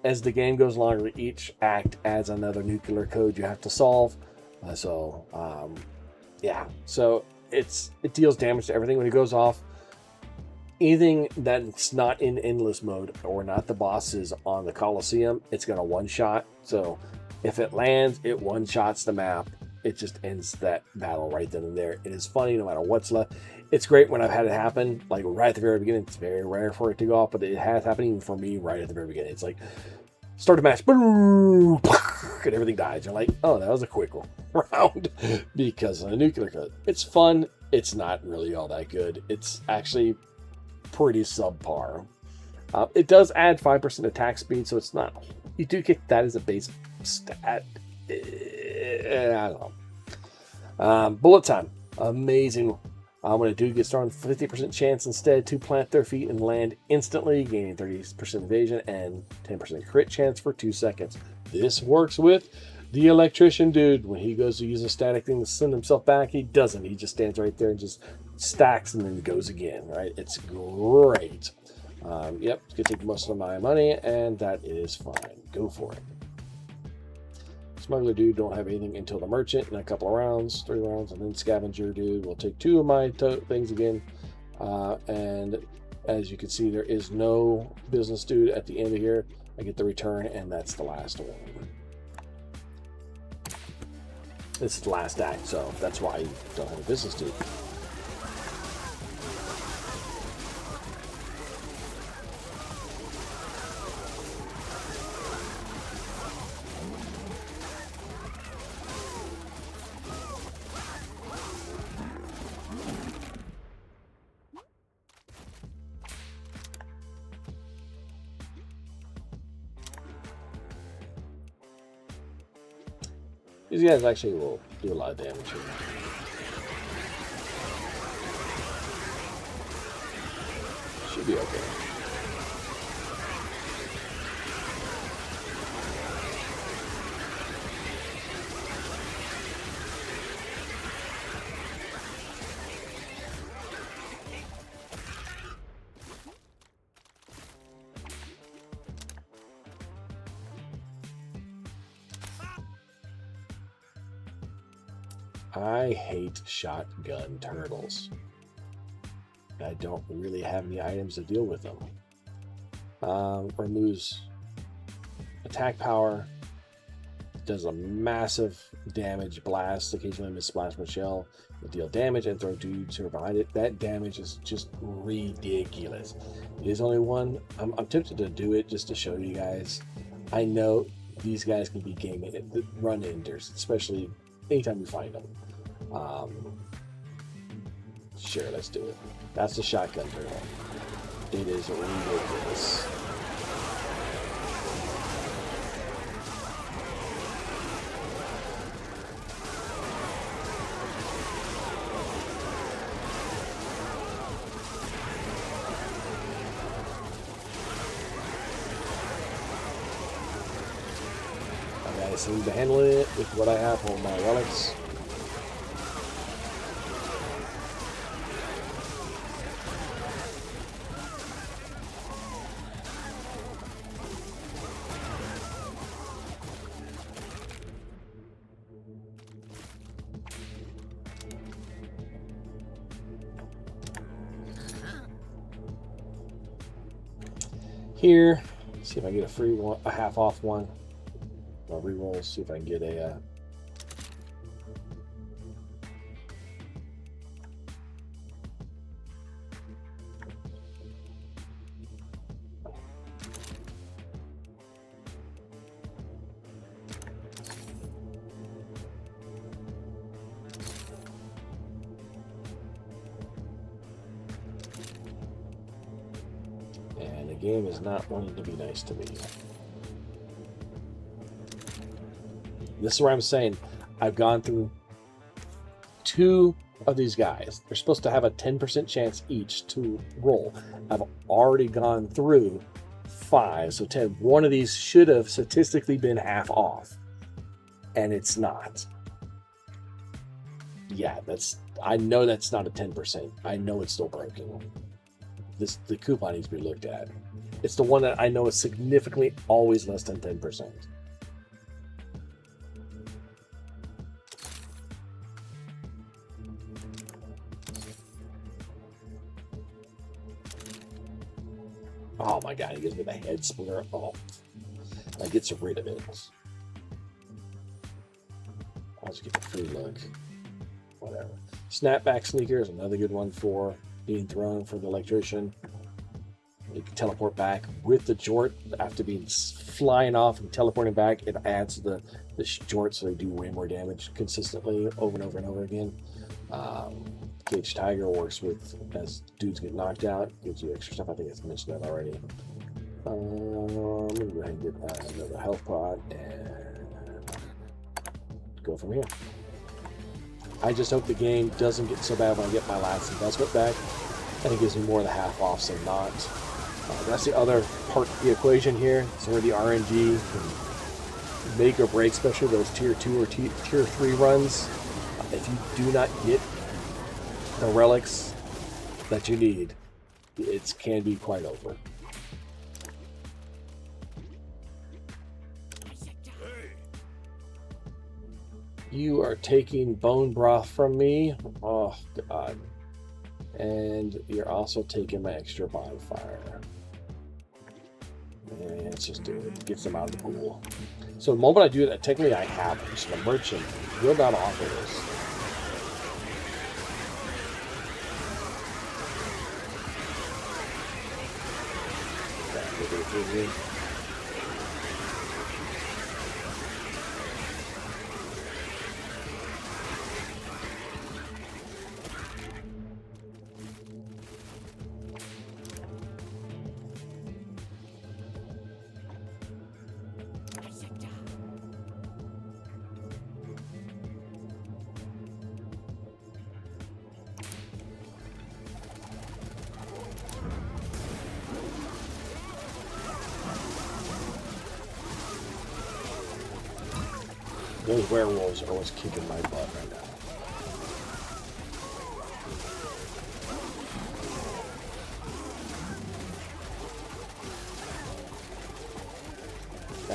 As the game goes longer, each act adds another nuclear code you have to solve. So it deals damage to everything when it goes off. Anything that's not in endless mode or not the bosses on the Colosseum, it's gonna one-shot. So if it lands, it one-shots the map. It just ends that battle right then and there. It is funny no matter what's left. It's great when I've had it happen, like right at the very beginning. It's very rare for it to go off, but it has happened even for me right at the very beginning. It's like, start a match, boom, and everything dies. You're like, oh, that was a quick round because of the nuclear code. It's fun. It's not really all that good. It's actually pretty subpar. It does add 5% attack speed, so it's not. You do get that as a base stat. I don't know. Bullet time, amazing. When a dude gets thrown, 50% chance instead to plant their feet and land instantly, gaining 30% evasion and 10% crit chance for 2 seconds. This works with the electrician dude. When he goes to use a static thing to send himself back, he doesn't. He just stands right there and just stacks and then goes again, right? It's great. Yep, it's going to take most of my money, and that is fine. Go for it. Smuggler dude don't have anything until the merchant in a couple of rounds, 3 rounds, and then scavenger dude will take 2 of my things again. And as you can see, there is no business dude at the end of here. I get the return, and that's the last one. This is the last act, so that's why you don't have a business dude. These guys actually will do a lot of damage here. Should be okay. I hate shotgun turtles. I don't really have any items to deal with them. Removes attack power, does a massive damage blast, occasionally miss splash with shell, will deal damage and throw dudes who are behind it. That damage is just ridiculous. It is only one. I'm tempted to do it just to show you guys. I know these guys can be run enders, especially anytime you find them. Sure, let's do it. That's the shotgun turtle. It is ridiculous. I seem to handle it with what I have on my relics. Here, see if I can get a free one, a half off one. I'll reroll, see if I can get a. game is not wanting to be nice to me. This is where I'm saying I've gone through 2 of these guys. They're supposed to have a 10% chance each to roll. I've already gone through 5, so 10. One of these should have statistically been half off, and it's not. Yeah, I know that's not a 10%. I know it's still broken. The coupon needs to be looked at. It's the one that I know is significantly always less than 10%. Oh my god, he gives me the head splitter. Oh, that gets rid of it. I'll just get the free look. Whatever. Snapback sneaker is another good one for being thrown for the electrician. You can teleport back with the jort after being flying off and teleporting back. It adds the jort so they do way more damage consistently over and over and over again. Cage Tiger works with as dudes get knocked out, gives you extra stuff. I think I mentioned that already. Let me go ahead and get another health pot and go from here. I just hope the game doesn't get so bad when I get my last investment back, and it gives me more of the half off, so not. That's the other part of the equation here. So where the RNG can make or break, especially those tier 2 or tier 3 runs. If you do not get the relics that you need, it can be quite over. You are taking bone broth from me. Oh, God. And you're also taking my extra bonfire. And let's just do it. Gets them out of the pool. So the moment I do that, technically I have them. So the merchant will not offer this. Those werewolves are always kicking my butt right now.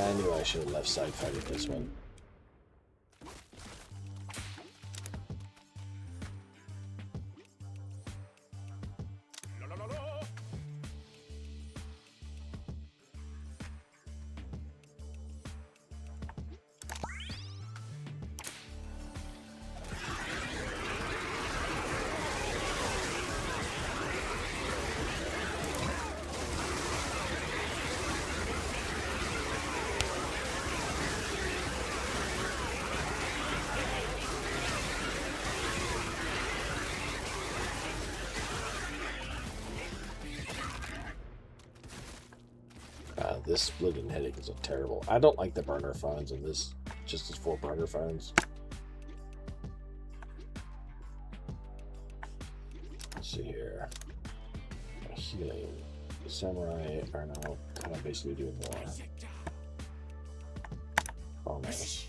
I knew I should have left side fighting this one. This splitting headache is a terrible. I don't like the burner funds, and this just is 4 burner funds. Let's see here. Healing. The samurai are now kind of basically doing more. Oh, nice.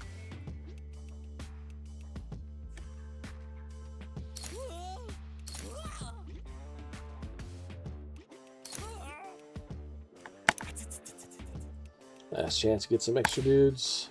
Last chance to get some extra dudes.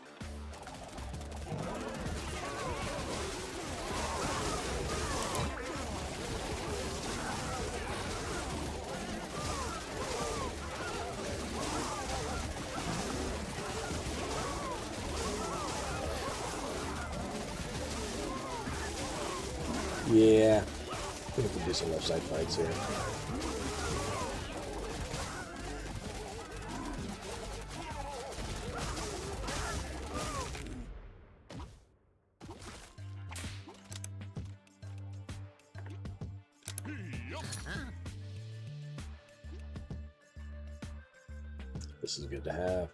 Yeah, I think we can do some left side fights here. This is good to have.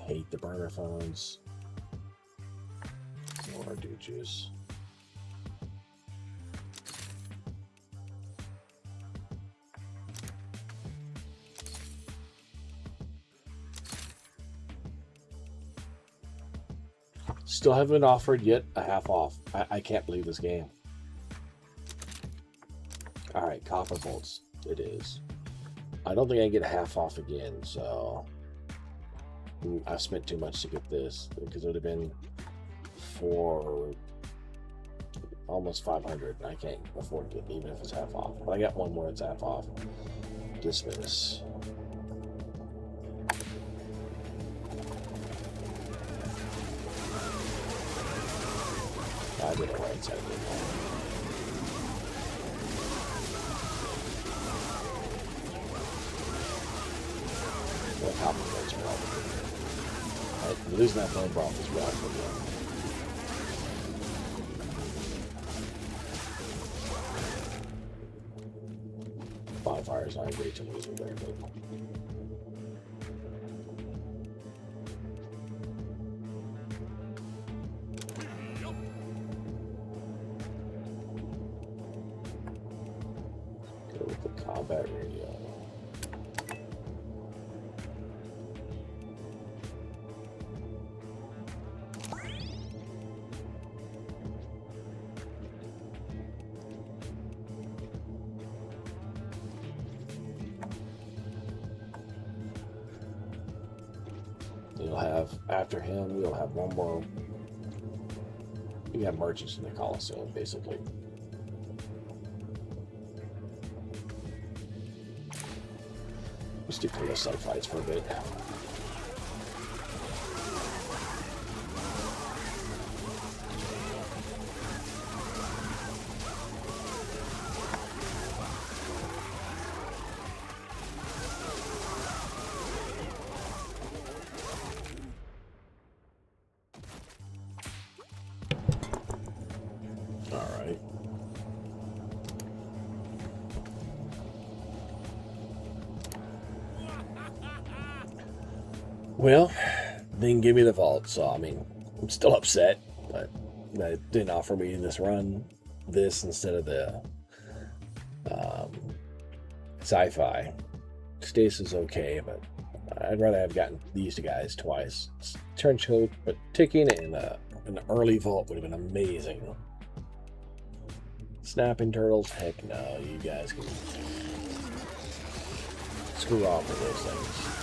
Hate the burner phones. More do juice. Still haven't offered yet a half off. I can't believe this game. All right, copper bolts. It is. I don't think I can get a half off again, so I spent too much to get this because it would have been for almost 500. I can't afford it even if it's half off. But I got one more that's half off. Dismiss. I did it right side. Well, copper bolts are all. Losing that bone broth is rough for me. Bonfire's not great to lose very good. Go with the combat radio. You'll have, after him, you'll have one more. You have merchants in the Colosseum, basically. Let's do Colossi fights for a bit. Well, they didn't give me the vault, so I mean, I'm still upset, but they didn't offer me this run, this instead of the sci-fi. Stasis is okay, but I'd rather have gotten these two guys twice. Trenchcoat, but ticking in an early vault would have been amazing. Snapping turtles, heck no, you guys can screw off with those things.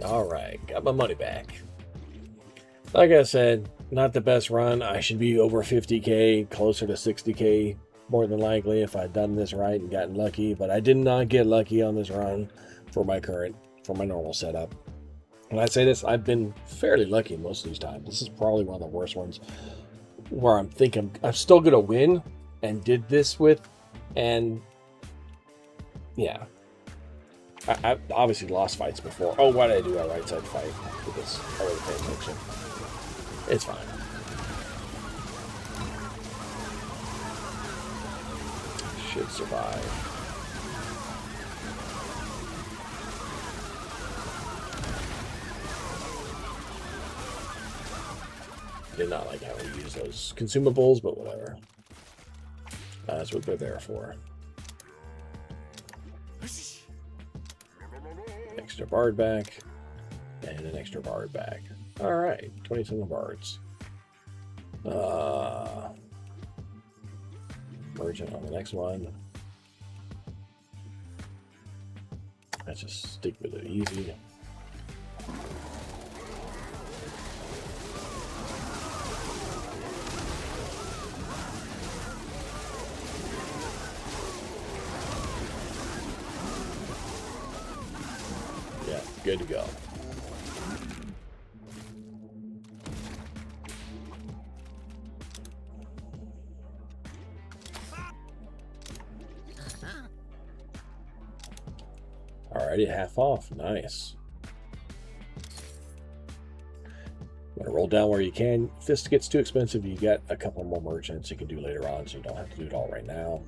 All right, got my money back. Like I said, not the best run. I should be over 50k, closer to 60k, more than likely if I'd done this right and gotten lucky. But I did not get lucky on this run for my normal setup. When I say this, I've been fairly lucky most of these times. This is probably one of the worst ones where I'm thinking I'm still gonna win and did this with, and yeah. I obviously lost fights before. Oh, why did I do a right side fight? Because I wasn't paying attention. It's fine. Should survive. Did not like how we use those consumables, but whatever. That's what they're there for. Extra bard back, and an extra bard back. All right, 27 bards. Merchant on the next one. Let's just stick with it easy. good to go. Alrighty, half off. Nice. I'm gonna roll down where you can. If this gets too expensive, you get a couple more merchants you can do later on, so you don't have to do it all right now.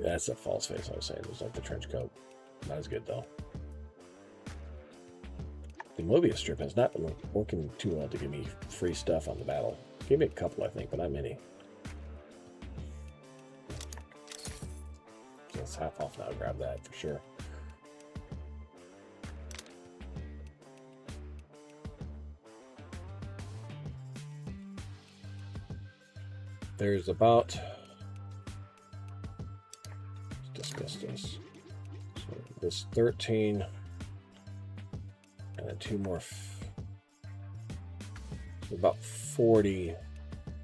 That's a false face I was saying. It was like the trench coat. Not as good, though. The Mobius strip has not been working too well to give me free stuff on the battle. Gave me a couple, I think, but not many. So it's half off now. Grab that for sure. There's about... discuss this. So this 13 and then 2 more. So about 40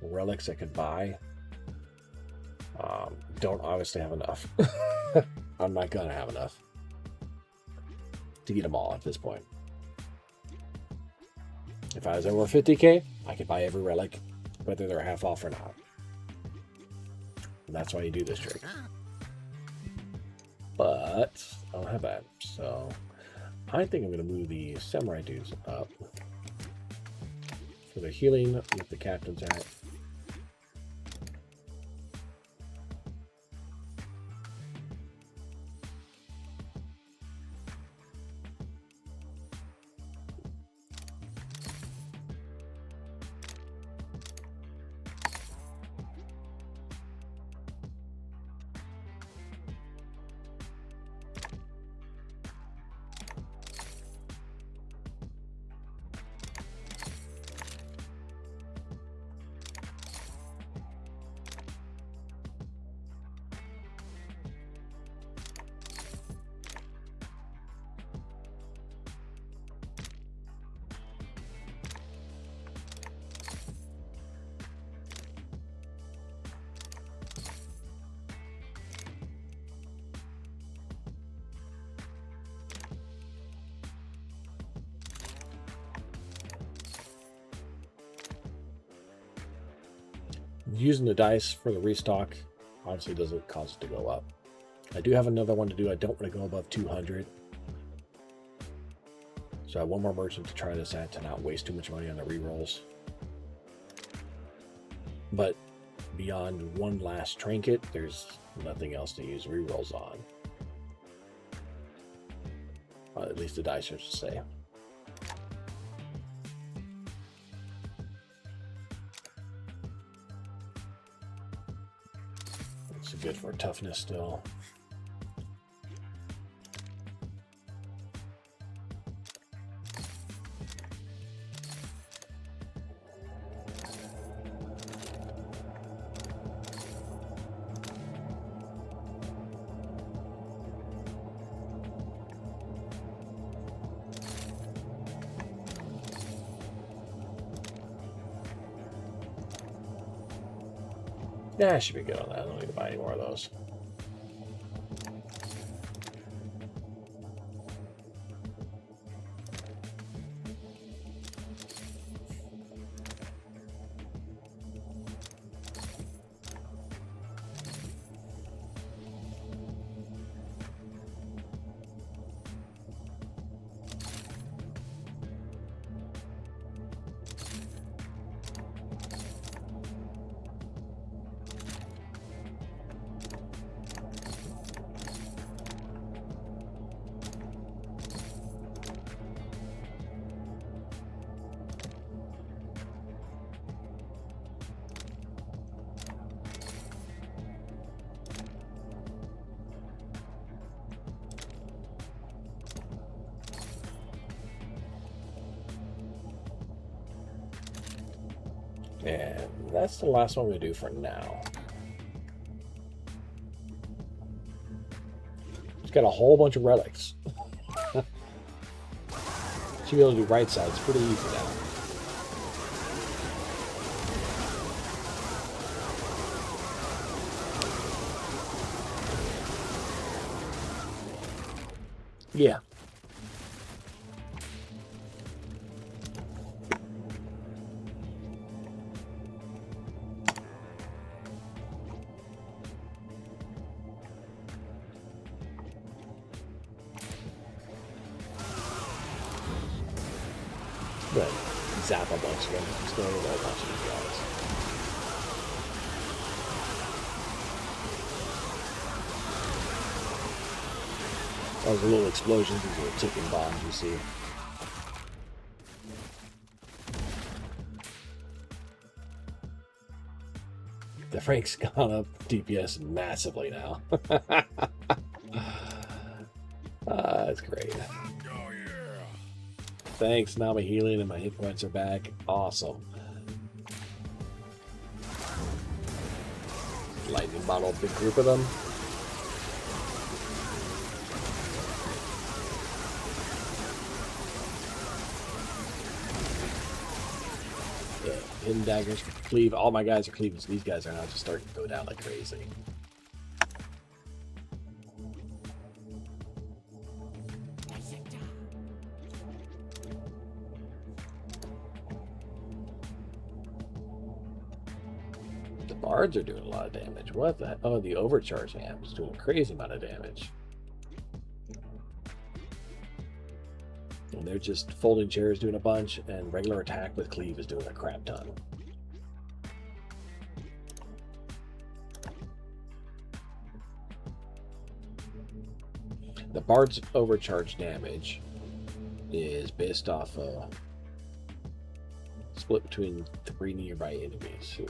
relics I could buy. Don't obviously have enough. I'm not gonna have enough to get them all at this point. If I was over 50k, I could buy every relic, whether they're half off or not. And that's why you do this trick. But I don't have that, so I think I'm going to move the samurai dudes up for the healing with the captain's at. Using the dice for the restock obviously doesn't cause it to go up. I do have another one to do. I don't want to go above 200. So I have one more merchant to try this at to not waste too much money on the rerolls. But beyond one last trinket, there's nothing else to use rerolls on. At least the dice, I should say. It's good for toughness still. Yeah, I should be good on that. I don't need to buy any more of those. And that's the last one we do for now. It's got a whole bunch of relics. Should be able to do right sides pretty easy now. Yeah. But zap a bunch of them. Just going to a bunch of these guys. Those little explosions, these little ticking bombs you see. The Frank's gone up DPS massively now. That's great. Thanks, now my healing and my hit points are back. Awesome. Lightning bottle, big group of them. Yeah, hidden daggers, cleave. All my guys are cleaving, so these guys are now just starting to go down like crazy. Bards are doing a lot of damage. What the? Oh, the overcharge amp is doing a crazy amount of damage. And they're just folding chairs doing a bunch, and regular attack with cleave is doing a crap ton. The Bard's overcharge damage is based off a split between 3 nearby enemies. So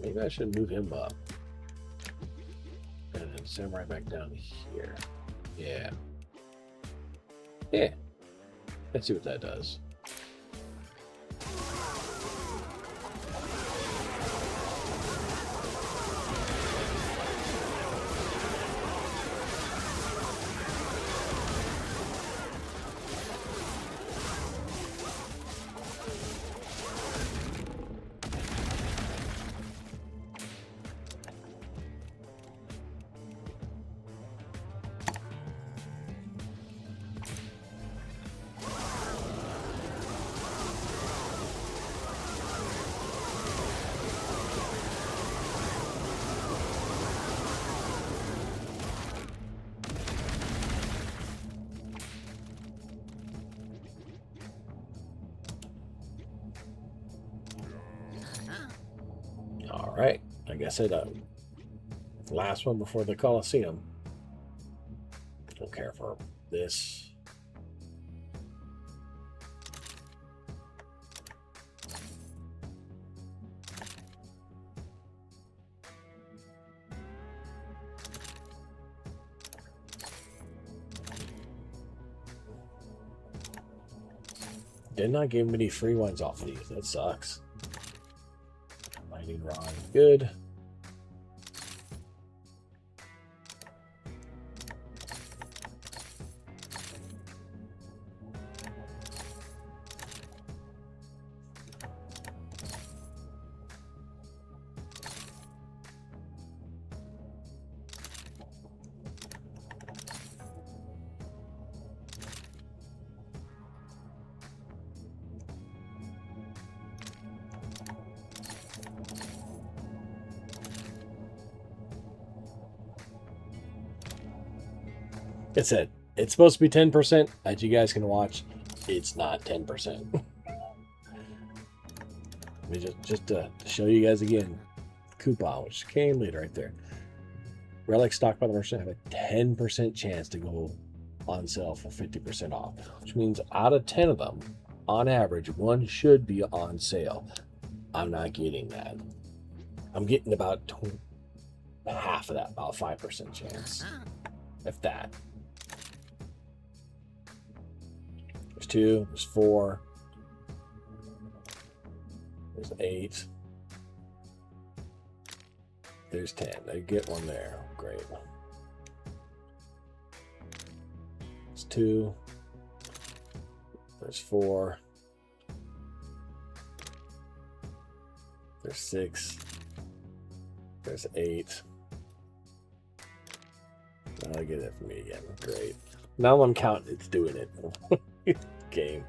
maybe I should move him up and then send him right back down here. Yeah. Yeah. Let's see what that does. All right, like I said, last one before the Coliseum. Don't care for this. Did not give him any free ones off of these. That sucks. Lightning rod, good. It said it's supposed to be 10%. As you guys can watch, it's not 10%. just to show you guys again, coupon, which came later right there. Relic stock by the merchant have a 10% chance to go on sale for 50% off, which means out of 10 of them, on average, one should be on sale. I'm not getting that. I'm getting about half of that, about 5% chance, if that. There's 2, there's 4. There's 8. There's 10. They get one there. Great. There's 2. There's 4. There's 6. There's 8. Now I get it from me again. Great. Now I'm counting. It's doing it. Game.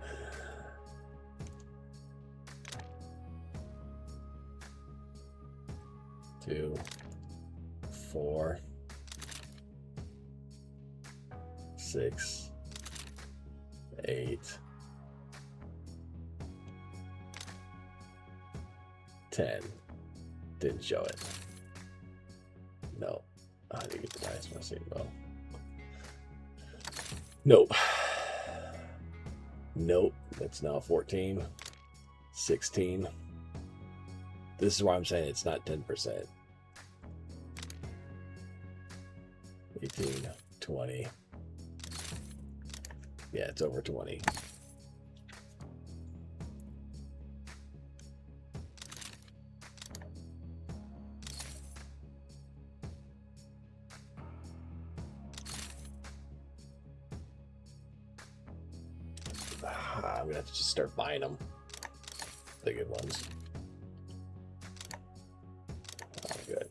Two, 4, 6, 8, 10. Didn't show it. No. I didn't get the dice messing well. Nope. Nope. It's now 14. 16. This is why I'm saying it's not 10%. 18, 20. Yeah, it's over 20. I'm gonna have to just start buying them. The good ones. Oh, good.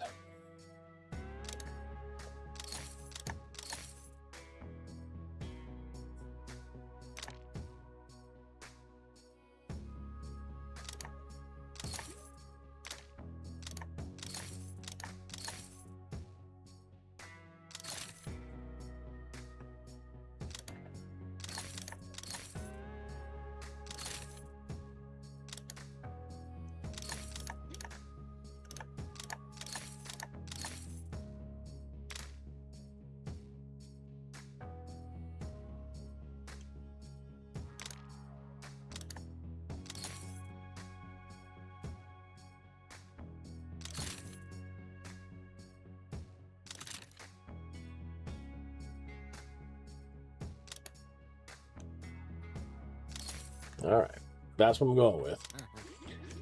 All right, that's what I'm going with.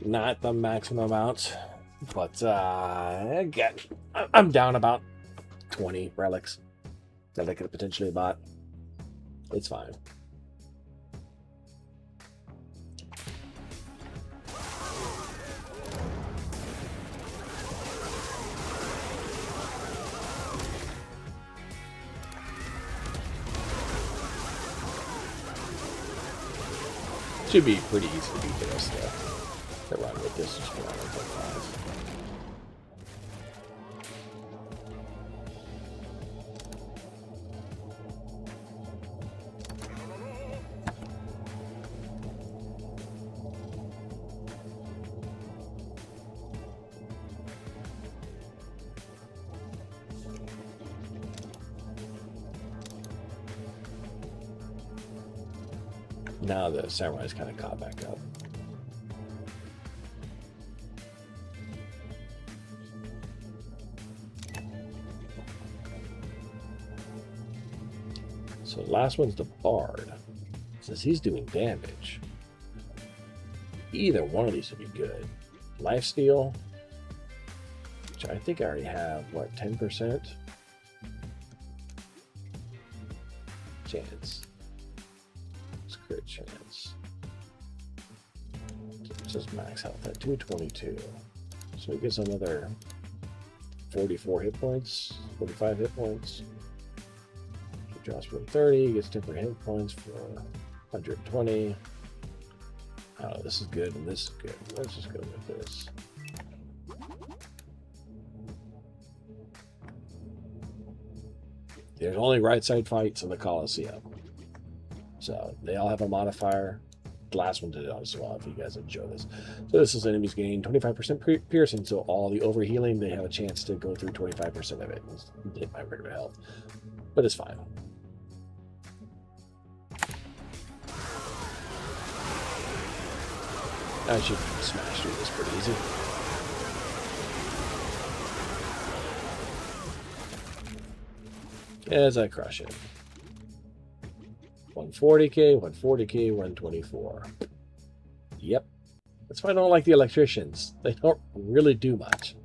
Not the maximum amount, but again, I'm down about 20 relics that I could have potentially bought. It's fine. Should be pretty easy to beat the rest of the run with this. Just run with 5. Now the samurai's kind of caught back up. So last one's the bard. Says he's doing damage. Either one of these would be good. Lifesteal, which I think I already have, what, 10%? Chance. Crit chance. It says max health at 222. So he gets another 44 hit points, 45 hit points. He drops from 30, he gets different hit points for 120. Oh, this is good and this is good. Let's just go with this. There's only right side fights in the Coliseum. So they all have a modifier. The last one did it as well, if you guys enjoy this. So this is enemies gain 25% piercing, so all the overhealing, they have a chance to go through 25% of it and hit my regular health. But it's fine. I should smash through this pretty easy. As I crush it. 140k, 140k, 124. Yep. That's why I don't like the electricians. They don't really do much.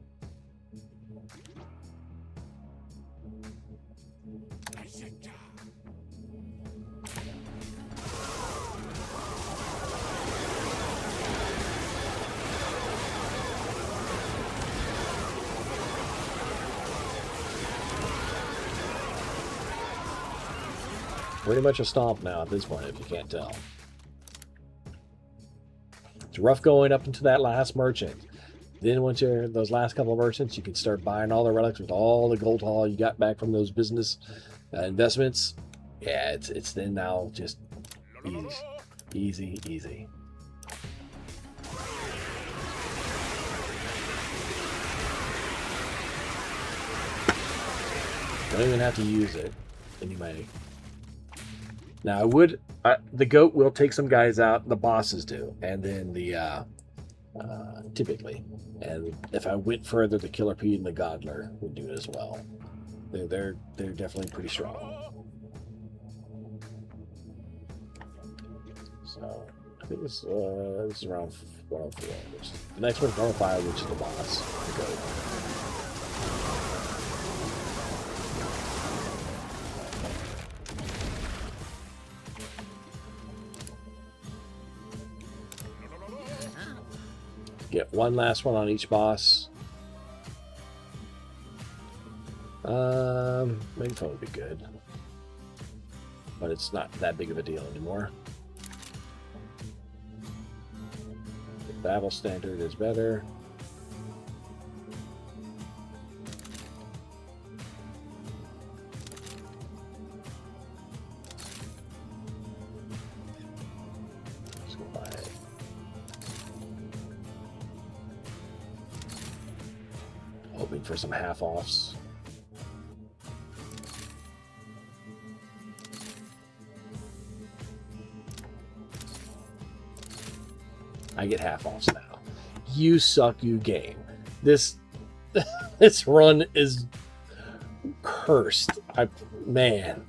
Pretty much a stomp now at this point, if you can't tell. It's rough going up into that last merchant. Then once you're those last couple of merchants, you can start buying all the relics with all the gold haul you got back from those business investments. Yeah, it's then now just easy. Don't even have to use it, and you might. Now the goat will take some guys out. The bosses do, and then the typically, and if I went further, the Killer Pete and the Godler would do it as well. They're definitely pretty strong. So I think this is around 104. The next one's 105, which is the boss, the goat. Get one last one on each boss. Maybe phone would be good, but it's not that big of a deal anymore. The battle standard is better. Let's go buy it. Hoping for some half-offs. I get half-offs now. You suck, you game. This run is cursed. Man.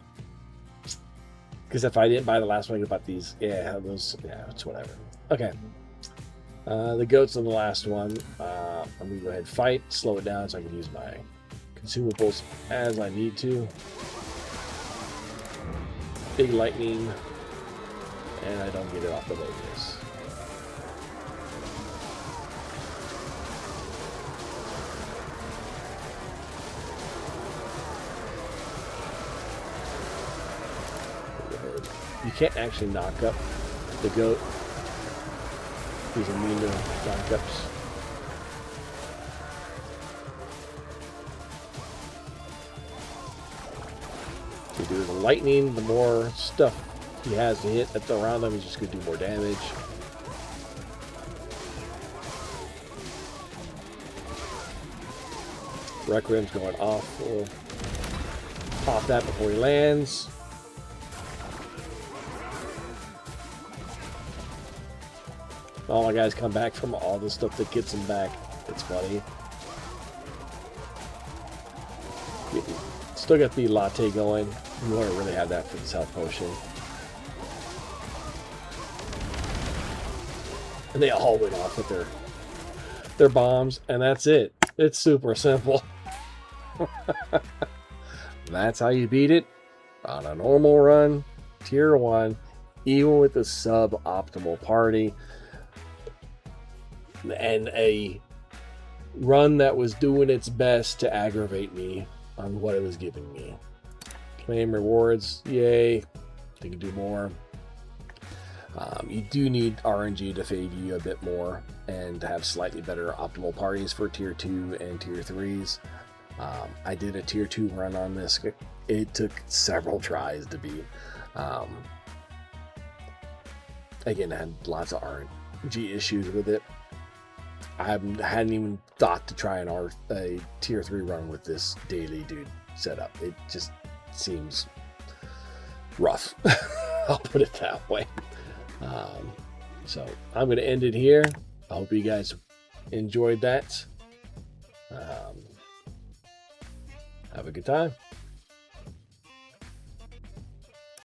Because if I didn't buy the last one, I could buy these. Yeah, it's whatever. Okay. The goat's in the last one. I'm going to go ahead and fight, slow it down so I can use my consumables as I need to. Big lightning, and I don't get it off the Lotus. You can't actually knock up the goat. He's immune to knockups. You do the lightning, the more stuff he has to hit at the around him, he's just going to do more damage. Requiem's going off. We'll pop that before he lands. All my guys come back from all the stuff that gets them back. It's funny. Still got the latte going. You want to really have that for this health potion. And they all went off with their bombs, and that's it. It's super simple. That's how you beat it on a normal run, tier 1, even with the suboptimal party. And a run that was doing its best to aggravate me on what it was giving me. Claim rewards, yay. You can do more. You do need RNG to fade you a bit more and to have slightly better optimal parties for tier 2 and tier 3s. I did a tier 2 run on this. It took several tries to beat. Again, I had lots of RNG issues with it. I hadn't even thought to try a tier 3 run with this daily dude setup. It just seems rough. I'll put it that way. So I'm going to end it here. I hope you guys enjoyed that. Have a good time.